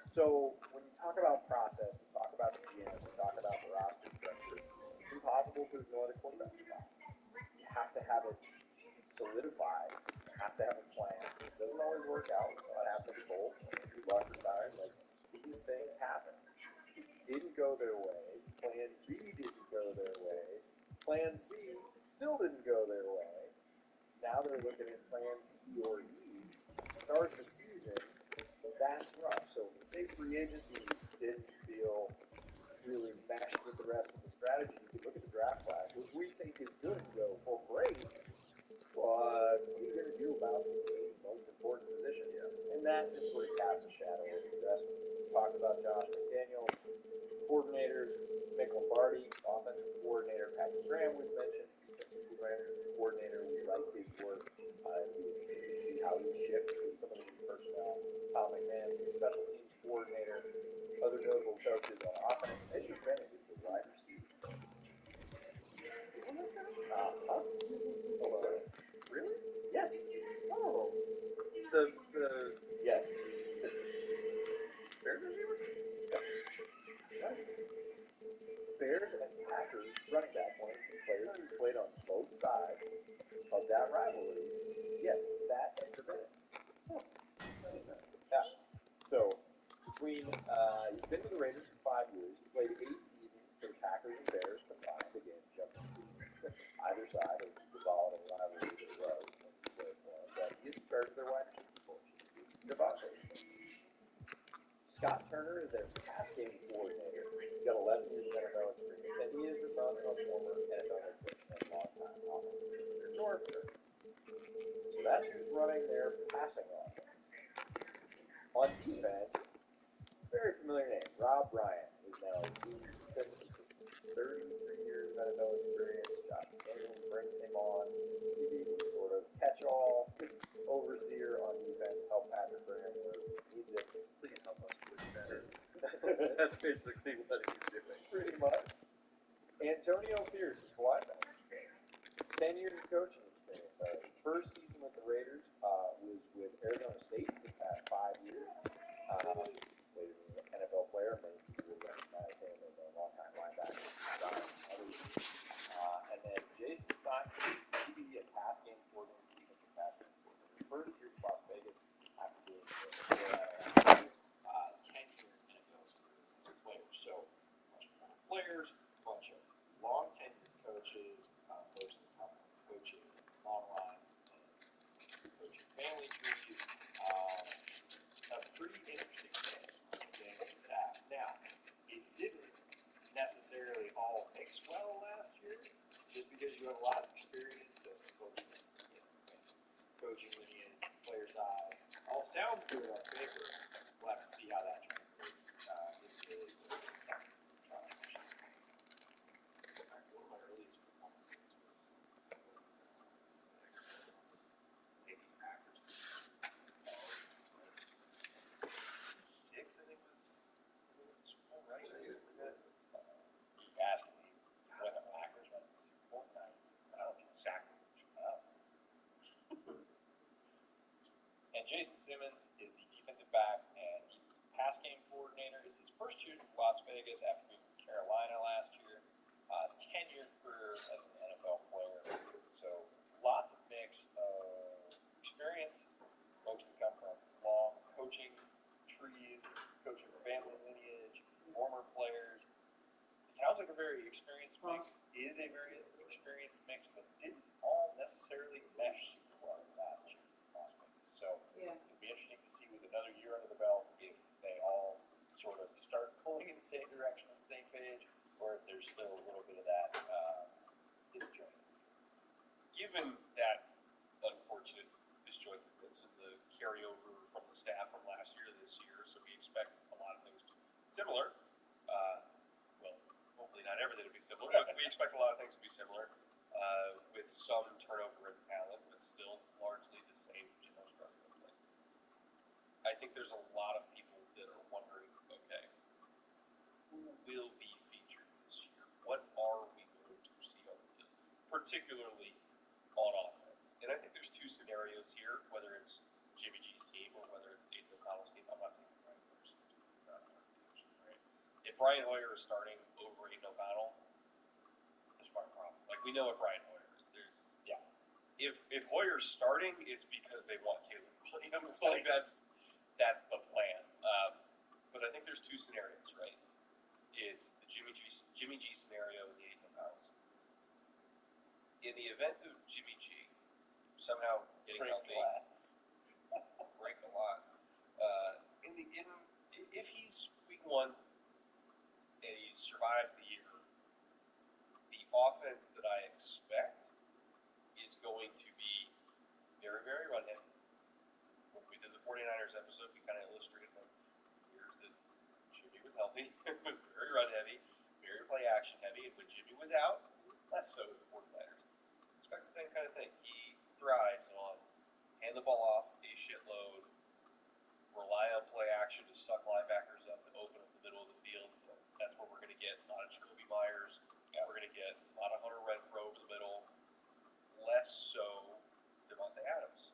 Speaker 15: So when you talk about process, we talk about the GM, we talk about the roster structure, it's impossible to ignore the quarterback spot. You have to have it solidified. You have to have a plan. It doesn't always work out. We saw it happen to the Colts. Andrew Luck retired. Like, these things happen. It didn't go their way. Plan B didn't go their way. Plan C still didn't go their way. Now they're looking at Plan D or E to start the season. That's rough. So if we say free agency didn't feel really meshed with the rest of the strategy, you could look at the draft class, which we think is good, and go, "Oh, great. What are you going to do about the most important position?" And that just sort of casts a shadow over the rest of it. We talked about Josh McDaniels, coordinators, Mick Lombardi, offensive coordinator, Patrick Graham was mentioned, defensive coordinator. We like his work. It'd be interesting to see how he shifts with some of the new personnel. Tom McMahon, the special teams coordinator. Other notable coaches on offense. Edward Bennett is the wide receiver coach. You know this guy? Yes.
Speaker 14: Oh. The
Speaker 15: Yes.
Speaker 14: Bears receiver?
Speaker 15: Yep. Bears and Packers running back, one of the players who's played on both sides of that rivalry. Yes, that and Trevor. Yeah. So between he's been with the Raiders for 5 years. He played 8 seasons for the Packers and Bears combined. Again, jumping to either side of the volatile rivalry that was when he played for them. But he is in charge of their wide receiver coach. This is Devontae. Scott Turner is their pass game coordinator. He's got 11 years of NFL experience, and he is the son of former NFL head coach and longtime offensive coordinator Norv Turner. So that's who's running their passing offense. On defense, very familiar name, Rob Ryan is now a senior defensive assistant. 33 years of NFL experience. Josh McDaniels brings him on to be the sort of catch-all overseer on defense, help Patrick Graham where he needs it.
Speaker 14: Please help us play better. That's basically what he's doing.
Speaker 15: Pretty much. Antonio Pierce is linebacker. 10 years of coaching experience. First season with the Raiders was with Arizona State for the past 5 years. Played as an NFL player. Many people will recognize him as a longtime linebacker. And then Jason Simon, DB and pass game coordinator, defensive pass game coordinator. First year at Las Vegas after being a 10-year NFL experience as a player. So, a bunch of former players, a bunch of long tenured coaches, folks that come from coaching long lines and coaching family trees. A pretty interesting mix on the Daniels staff. Now, it didn't necessarily all mix well last year, just because you have a lot of experience and coaching lineage, player's eye. All sounds good on paper. We'll have to see how that translates into something. One of my earliest performances was maybe Packers. 6, I think was Super Bowl, right? You asking me when the Packers went to the Super Bowl? I don't know exactly. And Jason Simmons is the defensive back and defensive pass game coordinator. It's his first year in Las Vegas after moving to Carolina last year. 10-year career as an NFL player. So lots of mix of experience. Folks that come from long coaching trees, coaching family lineage, former players. It sounds like a very experienced mix. Is a very experienced mix, but didn't all necessarily mesh super well last year in Las Vegas. So it'll be interesting to see with another year under the belt if they all sort of start pulling in the same direction on the same page, or if there's still a little bit of that disjoint.
Speaker 16: Given that unfortunate disjointedness and the carryover from the staff from last year to this year, so we expect a lot of things to be similar. Well, hopefully not everything to be similar, but we expect a lot of things to be similar with some turnover in talent, but still largely the same general structure in place. I think there's a lot of people that are wondering, okay, who will be featured this year? What are we going to see on the field, particularly on offense? And I think there's 2 scenarios here, whether it's Jimmy G's team or whether it's Aiden O'Connell's team. I'm not taking Brian Hoyer's team, right? If Brian Hoyer is starting over Aiden O'Connell, there's a problem. Like, we know what Brian Hoyer is. If Hoyer's starting, it's because they want Caleb Williams. Like, that's the plan. But I think there's 2 scenarios, right? It's the Jimmy G scenario and the Aiden O'Connell scenario. In the event of Jimmy G somehow getting healthy, break a lot. If he's week 1 and he's survived the year, the offense that I expect is going to be very, very run heavy. When we did the 49ers episode, we kind of illustrated the years that Jimmy was healthy. It was very run heavy, very play action heavy, and when Jimmy was out, it was less so with the 49ers. Expect the same kind of thing. He thrives on hand the ball off a shitload, rely on play action to suck linebackers up and open up the middle of the field. So that's where we're going to get a lot of Trilby Myers. We're going to get a lot of Hunter Renfrow over the middle. Less so Devontae Adams.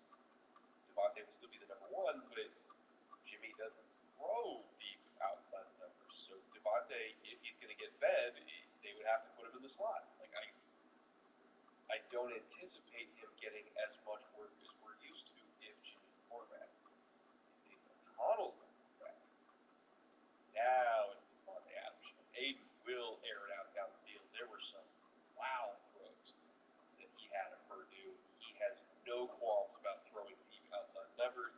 Speaker 16: doesn't throw deep outside the numbers. So Devontae, if he's going to get fed, they would have to put him in the slot. Like I don't anticipate him getting as much work as we're used to if Jimmy's the quarterback. If O'Connell's the quarterback, now it's the Devontae Adams show. Aiden will air it out down the field. There were some wow throws that he had at Purdue. He has no qualms about throwing deep outside numbers.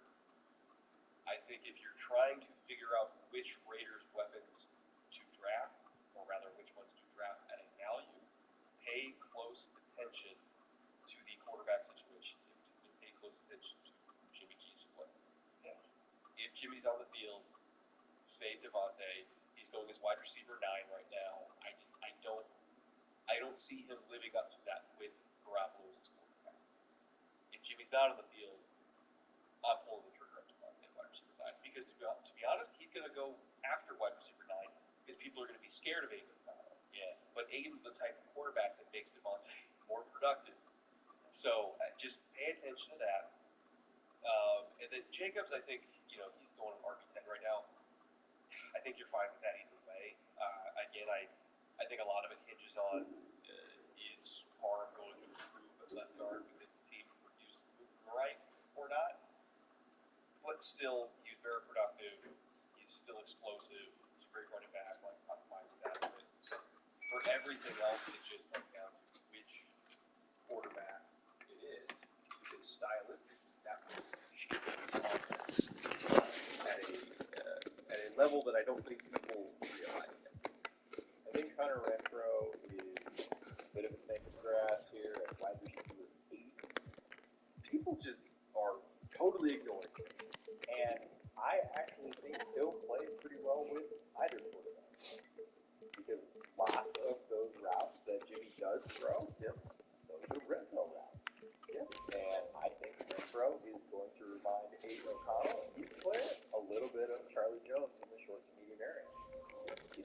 Speaker 16: I think if you're trying to figure out which Raiders weapons to draft, or rather which ones to draft at a value, pay close attention to the quarterback situation. Pay close attention to Jimmy G's play. Yes. If Jimmy's on the field, fade Devontae. He's going as wide receiver 9 right now. I don't see him living up to that with Garoppolo as his quarterback. If Jimmy's not on the field, I'm pulling the trigger on Devontae wide receiver 9 because to be honest, he's going to go after wide receiver 9 because people are going to be scared of Aiden. Yeah, but Aiden's the type of quarterback that makes Devontae more productive. So just pay attention to that. And then Jacobs, I think, he's going RB10 right now. I think you're fine with that either way. Again, I think a lot of it hinges on is Parham going to improve at left guard because the team refuses to move him right or not. But still, he's very productive. He's still explosive. He's a great running back. Like, I'm fine with that. But for everything else, it just comes down to which quarterback it is. Because stylistically, that was at a level that I don't think people realize yet.
Speaker 15: I think Hunter Renfrow is a bit of a snake in the grass here at wide receiver 8.
Speaker 14: People just are totally ignoring him.
Speaker 15: And I actually think he'll play pretty well with either quarterback. Because lots of those routes that Jimmy does throw, those are Renfrow routes. And I think Renfrow is going to remind Aiden O'Connell, and he's playing a little bit of Charlie Jones in the short to medium area.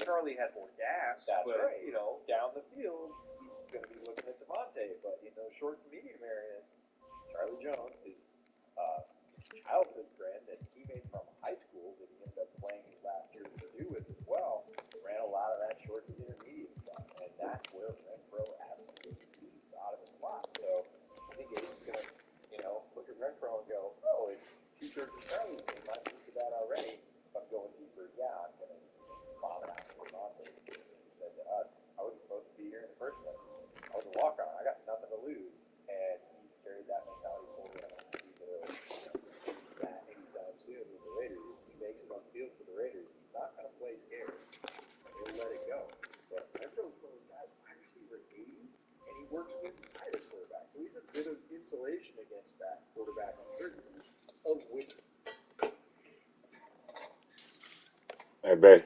Speaker 14: Charlie had more gas,
Speaker 15: That's
Speaker 14: but
Speaker 15: right. Down the field, he's going to be looking at Devontae. But in those short to medium areas, Charlie Jones, his childhood friend and teammate from high school that he ended up playing his last year at Purdue with as well, ran a lot of that short to intermediate stuff. And that's where Renfrow absolutely leads out of the slot. So I think Aiden's going to, look at Renfrow and go, oh, it's 2/3 of Charlie's game. I'm used to that already. If I'm going deeper, I'm going to bomb it out for Devontae. As he said to us, I wasn't supposed to be here in the first place. I was a walk-on. I got nothing to lose. And he's carried that mentality forward. I don't see that anytime soon with the Raiders. If he makes it on the field for the Raiders, he's not going to play scared. He'll let it go. But Renfrow's one of those guys, wide receiver 80, and he works with either quarterback. So he's a bit of insulation against that quarterback uncertainty, of which.
Speaker 1: Hey, babe.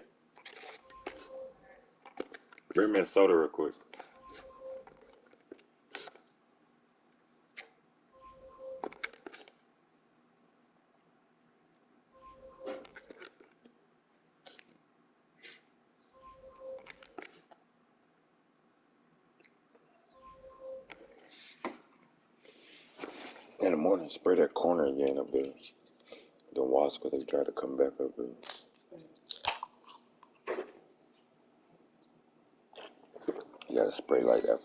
Speaker 1: Bring me a soda real quick. In the morning, spray that corner again up there. The wasp, because they try to come back up there. You gotta spray like that.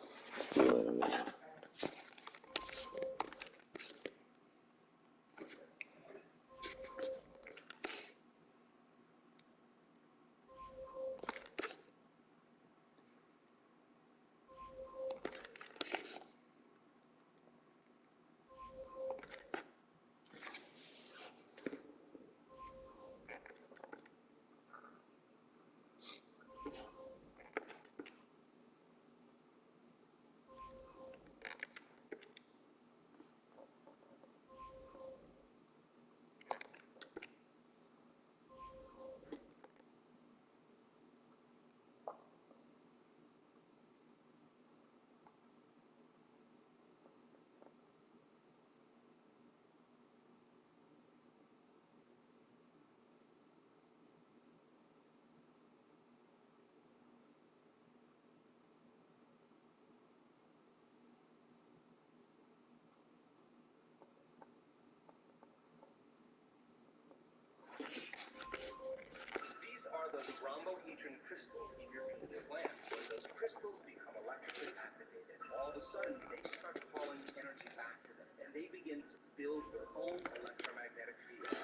Speaker 4: featuring crystals in your pineal gland. When those crystals become electrically activated, all of a sudden they start calling energy back to them, and they begin to build their own electromagnetic field.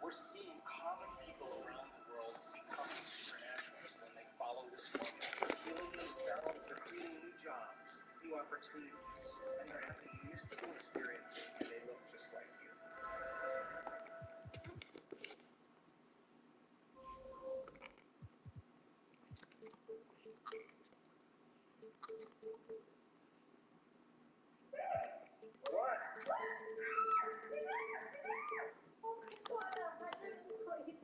Speaker 4: We're seeing common people around the world becoming supernaturals when they follow this formula. They're healing themselves, they're creating new jobs, new opportunities, and they're having mystical experiences, and they look just like you.
Speaker 5: $120,000.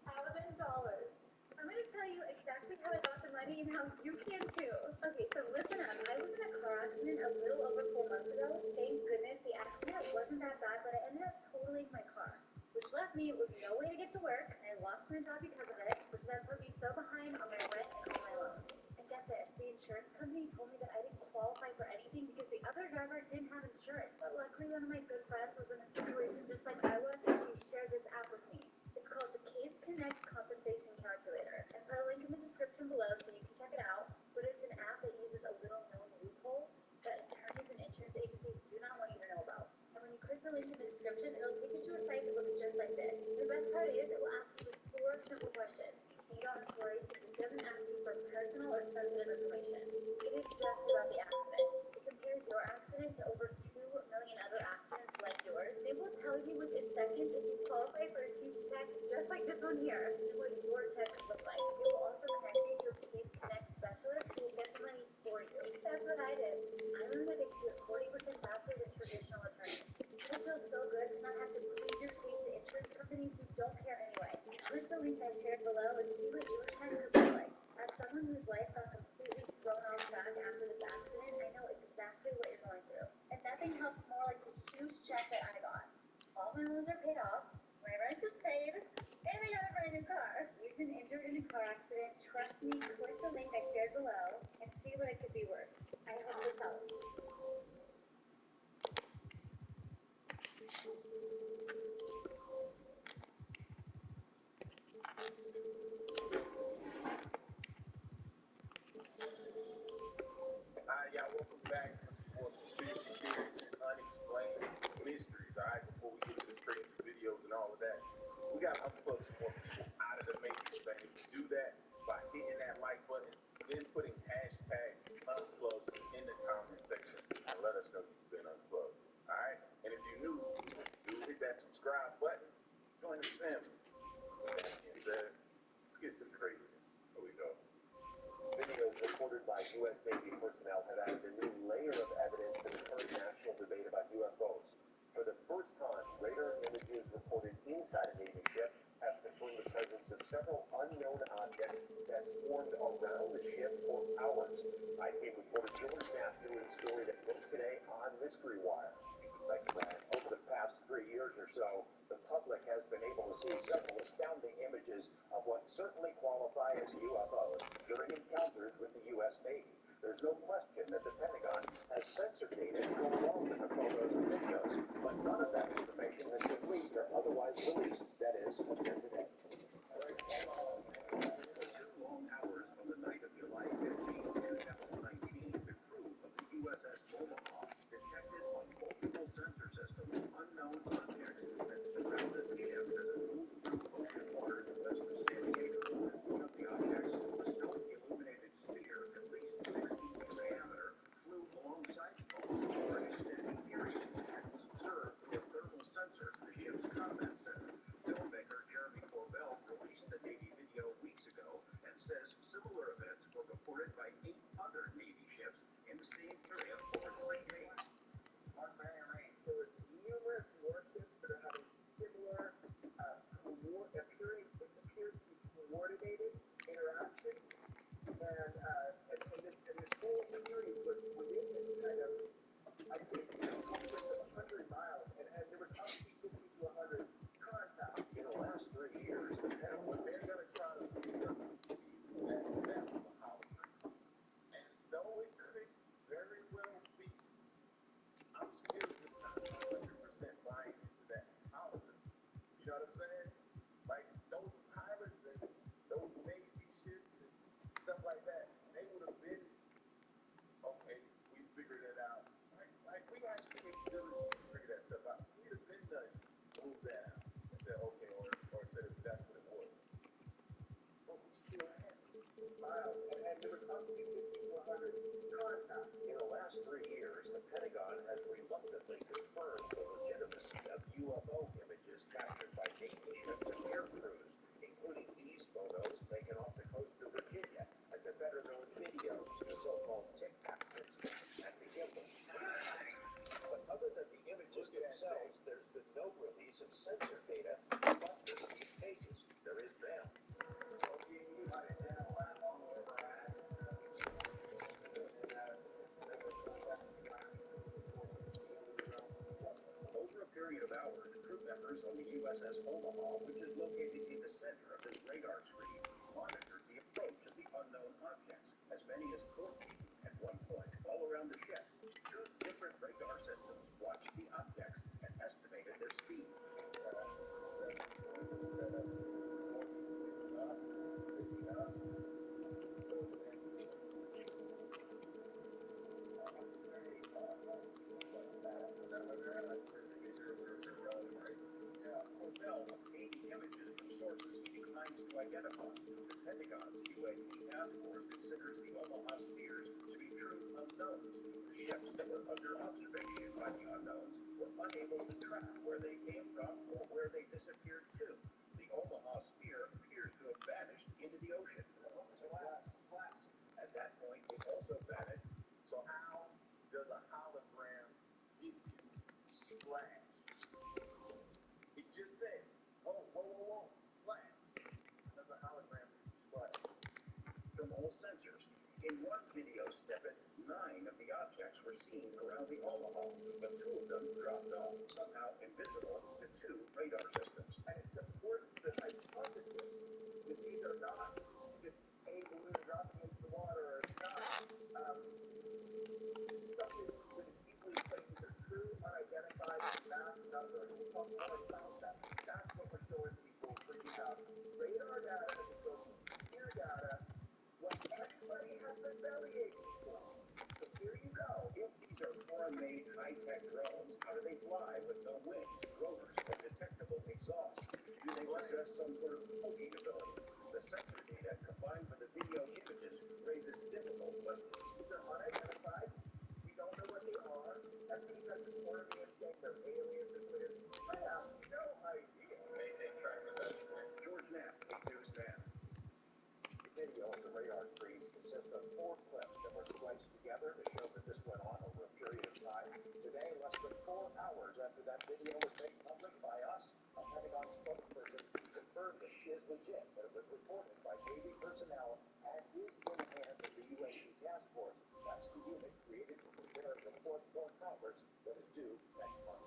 Speaker 5: I'm going to tell you exactly how I got the money and how you can too. Okay, so listen up. I was in a car accident a little over 4 months ago. Thank goodness the accident wasn't that bad, but I ended up totaling my car, which left me with no way to get to work. I lost my job because of it, which then put me so behind on my rent and all my loans. And get this, the insurance company told me that I didn't qualify for anything because the other driver didn't have insurance. But luckily, one of my good friends was in a situation just like I was, and she shared this app with me. It's called the Case Connect Compensation Calculator. I put a link in the description below so you can check it out. But it's an app that uses a little known loophole that attorneys and insurance agencies do not want you to know about. And when you click the link in the description, it'll take you to a site that looks just like this. The best part is it will ask you just 4 simple questions. So you don't have to worry because it doesn't ask you for personal or sensitive information. It is just about the accident. It compares your accident to over 2 million other accidents like yours. It will tell you within seconds if you qualify for a huge check just like this one here and what your check could look like. It will also connect you to a Case Connect specialist who will get the money for you. That's what I did. I learned that they can get 40% faster than traditional attorneys. It feels so good to not have to plead your case to insurance companies who don't care anyway. Click the link I shared below and see what your check could look like. As someone whose life got completely thrown off track after this accident, I know exactly what you're going through. And nothing helps more like the huge check that I got. All my loans are paid off, my rent is paid, and I got a brand new car. You've been injured in a car accident. Trust me, click the link I shared below and see what it could be worth. I hope this helps.
Speaker 4: Y'all, welcome back to more Conspiracy Theories and Unexplained Mysteries. All right, before we get to the crazy videos and all of that, we got to unplug some more people out of the Matrix, man. You can do that by hitting that like button, then putting hashtag unplugged in the comment section and let us know you've been unplugged. All right, and if you're new, do hit that subscribe button, join the family. With that being said, let's get to the craziness. Here we go.
Speaker 6: Videos reported by U.S. Navy personnel have added a new layer of evidence to the current national debate about UFOs. For the first time, radar images reported inside a Navy ship have confirmed the presence of several unknown objects that swarmed around the ship for hours. MyTeam reporter George Knapp doing a story that broke today on Mystery Wire. Thank you, Brian. Over the past 3 years or so, the public has been able to see several astounding images of what certainly qualify as UFOs during encounters with the U.S. Navy. There's no question that the Pentagon has censored data to go along with the photos and videos, but none of that information is complete or otherwise released. That is, until today.
Speaker 4: 2 long hours on the night of July 15, 2019, the crew of the USS Omaha detected on multiple sensor systems unknown objects that surrounded the ship as it moved through ocean waters west of San Diego. One of the objects, a self-illuminated sphere at least 6 feet in diameter, There was up to 5,400 contacts. In the last 3 years, the Pentagon has reluctantly confirmed the legitimacy of UFO images captured by Navy ships and air crews, including these photos taken off the coast of Virginia and the better-known videos, the so-called Tic Tac incidents and the gimbals. But other than the images themselves, there's been no release of sensor data to buttress these cases. There is them. Over a period of hours, crew members on the USS Omaha, which is located in the center of this radar screen, monitored the approach of the unknown objects, as many as 14 at one point, all around the ship. 2 different radar systems watched the objects and estimated their speed. Bell obtained images from sources he declines to identify. The Pentagon's UAP task force considers the Omaha spheres to be true unknowns. The ships that were under observation by the unknowns were unable to track where they came from or where they disappeared to. The Omaha sphere appears to have vanished into the ocean. At that point, it also vanished. So how does a hologram give you splash? It just said, whoa, flash. Does a hologram give you splash? From all sensors. In one video snippet, 9 of the objects were seen around the Omaha, but 2 of them dropped off, somehow invisible to 2 radar systems. And it supports the hypothesis that these are not just a balloon dropping into the water or not something that is equally stated as true, unidentified, mass number. We'll talk more about that. That's what we're showing people when you have radar data that goes from computer data, what everybody has been bellyaching for. So here you go. If these are foreign-made high-tech drones, how do they fly with no wings, rotors, or detectable exhaust? Do they possess some sort of floating ability? The sensor data combined with the video images raises difficult questions. These are unidentified. We don't know what they are. FD doesn't warn me and saying they're aliens or whatever. I have no idea. Maintain track with that. George Knapp, 8 News Now. The video of the radar screens consists of 4 clips that were spliced together to show that this went on over a period of time. Today, less than 4 hours after that video was made public by us, a Pentagon spokesperson confirmed that it is legit, that it was reported by Navy personnel and is in the hands of the UAP task force. That's the unit created to prepare a report for Congress that is due next month.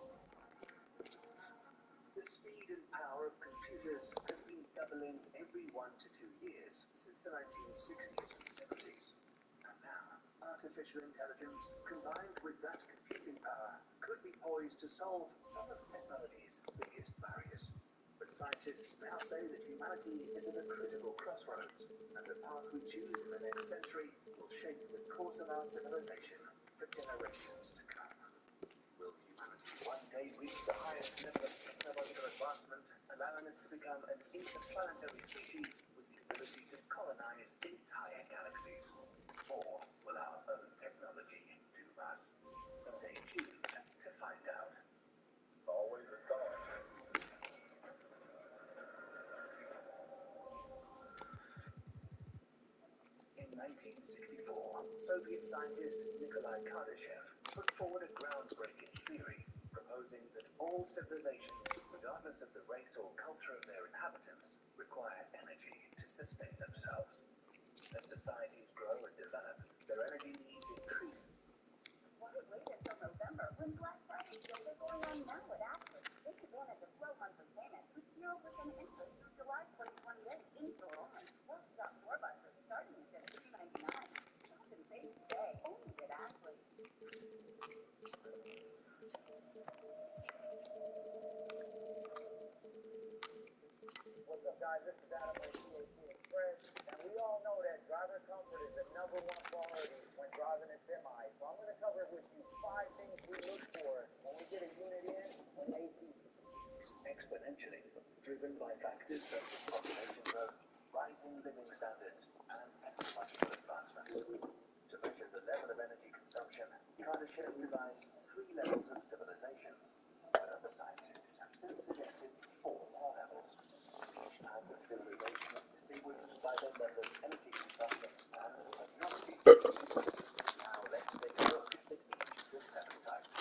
Speaker 17: The speed and power of computers has been doubling every 1 to 2 years since the 1960s and 70s. And now, artificial intelligence, combined with that computing power, could be poised to solve some of technology's biggest barriers. But scientists now say that humanity is at a critical crossroads, and the path we choose in the next century will shape the course of our civilization for generations to come. Will humanity one day reach the highest level of technological advancement, allowing us to become an interplanetary species with the ability to colonize entire galaxies? Or will our own technology doom us? Stay tuned to find out.
Speaker 4: Always a thought.
Speaker 17: In 1964, Soviet scientist Nikolai Kardashev put forward a groundbreaking theory, proposing that all civilizations, regardless of the race or culture of their inhabitants, require energy to sustain themselves. As societies grow and develop, their energy needs increase.
Speaker 5: Why wait until November when Black Friday deals are going on now at Ashley? Take advantage of low monthly payments with 0% interest through July 2028 in store only. Plus, shop 4 buses starting at just $2.99. Shop and save today only at Ashley.
Speaker 18: What's up, guys? This is Adam with CAT Express, and we all know that driver comfort is the #1 priority when driving a semi. So I'm going to cover with you 5 things we look for when we get a unit in with AC.
Speaker 17: Exponentially, driven by factors such as population growth, rising rising living standards and technological advancements. To measure the level of energy consumption, Kardashev devised 3 levels of civilizations, but other scientists have since suggested 4 more levels. Each type of civilization is distinguished by their level of energy consumption and technology. Now let's take a look at each of the 7 types.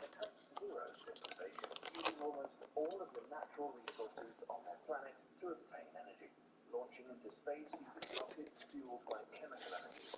Speaker 17: The Type 0 civilization using almost all of the natural resources on their planet to obtain energy, launching into space using rockets fueled by chemical energy.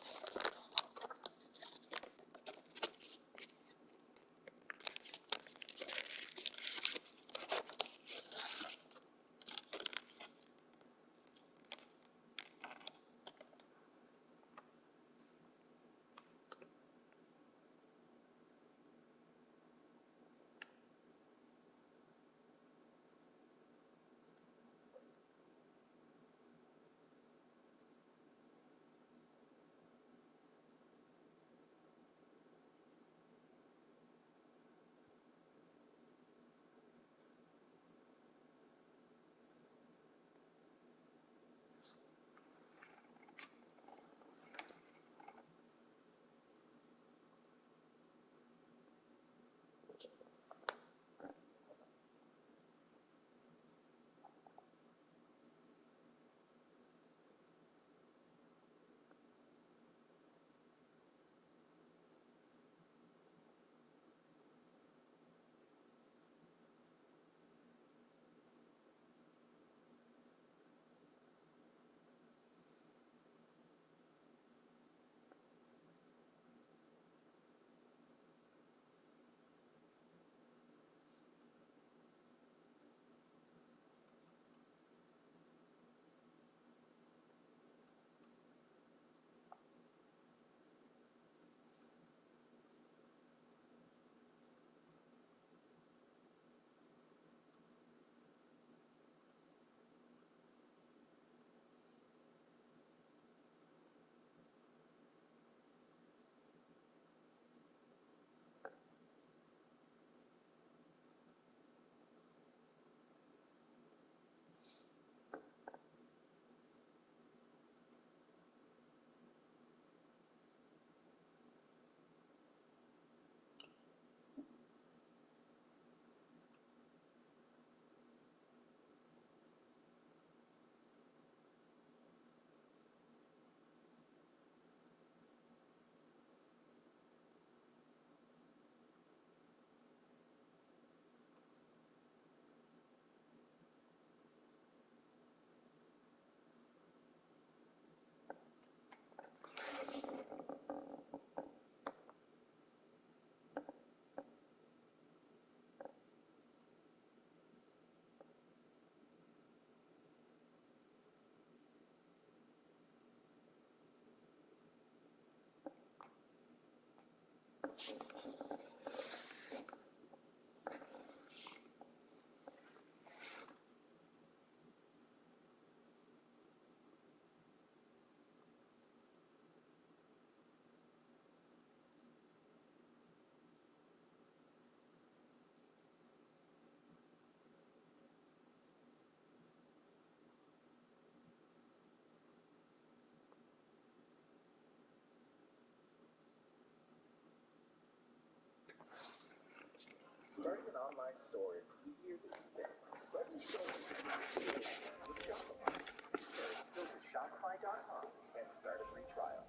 Speaker 4: Starting an online store is easier than you think. Let me show you how to do it with Shopify. First, go to Shopify.com and start a free trial.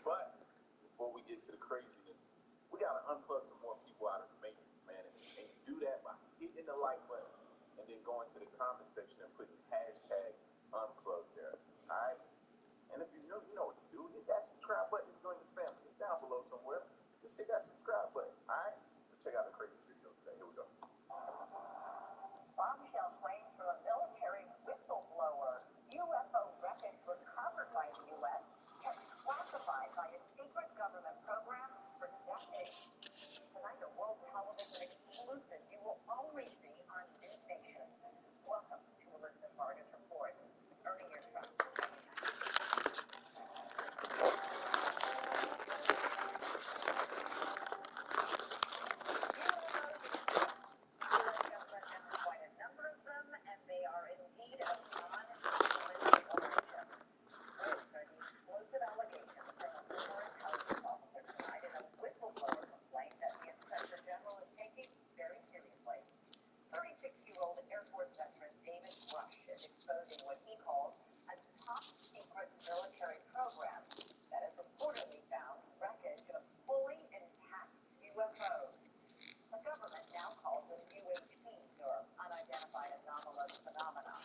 Speaker 15: But before we get to the craziness, we gotta unplug some more people out of the matrix, man. And you do that by hitting the like button and then going to the comment section and putting hashtag unplug there. Alright? And if you're new, you know what to do. Hit that subscribe button and join the family. It's down below somewhere. Just hit that subscribe button. Alright? Let's check out the crazy video today. Here we go.
Speaker 5: Bombshell exposing what he calls a top secret military program that has reportedly found wreckage of fully intact UFOs. The government now calls them UAPs, or unidentified anomalous phenomena.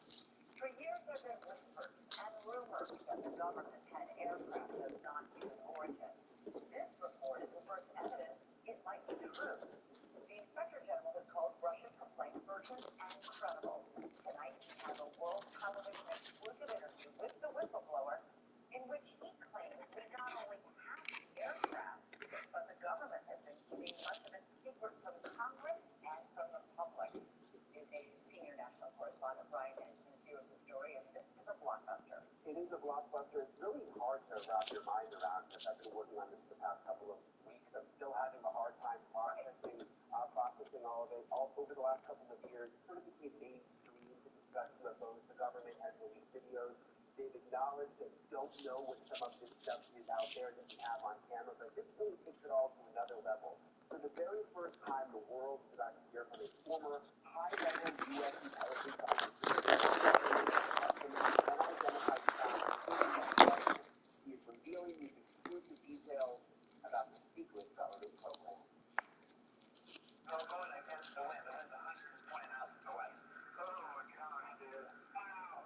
Speaker 5: For years there have been whispers and rumors that the government had aircraft of non-human origin. This report is the first evidence it might be true. The Inspector General has called Russia's complaint urgent and credible. Tonight we have a world television exclusive interview with the whistleblower in which he claims we not only have aircraft, but the government has been keeping much of its secret from Congress and from the public. Newsnation's senior national correspondent Brian Henson is here with the story, and this is a blockbuster.
Speaker 15: It is a blockbuster. It's really hard to wrap your mind around because I've been working on this for the past couple of weeks. I'm still having a hard time processing all of it. All over the last couple of years, it sort of became mainstream to discuss UFOs. The government has released videos. They've acknowledged they don't know what some of this stuff is out there that we have on camera, but this really takes it all to another level. For the very first time, the world is about to hear from a former high-level U.S. intelligence officer. He is revealing these exclusive details about the secret government program.
Speaker 18: No, going against the wind. The wind's 120 knots to the west. Oh, gosh, dude. Wow.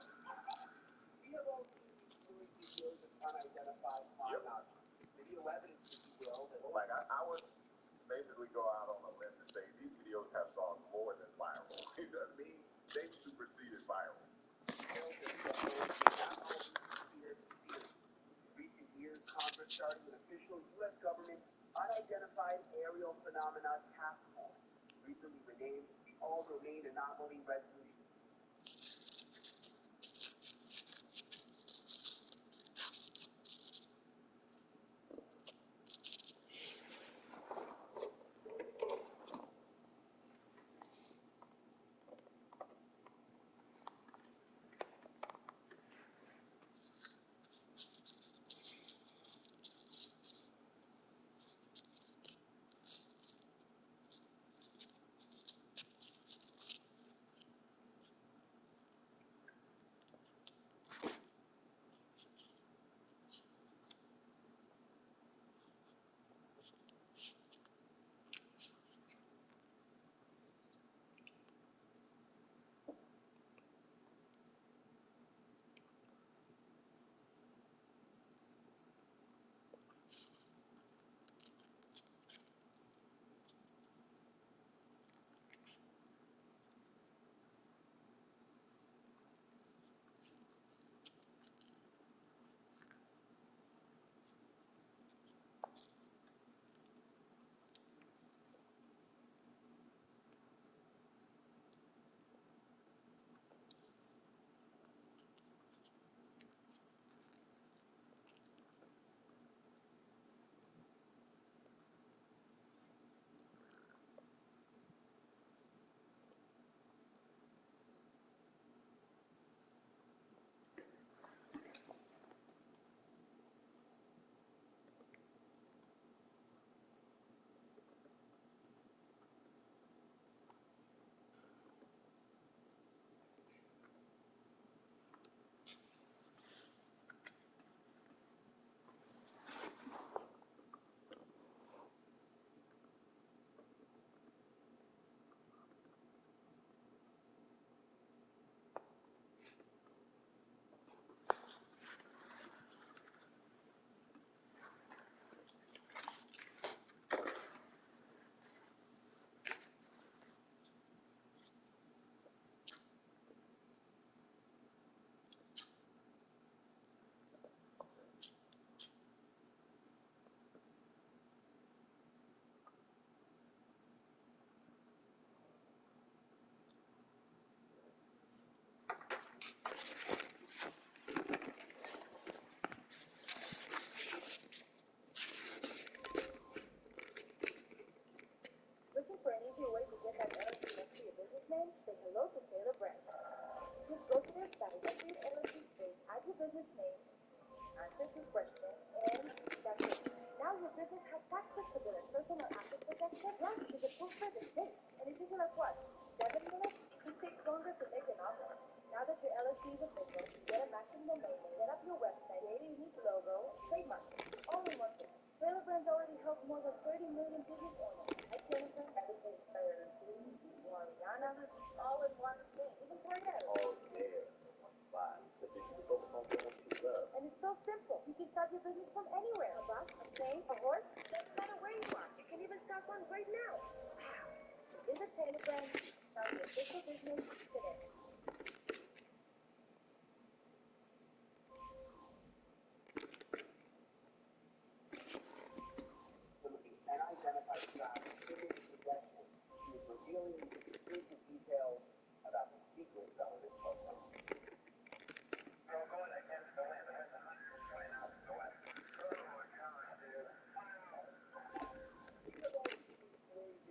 Speaker 15: We have all seen these silly videos of unidentified flying objects. Video evidence, if you will, that
Speaker 1: I would basically go out on a limb to say these videos have gone more than viral. You know what I mean? They've superseded viral.
Speaker 15: Recent years, Congress started an official U.S. government unidentified aerial phenomena task force, recently renamed the All-Domain Anomaly Resolution.
Speaker 5: Looking for an easier way to get that LLC next to your business name? Say hello to Taylor Brand. Just go to their site, enter your LLC space, add your business name, answer a few questions, and that's it. Now your business has tax flexibility, personal asset protection, plus you can postpay the state. And if you feel like what? 7 minutes? It takes longer to make an offer. Now that your LSD is official, get a matching domain name, set up your website, create a unique logo, and trademark it. All in one place. Trailer Brands already helped more than 30 million business owners. Like Jennifer, Mariana, all in one thing. Even Cordell.
Speaker 6: Oh, yeah. Fine. So did you focus on what you love?
Speaker 5: And it's so simple. You can start your business from anywhere. A bus, a plane, a horse. Doesn't matter where you are. You can even start one right now. So visit Taylor Brands. Start your official business today.
Speaker 17: Some of the unidentified crowd in his possession. He was revealing exclusive details about the secret government program. Videos of unidentified flying objects. Digital evidence, if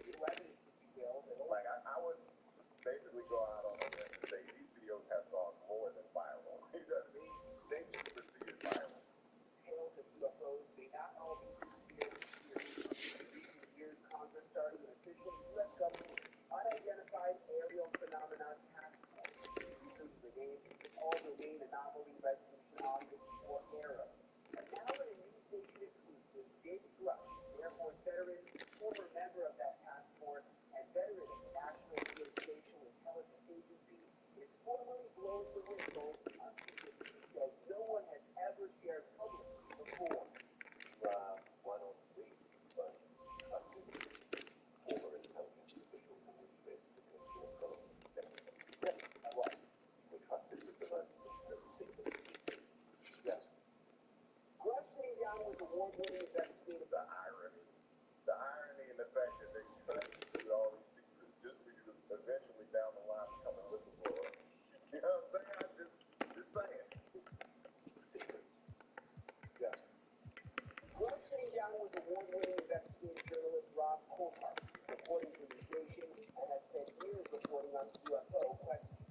Speaker 17: you will.
Speaker 1: Like, I would basically go out on a limb and say these videos have gone more than viral. You know what I mean? They superseded viral.
Speaker 17: Tales of UFOs may not all be conspiracy theories. In recent years, Congress started an official U.S. government unidentified aerial phenomenon task force, recently renamed All Domain Anomaly Resolution Office, or ARROW. And now in a news station exclusive, David Grush, Air Force veteran, former member of that task force, and veteran of the National Geospatial Intelligence Agency, is formally blowing the whistle on secrets he says no one has ever shared publicly before.
Speaker 6: Why don't we trusted former intelligence officials in the U.S. because you're intelligence technical?
Speaker 17: Yes, I was.
Speaker 6: You were trusted with the most important secrets.
Speaker 17: Yes. Grush sitting down with award-winning investigative.
Speaker 1: The irony in the fact that they trust you with all these secrets just for you to eventually down the line become a whistleblower. You know what I'm saying? I'm just saying.
Speaker 6: Secrets.
Speaker 17: Yes. Grush sitting down with award-winning investigative journalist Ross Coulthart, reporting to the station and has spent years reporting on UFO questions.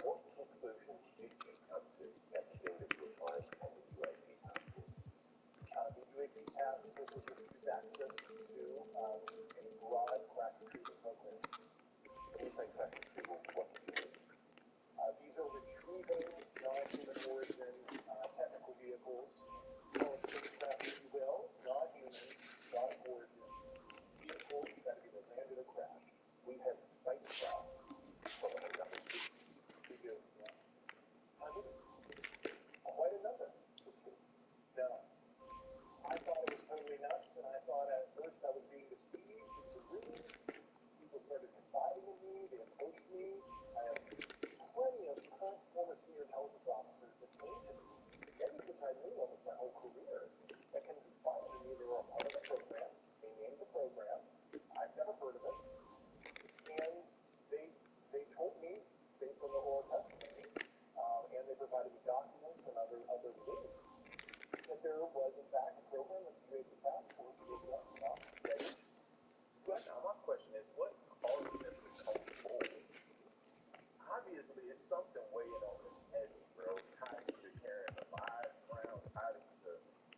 Speaker 6: What conclusions did you come to at the end of your time on the UAP task force?
Speaker 17: The UAP task force has refused access to a broad crash retrieval program.
Speaker 6: When you say crash retrieval, what do you mean?
Speaker 17: These are retrieving non-human origin technical vehicles, or spacecraft, if you will, non-human, non-origin vehicles that have either landed or crashed.
Speaker 6: We have spacecraft from another species.
Speaker 17: We do, yeah.
Speaker 6: How many?
Speaker 17: Quite a number.
Speaker 6: Which
Speaker 17: No. I thought it was totally nuts, and I thought at first I was being deceived. It was a ruse. People started confiding in me. They approached me. I have plenty of current former senior intelligence officers that came to me, many of which I knew almost my whole career, that can confide in me. They were a part of the program. They named the program. I've never heard of it. And they told me, based on the oral testimony, and they provided me documents and other news, that there was, in fact, a program that the UAP task force was ready.
Speaker 1: But now my question is, what's causing them to come forward? Obviously, it's something weighing on them heavy, bro. Tired of you carrying the lies around, tired of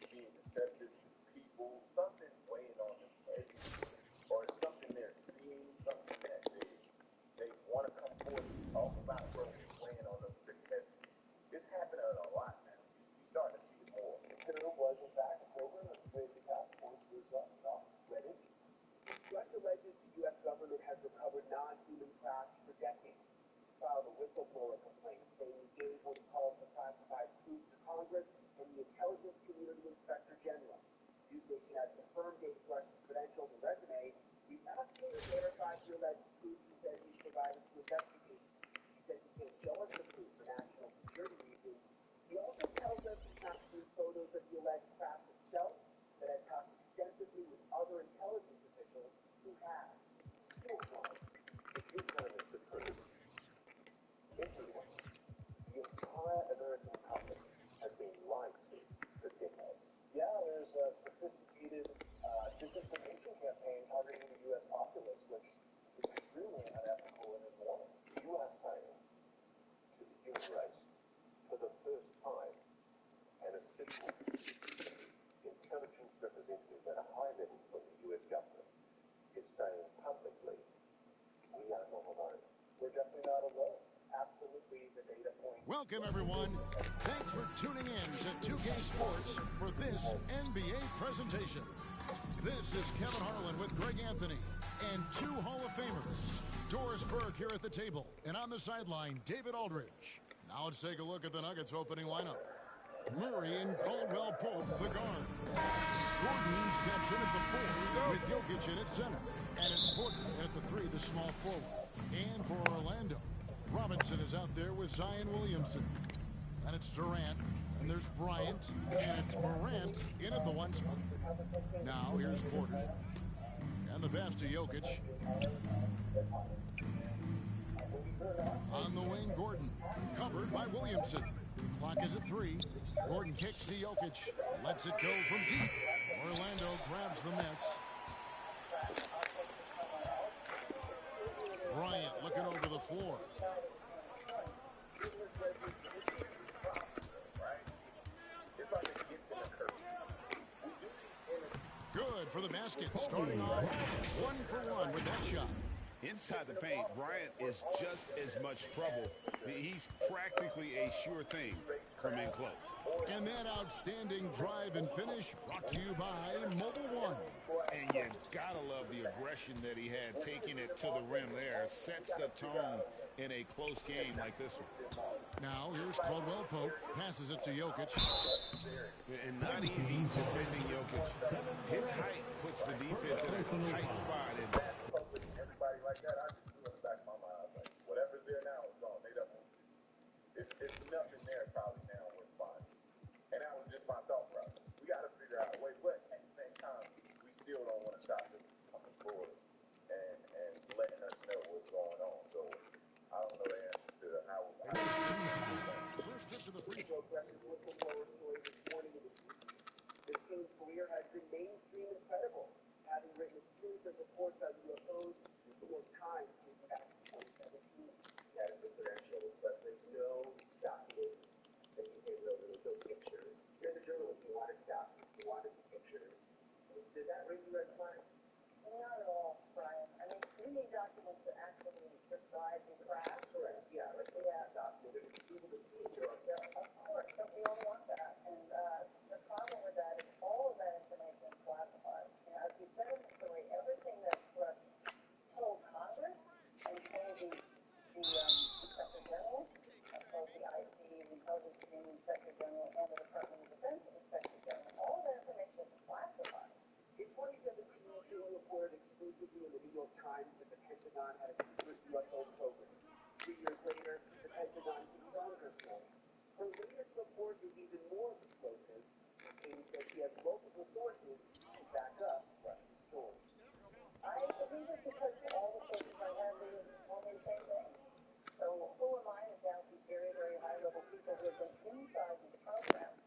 Speaker 1: you being deceptive to people. Something weighing on them heavy, or something they're seeing, something that they want to come forward and talk about, bro. It's weighing on them pretty heavy. It's happening a lot now. You're starting to see it more.
Speaker 17: There was, in fact, a program that the UAP task force was ready. Grush alleges the U.S. government has recovered non-human craft for decades. He's filed a whistleblower complaint saying he gave what he calls the classified proof to Congress and the Intelligence Community Inspector General. The news station has confirmed David Grush's credentials and resume. We've not seen or verified the alleged proof he says he's provided to investigators. He says he can't show us the proof for national security reasons. He also tells us he's not seen photos of the alleged craft himself, but has talked extensively with other intelligence officials who have.
Speaker 6: Here's one. If you're telling us the truth, everyone, the entire American public, has been lied to for decades.
Speaker 17: Yeah, there's a sophisticated disinformation campaign targeting the U.S. populace, which is extremely unethical and immoral.
Speaker 6: You are saying to the human race, for the first time, an official intelligence representative at a high level from the U.S. government is saying publicly, we are not alone.
Speaker 8: Welcome, everyone. Thanks for tuning in to 2K Sports for this NBA presentation. This is Kevin Harlan with Greg Anthony and two Hall of Famers. Doris Burke here at the table, and on the sideline, David Aldridge. Now let's take a look at the Nuggets opening lineup. Murray and Caldwell Pope, the guard. Gordon steps in at the 4 with Jokic in at center. And it's Gordon at the 3, the small forward. And for Orlando, Robinson is out there with Zion Williamson. And it's Durant, and there's Bryant, and it's Morant in at the 1 spot. Now here's Porter. And the pass to Jokic. On the wing, Gordon. Covered by Williamson. Clock is at 3. Gordon kicks to Jokic. Lets it go from deep. Orlando grabs the miss. Bryant looking over the floor. Good for the basket. Starting off 1 for 1 with that shot.
Speaker 10: Inside the paint, Bryant is just as much trouble. He's practically a sure thing from in close.
Speaker 8: And that outstanding drive and finish brought to you by Mobile One.
Speaker 10: And you gotta love the aggression that he had, taking it to the rim there. Sets the tone in a close game like this one.
Speaker 8: Now here's Caldwell Pope. Passes it to Jokic.
Speaker 10: And not easy defending Jokic. His height puts the defense in a tight spot. And
Speaker 1: everybody like that, I just do in the back of my mind. Like, whatever's there now is gone. They don't move it. It's nothing there probably now. We're fine. And that was just my thought process. We got to figure out a way, but at the same time, we still don't want to stop them coming forward and letting us know what's going on. So I don't know the answer to how.
Speaker 8: First trip to the free.
Speaker 15: This king's career has been mainstream and credible, having written a series of reports on UFOs in the New York Times dating back to 2017. He has the credentials, but there's no documents that he's able to no pictures. You're the journalist, you want to see documents, you want to see pictures. Does that raise a red flag?
Speaker 5: Not at all, Brian. I mean, you need documents that actually describe the crash.
Speaker 15: Correct, yeah, like documented, be able to see it yourself.
Speaker 5: Of course, but we all want that. And the problem with that is all of that information is classified. You know, as we said in the story, everything that Bush told Congress and told the Inspector General, told the IC, the Intelligence Community Inspector General, and the Department of Defense Inspector General, all of that information is classified.
Speaker 15: In 2017, it was reported exclusively in the New York Times that the Pentagon had a secret UFO program. 3 years later, the Pentagon confirmed her story. Her latest report is even more explosive. Katie says she has multiple sources to back up Russia's story.
Speaker 5: I believe it because all the sources I have told me the same thing. So who am I to doubt these very, very high-level people who have been inside these programs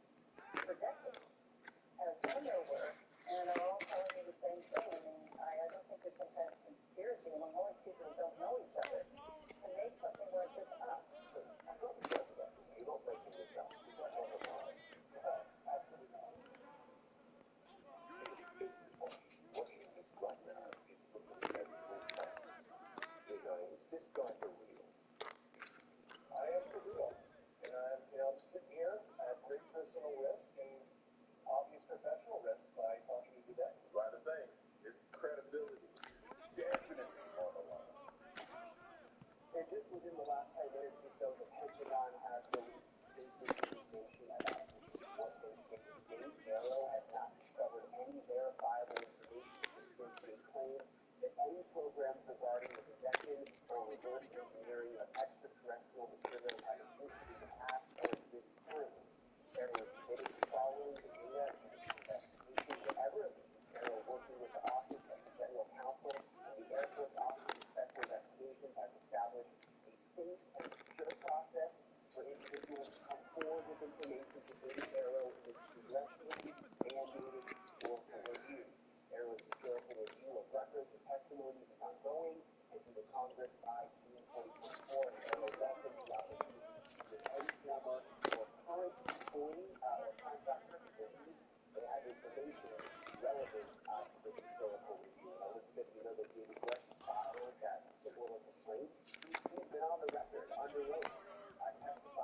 Speaker 5: for decades, have done their work, and are all telling me the same thing? I mean, I don't think there's some kind of conspiracy among all these people who don't know each other to make something like this up.
Speaker 15: I thought we talked about this. You're not making this up. Is that ever wrong? Absolutely not. Watching this right now is looking at your faces. You're going, is this guy for real? I am for real. And I'm sitting here at great personal risk and obvious professional risk by talking to you today.
Speaker 1: Right to say, his credibility definitely on the line.
Speaker 15: And just within the last 10 minutes or so, the Pentagon has released a statement to this nation about what they say to date. Arrow has not discovered any verifiable information to substantiate claims that any programs regarding the possession or reverse engineering of extraterrestrial materials have existed in the past or exist currently. Arrow is committed to following the data in its investigation wherever it leads. Arrow, working with the Office of the General Counsel and the Air Force Office of Special Investigations, has established a safe and secure process for individuals to come forward with information to aid Arrow in its congressionally mandated historical review. Arrow's historical review of records and testimonies is ongoing and due to Congress by June 2024, and Arrow welcomes the opportunity to speak with any former or current employee or contractor who believes they have information relevant to this historical review. And Elizabeth, you know that David Bush filed that similar complaint. He's been on the record under oath testifying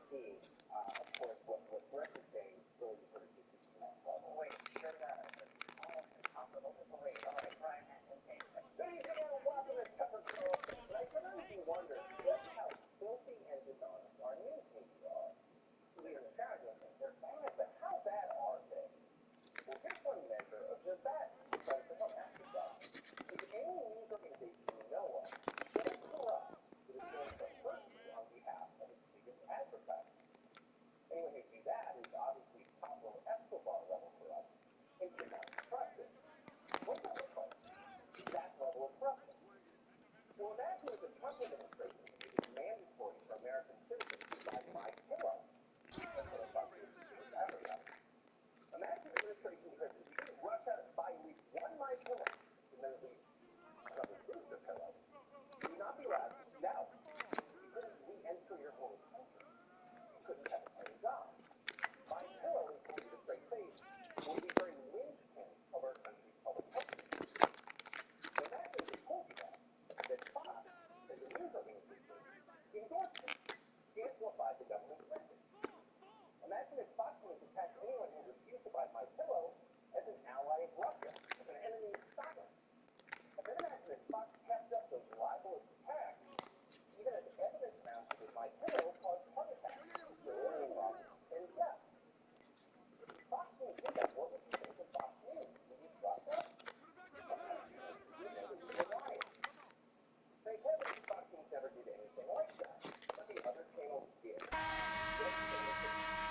Speaker 15: seeing, of course, what Brett is saying really sort of takes it to the next level.
Speaker 18: Wait, sure does. It's almost impossible to believe. All right, Brian Henson takes it.
Speaker 4: Good evening and welcome to Tucker Carlson. But I sometimes do wonder just how filthy and dishonest our news media are. Leader in the shower doing things, they're bad, but how bad are they? Well, here's one measure of their badness. But to help ask yourself, is any news organization you know of so corrupt that it's willing to hurt you on behalf of its biggest advertiser? Anyone who do that is obviously Pablo Escobar level corrupt and should not be trusted. What's that look like? That level of corruption. Well, imagine if the Trump administration had made it mandatory for American citizens to buy MyPillow. That's what Fox News is advertising. Imagine the administration because if you didn't rush out and buy at least one MyPillow, and then at least another booster pillow, you would not be allowed to eat out. You couldn't re-enter your home country. You couldn't have a paying job. MyPillow, according to the straight face, will be very linchpin of our country's public health system. So imagine if they told you that Fox, as a news organization, endorsed it, amplified the government's message. Imagine if Fox News attacked anyone who refused to buy MyPillow as an ally of Russia, as an enemy of science. And then imagine if Fox kept up those libelous attacks, even as evidence mounted that MyPillow caused heart attacks, stroke, and death. If Fox News did that, what would you think of Fox News? Would you trust them? Of course you would. You would know that they were lying. Thank heavens Fox News never did anything like that. But the other channels did. Just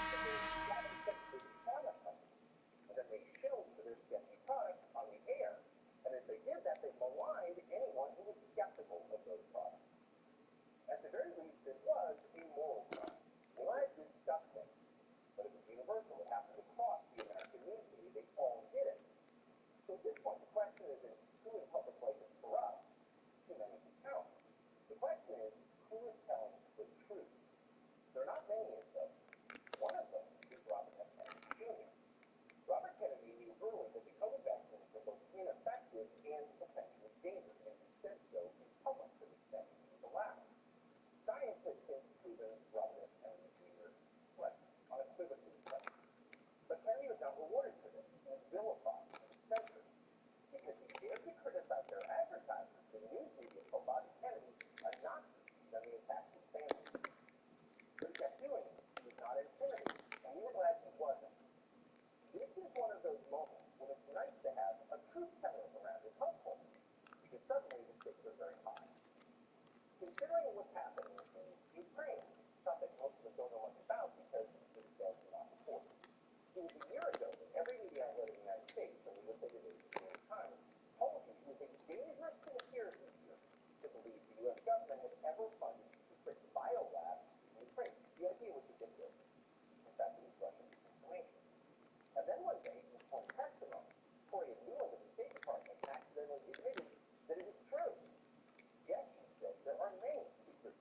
Speaker 4: that they established a big pharma company. And then they shilled for their sketchy products on the air. And as they did that, they maligned anyone who was skeptical of those products. At the very least, this was a moral crime. Well, that's disgusting. But it was universal. It happened across the American news media. They all did it. So at this point, the question isn't who in public life is corrupt. Too many to count. The question is, who is telling the truth? There are not many of those. One of them is Robert F. Kennedy Jr. Robert Kennedy knew early that the COVID vaccines were both ineffective and potentially dangerous, and he said so in public to the extent he was allowed. Science has since proven Robert F. Kennedy Jr. right, unequivocally right. But Kennedy was not rewarded for this. He was vilified and censored because he dared to criticize their advertisers. The news media called Bobby Kennedy a Nazi, then they attacked his family. But he kept doing it. He was not intimidated, and we were glad he wasn't. This is one of those moments when it's nice to have a truth teller around. It's helpful because suddenly the stakes are very high. Considering what's happening in Ukraine, a topic most of us don't know much about because the details are not reported. It was a year ago that every media outlet in the United States, from USA Today to the New York Times, told you it was a dangerous conspiracy theory to believe the U.S. government had ever funded secret biolabs in Ukraine. The idea was ridiculous. In fact, it was Russian disinformation. And then one day, in sworn testimony, Victoria Nuland of the State Department accidentally admitted that it was true. Yes, she said, there are many secret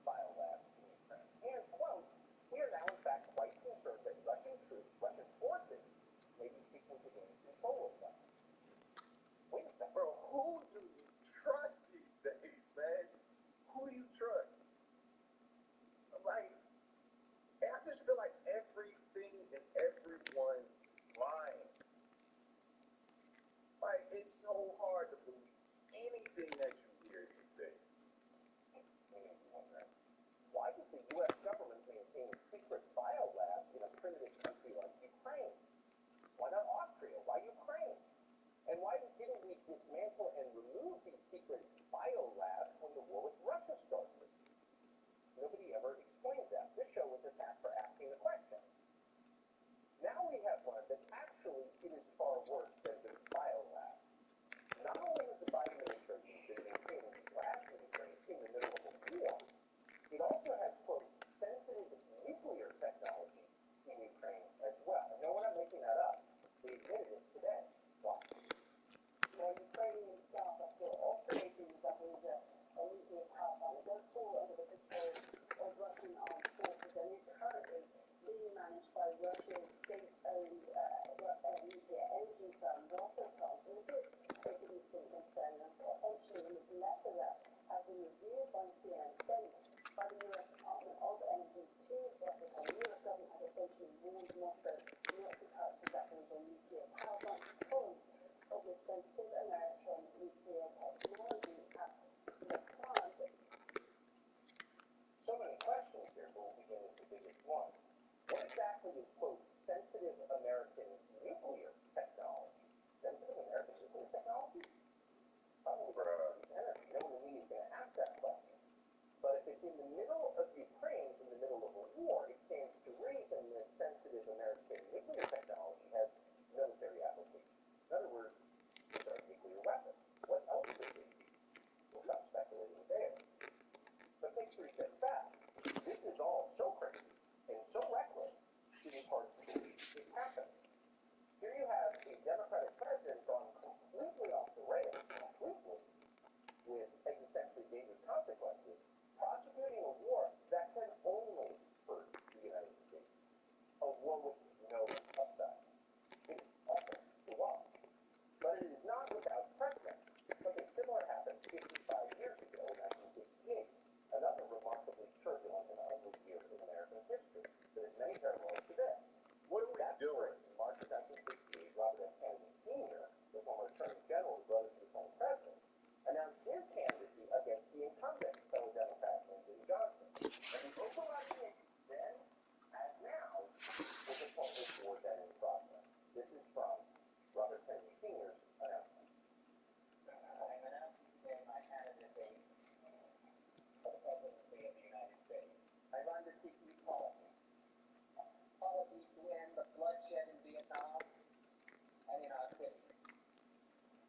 Speaker 5: the U.S. is hosting Japanese on nuclear power plant because of the sensitive American nuclear technology at the plant.
Speaker 18: So many questions here, but we'll begin with the biggest one. What exactly is, quote, sensitive American nuclear technology? Sensitive American nuclear technology? Probably energy. No one in the media is going to ask that question. But if it's in the middle of Ukraine, in the middle of a war, it stands to reason that sensitive American nuclear technology has military application. In other words, these are nuclear weapons. What else could it be? We'll stop speculating there. But take 3 steps back. This is all so crazy and so reckless, it is hard to believe it's happening. Here you have a Democratic president gone completely off the rails, completely, with existentially dangerous consequences, prosecuting a war that can only hurt the United States. A war with no upside. It is awful to watch. But it is not without precedent. Something similar happened 55 years ago in 1968. Another remarkably turbulent and ugly year in American history that has many parallels to this.
Speaker 1: What are we doing?
Speaker 18: In March of 1968, Robert F. Kennedy Sr., the former Attorney General, brother to the former president, announced his candidacy against the incumbent fellow Democrat Lyndon Johnson. And the overriding issue then, as now, was a pointless war then in progress. This is from Robert Kennedy Sr.'s announcement.
Speaker 5: I'm announcing today my candidacy for the presidency of the United States. I run to seek new policies. Policies to end the bloodshed in Vietnam and in our cities.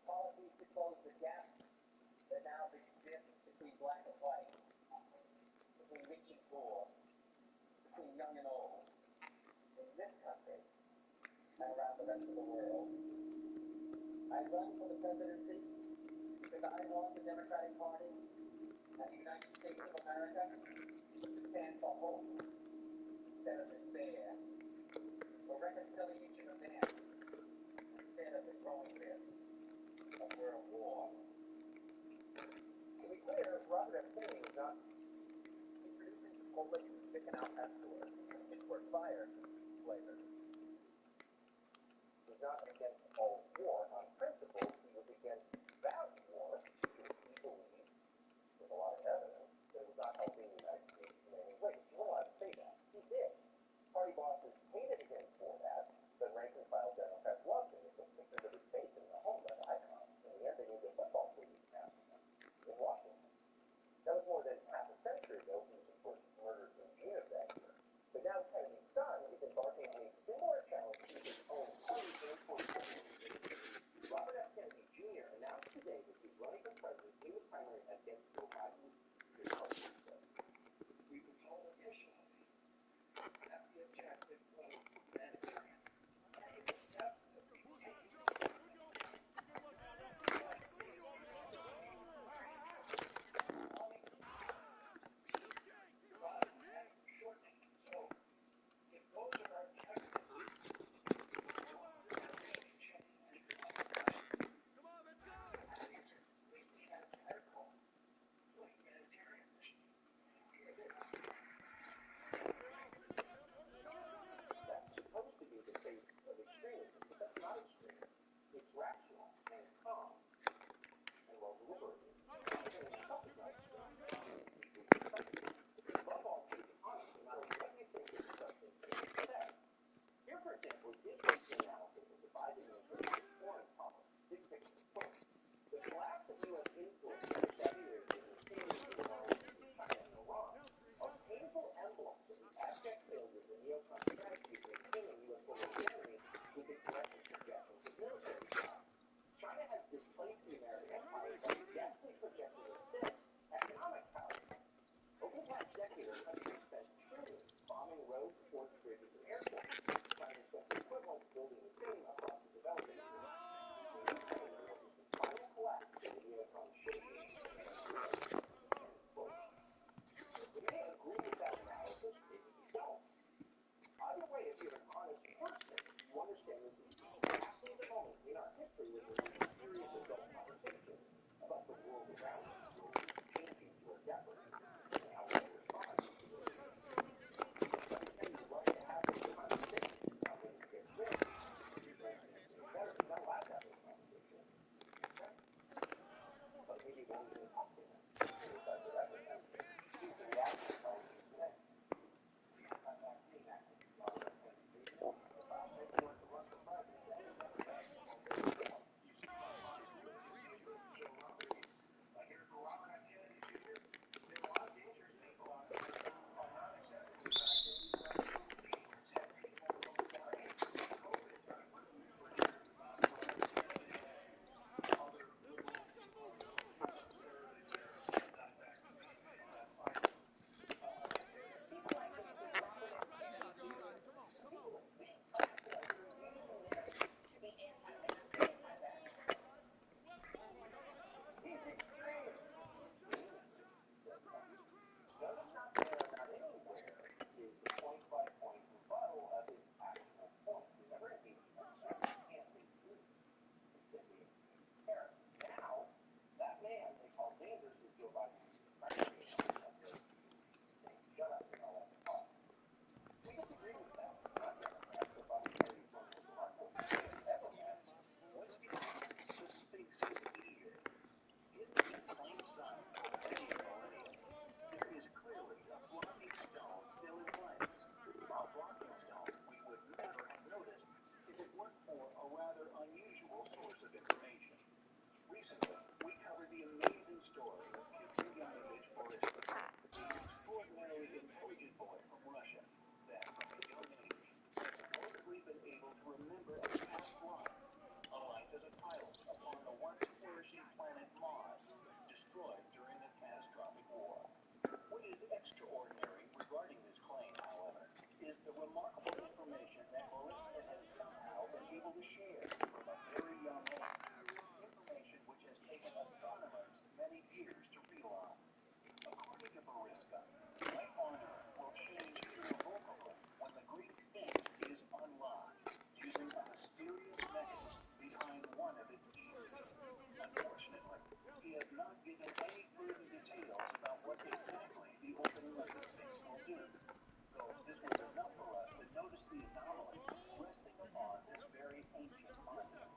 Speaker 5: Policies to close the gap that now exists between black and white, between rich and poor, between young and old, in this country and around the rest of the world. I run for the presidency because I want the Democratic Party and the United States of America to stand for hope instead of despair, for reconciliation of men instead of the growing risk of world war.
Speaker 18: To be clear, Robert F. Kennedy was not introducing Chipotle to chicken out escort fire flavor. He was not against all war on principle. He was against that war because he believed, with a lot of evidence, that it was not helping the United States in any way. He wasn't allowed to say that. He did. Party bosses hated him for that, but rank and file Democrats loved him. They took pictures of his face in the home run icons. In the end, they named a football stadium after him in Washington. That was more than half a century ago. He was, of course, murdered in June of that year. But now Kennedy's son is embarking on a similar challenge to his own party and political organization. Robert F. Kennedy Jr. announced today that he's running for president in the primary against Joe Biden. Here's what he said.
Speaker 5: We were told initially that the objective was humanitarian. Many of the steps that we've taken shortening. So, if those are our objectives, come on, let's go! I think it's completely antithetical to a humanitarian mission.
Speaker 18: That's supposed to be the face of extremism, but that's not extreme. It's rational and calm and well deliberated. Even in itself is not extreme. It's deeply respectable. Above all, it's honest, no matter what you think of the substance Kennedy says. Here, for example, is his basic analysis of the Biden administration's foreign policy. Big picture. Quote, the collapse of U.S. influence over Saudi Arabia and the Sunni nuclear alliances with China and Iran are painful emblems of the abject failure of the neocon strategy of maintaining U.S. global hegemony with the directed suggestions of military power. China has displaced the American empire by deftly projecting instead economic power. Over the past decade, our country has spent trillions bombing roads, ports, bridges, and airports. China has spent the equivalent building the same across the developing world. The Ukraine war is the final collapse of the neocon shaking and undoing. End quote. You may agree with that analysis, maybe you don't. Either way, if you're an honest person, you understand this is exactly the moment in our history when we're having serious adult conversations about the world around us, the world is changing to our deference, and how we will respond to it. Democratic Kennedy loves to have those conversations. Now, when
Speaker 17: remarkable information that Marissa has somehow been able to share from a very young age. Information which has taken astronomers many years to realize. According to Mariska, life on Earth will change irrevocably when the Great Sphinx is unlocked using a mysterious mechanism behind one of its ears. Unfortunately, he has not given any further details about what exactly the opening of the Sphinx will do, though this was enough for us to notice the anomaly resting upon this very ancient monument.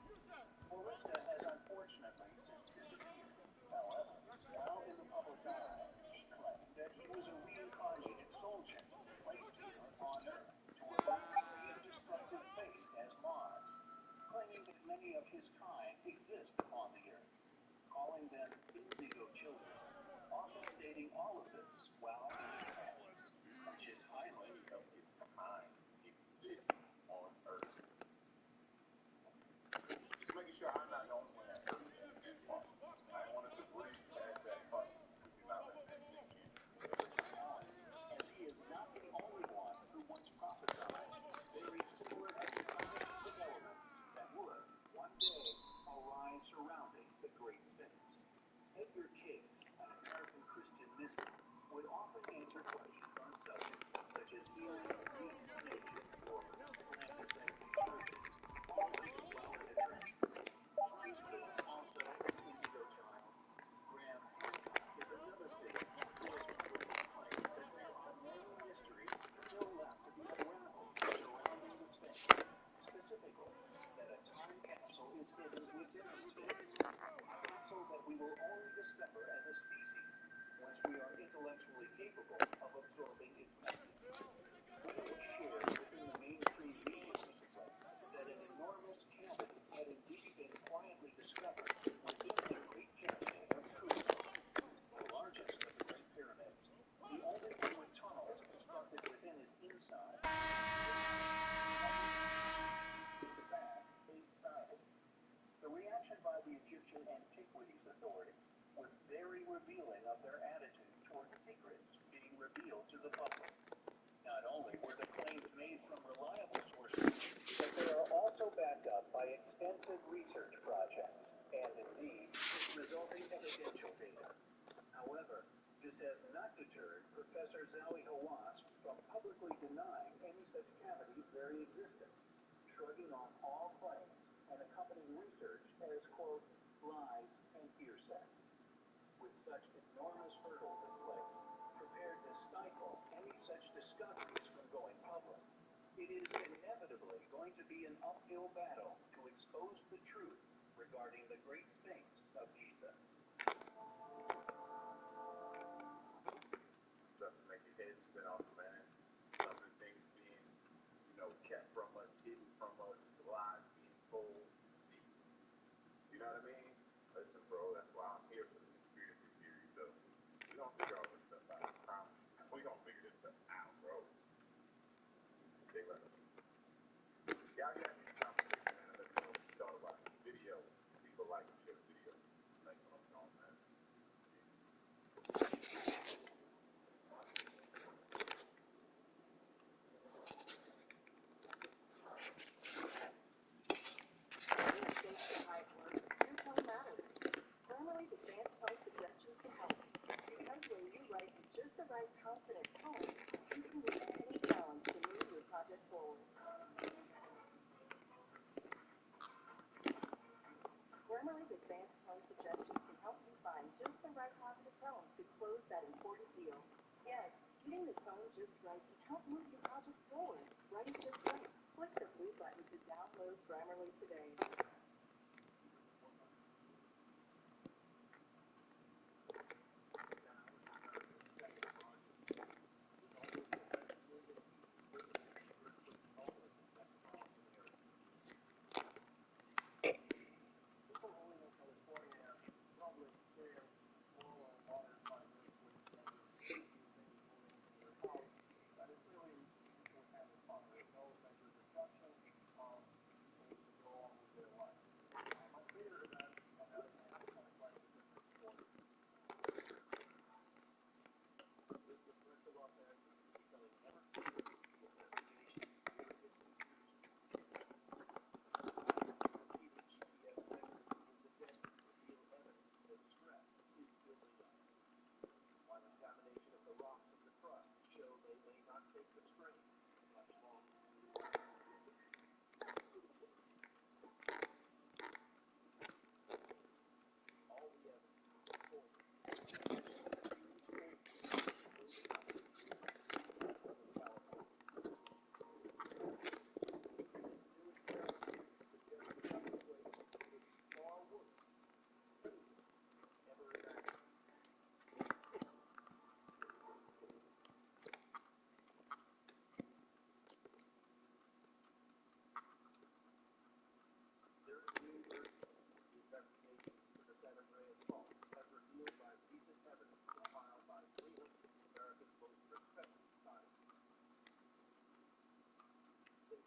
Speaker 17: Mariska has unfortunately since disappeared. However, while in the public eye, he claimed that he was a reincarnated soldier placed here on Earth to avert the same destructive fate as Mars, claiming that many of his kind exist upon the Earth, calling them indigo children, often stating all of this while in a trance, which is highly
Speaker 1: of his kind exists on Earth. Just making sure I'm not the only one that heard that part. I wanted to breeze past that part. We do not let that get in.
Speaker 17: as he is not the only one who once prophesied very similar tectonic developments that would, one day, arise surrounding the Great Sphinx. Edgar Cayce, an American Christian mystic, would often answer questions on subjects such as healing, reincarnation, or political anti-Semitic churches, always while in a trance. He was also an indigo child. Graham Hancock is another figure who has publicly claimed that there are many mysteries still left to be unraveled surrounding the Sphinx. Specifically, that a time capsule is hidden within the Sphinx. A capsule that we will only discover as a species once we are intellectually capable of absorbing its message. When it was shared within the mainstream media recently that an enormous cavity had indeed been quietly discovered within the Great Pyramid of Khufu, the largest of the Great Pyramids, the only one with tunnels constructed within its inside. In fact, eight-sided. The reaction by the Egyptian Antiquities Authorities was very revealing of their attitude toward secrets being revealed to the public. Not only were the claims made from reliable sources, but they are also backed up by extensive research projects and, indeed, resulting evidential data. However, this has not deterred Professor Zawi Hawass from publicly denying any such cavity's very existence, shrugging off all claims and accompanying research as, quote, lies and hearsay. With such enormous hurdles in place, prepared to stifle any such discoveries from going public, it is inevitably going to be an uphill battle to expose the truth regarding the Great Sphinx of Giza.
Speaker 1: Stuff to make your head spin off, man. Some of the things being, kept from us, hidden from us, the lies being told, deceit. You know what I mean? Listen, bro, that's why I'm here for the conspiracy theory stuff. We don't figure all this stuff out, I promise. We gonna figure this stuff out, bro. Stay with us. Y'all got these conversations, man. Let me know what you thought about this video. People like and share the video. Thanks for watching, man.
Speaker 5: Grammarly's advanced tone suggestions can help. Because when you write in just the right confident tone, you can meet any challenge to move your project forward. Grammarly's advanced tone suggestions can help you find just the right positive tone to close that important deal. Yes, getting the tone just right can help move your project forward. Write it just right. Click the blue button to download Grammarly today.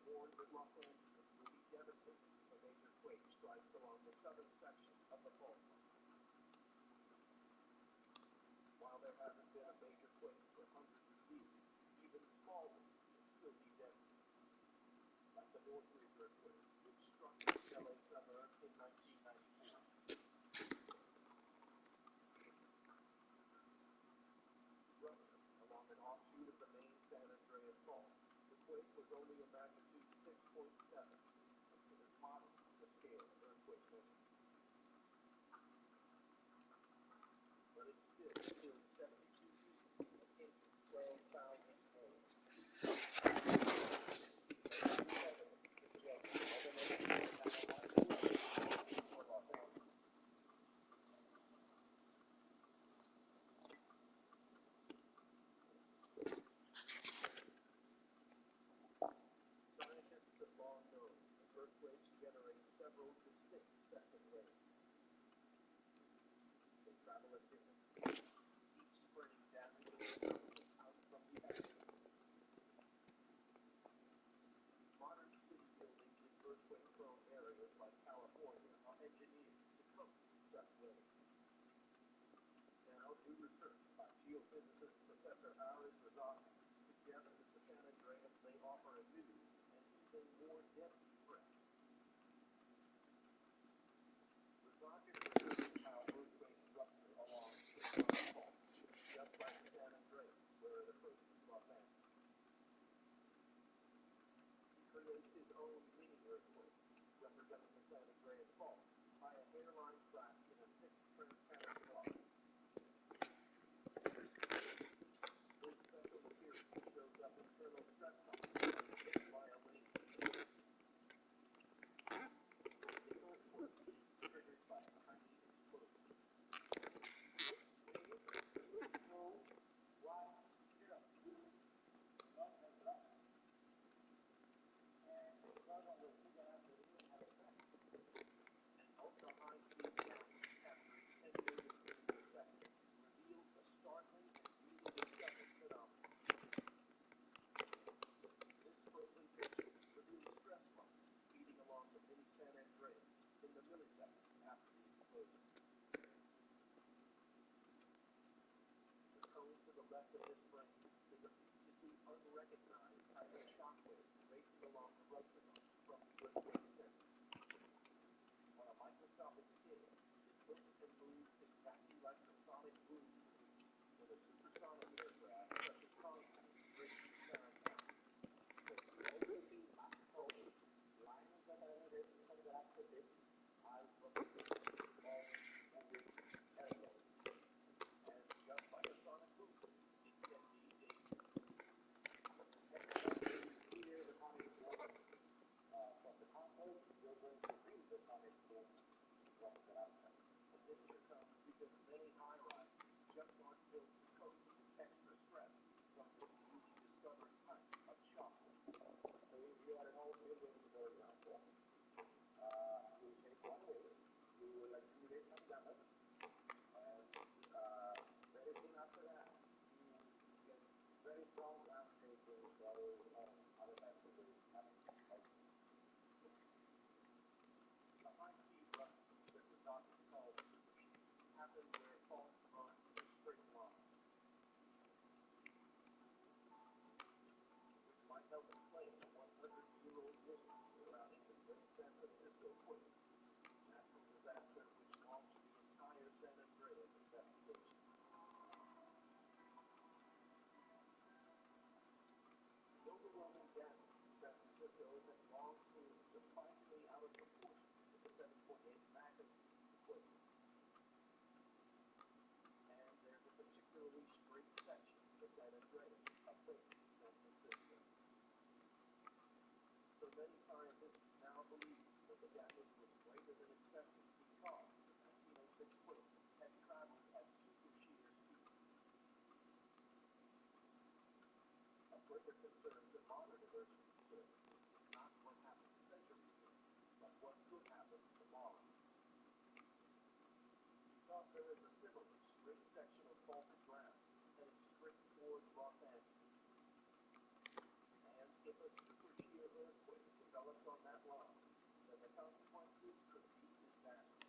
Speaker 15: warned that Los Angeles will be devastated if a major quake strikes along the southern section of the fault line. While there hasn't been a major quake for hundreds of years, even small ones can still be deadly. Like the Northridge earthquake, which struck the LA suburb in 1994. Rupture along an offshoot of the main San Andreas Fault. The quake was only a magnitude 6.7, considered moderate on the scale of earthquake measurement. But it still killed 72 people and injured 12,000 more. Scientists have long known that earthquakes generate several distinct sets of waves. They travel at different speeds, each spreading damage and destruction out from the other. Modern city buildings in earthquake-prone areas like California are engineered to cope with such waves. Now, new research by geophysicist Professor Aris Razaki suggests that the San Andreas may offer a new and even more deadly threat. Razaki researches how earthquakes rupture along tectonic faults, just like the San Andreas, where it approaches Los Angeles. He creates his own mini-earthquake, representing the San Andreas Fault, by a hairline crack in a thick, transparent rock. This special material shows up internal stress lines hit by a laser. The earthquake is triggered by a tiny explosion. 3, 2, 1, 0. An ultra-high-speed camera capturing 10 million frames a second reveals a startling and really disturbing phenomenon. This frozen picture reveals stress lines speeding along the mini San Andreas in the milliseconds after the explosion. The cone to the left of this frame is a previously unrecognized type of shockwave racing along the rupture line from the earthquake's center. On a microscopic scale, it looks and moves exactly like the sonic boom produced when a supersonic aircraft touches concrete, breaking sound waves. You also see cones, lines that are intergalactic as always moving airwaves. And just like a sonic boom, it can be dangerous. When you hear the sonic boom from the concrete, you're going to feel the sonic boom from the outside. The danger comes because many high-rises just aren't built to cope with the extra stress from this newly discovered type of shockwave. So if you are an old building, for example, you take one wave, you will accumulate some damage, and very soon after that, you get very strong ground shaking, swells, other types of waves coming also. A high-speed rupture that Razaki calls supershear happens where faults run in a straight line, which might help explain the 100-year-old mystery surrounding the Great San Francisco quake, a natural disaster which launched the entire San Andreas investigation. The overwhelming damage in San Francisco has long seemed surprisingly out of proportion to the 7.8 magnitude of the quake. And there's a particularly straight section of the San Andreas approaching San Francisco. So many scientists now believe that the damage was greater than expected because the 1906 quake had traveled at super shear speed. A further concern to modern emergency services is not what happened centuries ago, but what could happen tomorrow. Because there is a similar straight section of faulted ground heading straight towards Los Angeles. And if a super shear earthquake
Speaker 4: disaster.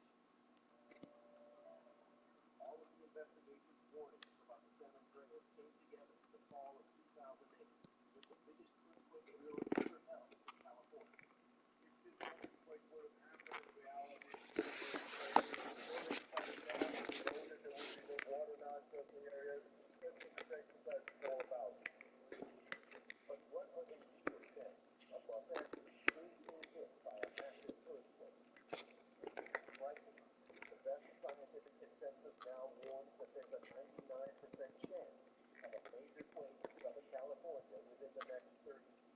Speaker 4: All of the investigation's warnings about the San Andreas came together in the fall of 2008 with the biggest earthquake the world ever held in California.
Speaker 1: If this earthquake would have happened in reality, buildings coming down, we know that there would be no water not soaking areas. That's what this exercise is all about. But what are the real chances of Los Angeles soon being hit by a massive earthquake? Likely. The best scientific consensus now warns that there's a 99% chance of a major quake in Southern California within the next 30 years.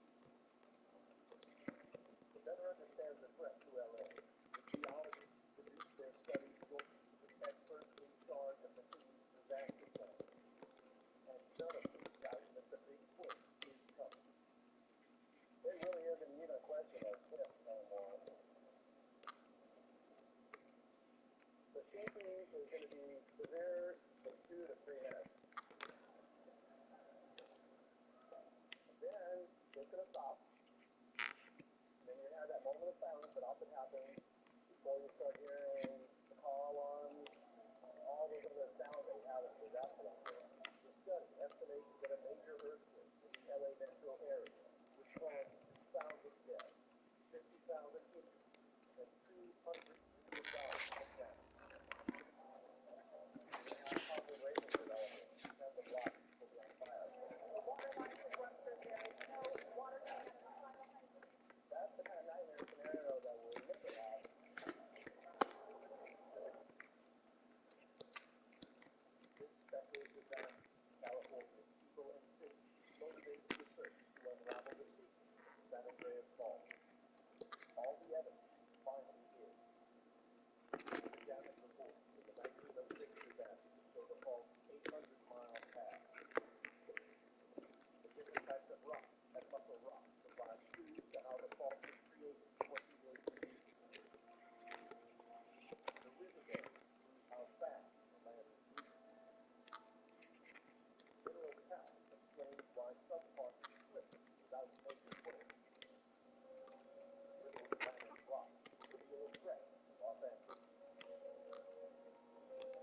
Speaker 1: To better understand the threat to LA, the geologists produced their study jointly with experts in charge of the city's disaster plan. And none of them doubt that the big quake is coming. It really isn't even a question of if anymore. The shaking is going to be severe for 2 to 3 minutes. Then it's going to stop. Then you're going to have that moment of silence that often happens before you start hearing the car alarms, all those other sounds that we have in disaster like this. The study estimates that a major earthquake in the LA metro area would cause 2,000 deaths, 50,000 injuries, and $200 billion of damage. You're going to have powerful raging developing and the blocks will be on fire.
Speaker 5: The water line could run through there. No water coming out of the final hydro.
Speaker 1: That's the kind of nightmare scenario that we're looking at. This speculative disaster, California's people and city, motivates the search to unravel the secret of the San Andreas fault. All the evidence finally is. Examined reports of the 1906 disaster show the fault's 800-mile path. The different types of rock and muscle rock provide clues to how the fault was created 20 million years ago. The riverbeds prove how fast the land is moving. Mineral talc explains why some parts slip without major quakes. Little granite rock reveal a threat to Los Angeles.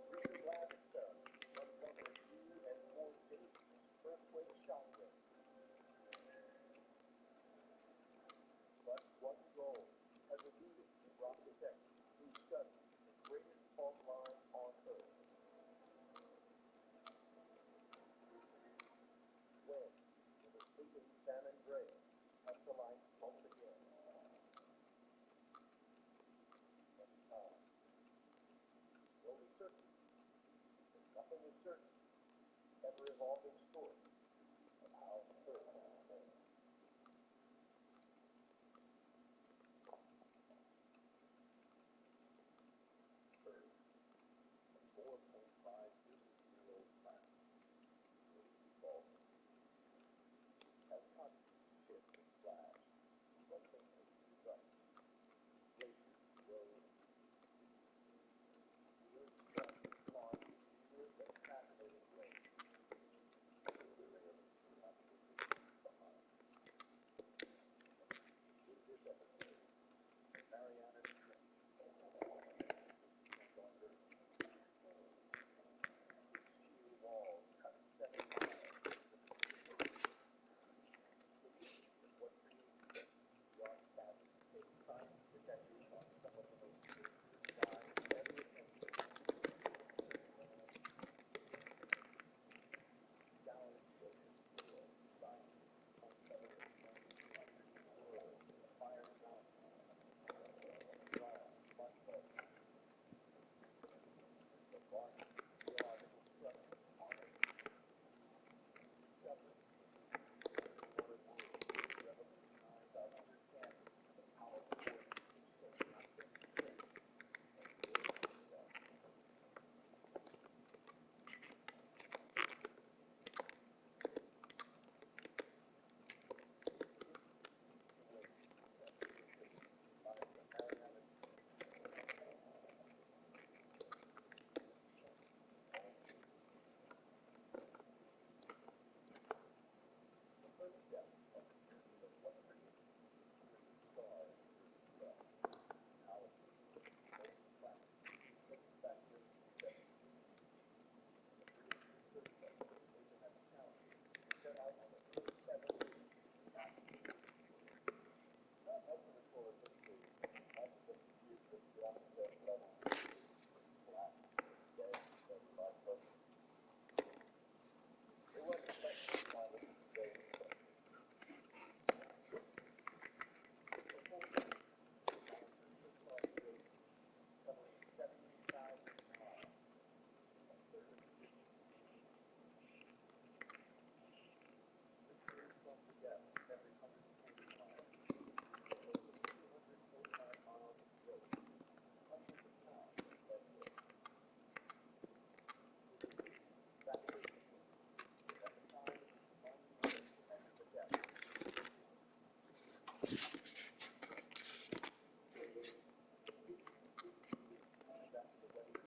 Speaker 1: Recent lab experiments uncover new and more dangerous earthquake shock waves. But one goal has eluded the rock detectives who study the greatest fault line on Earth. When will the sleeping San Andreas come to life once again? Every time. The only certainty is nothing is certain, ever-evolving story of how Earth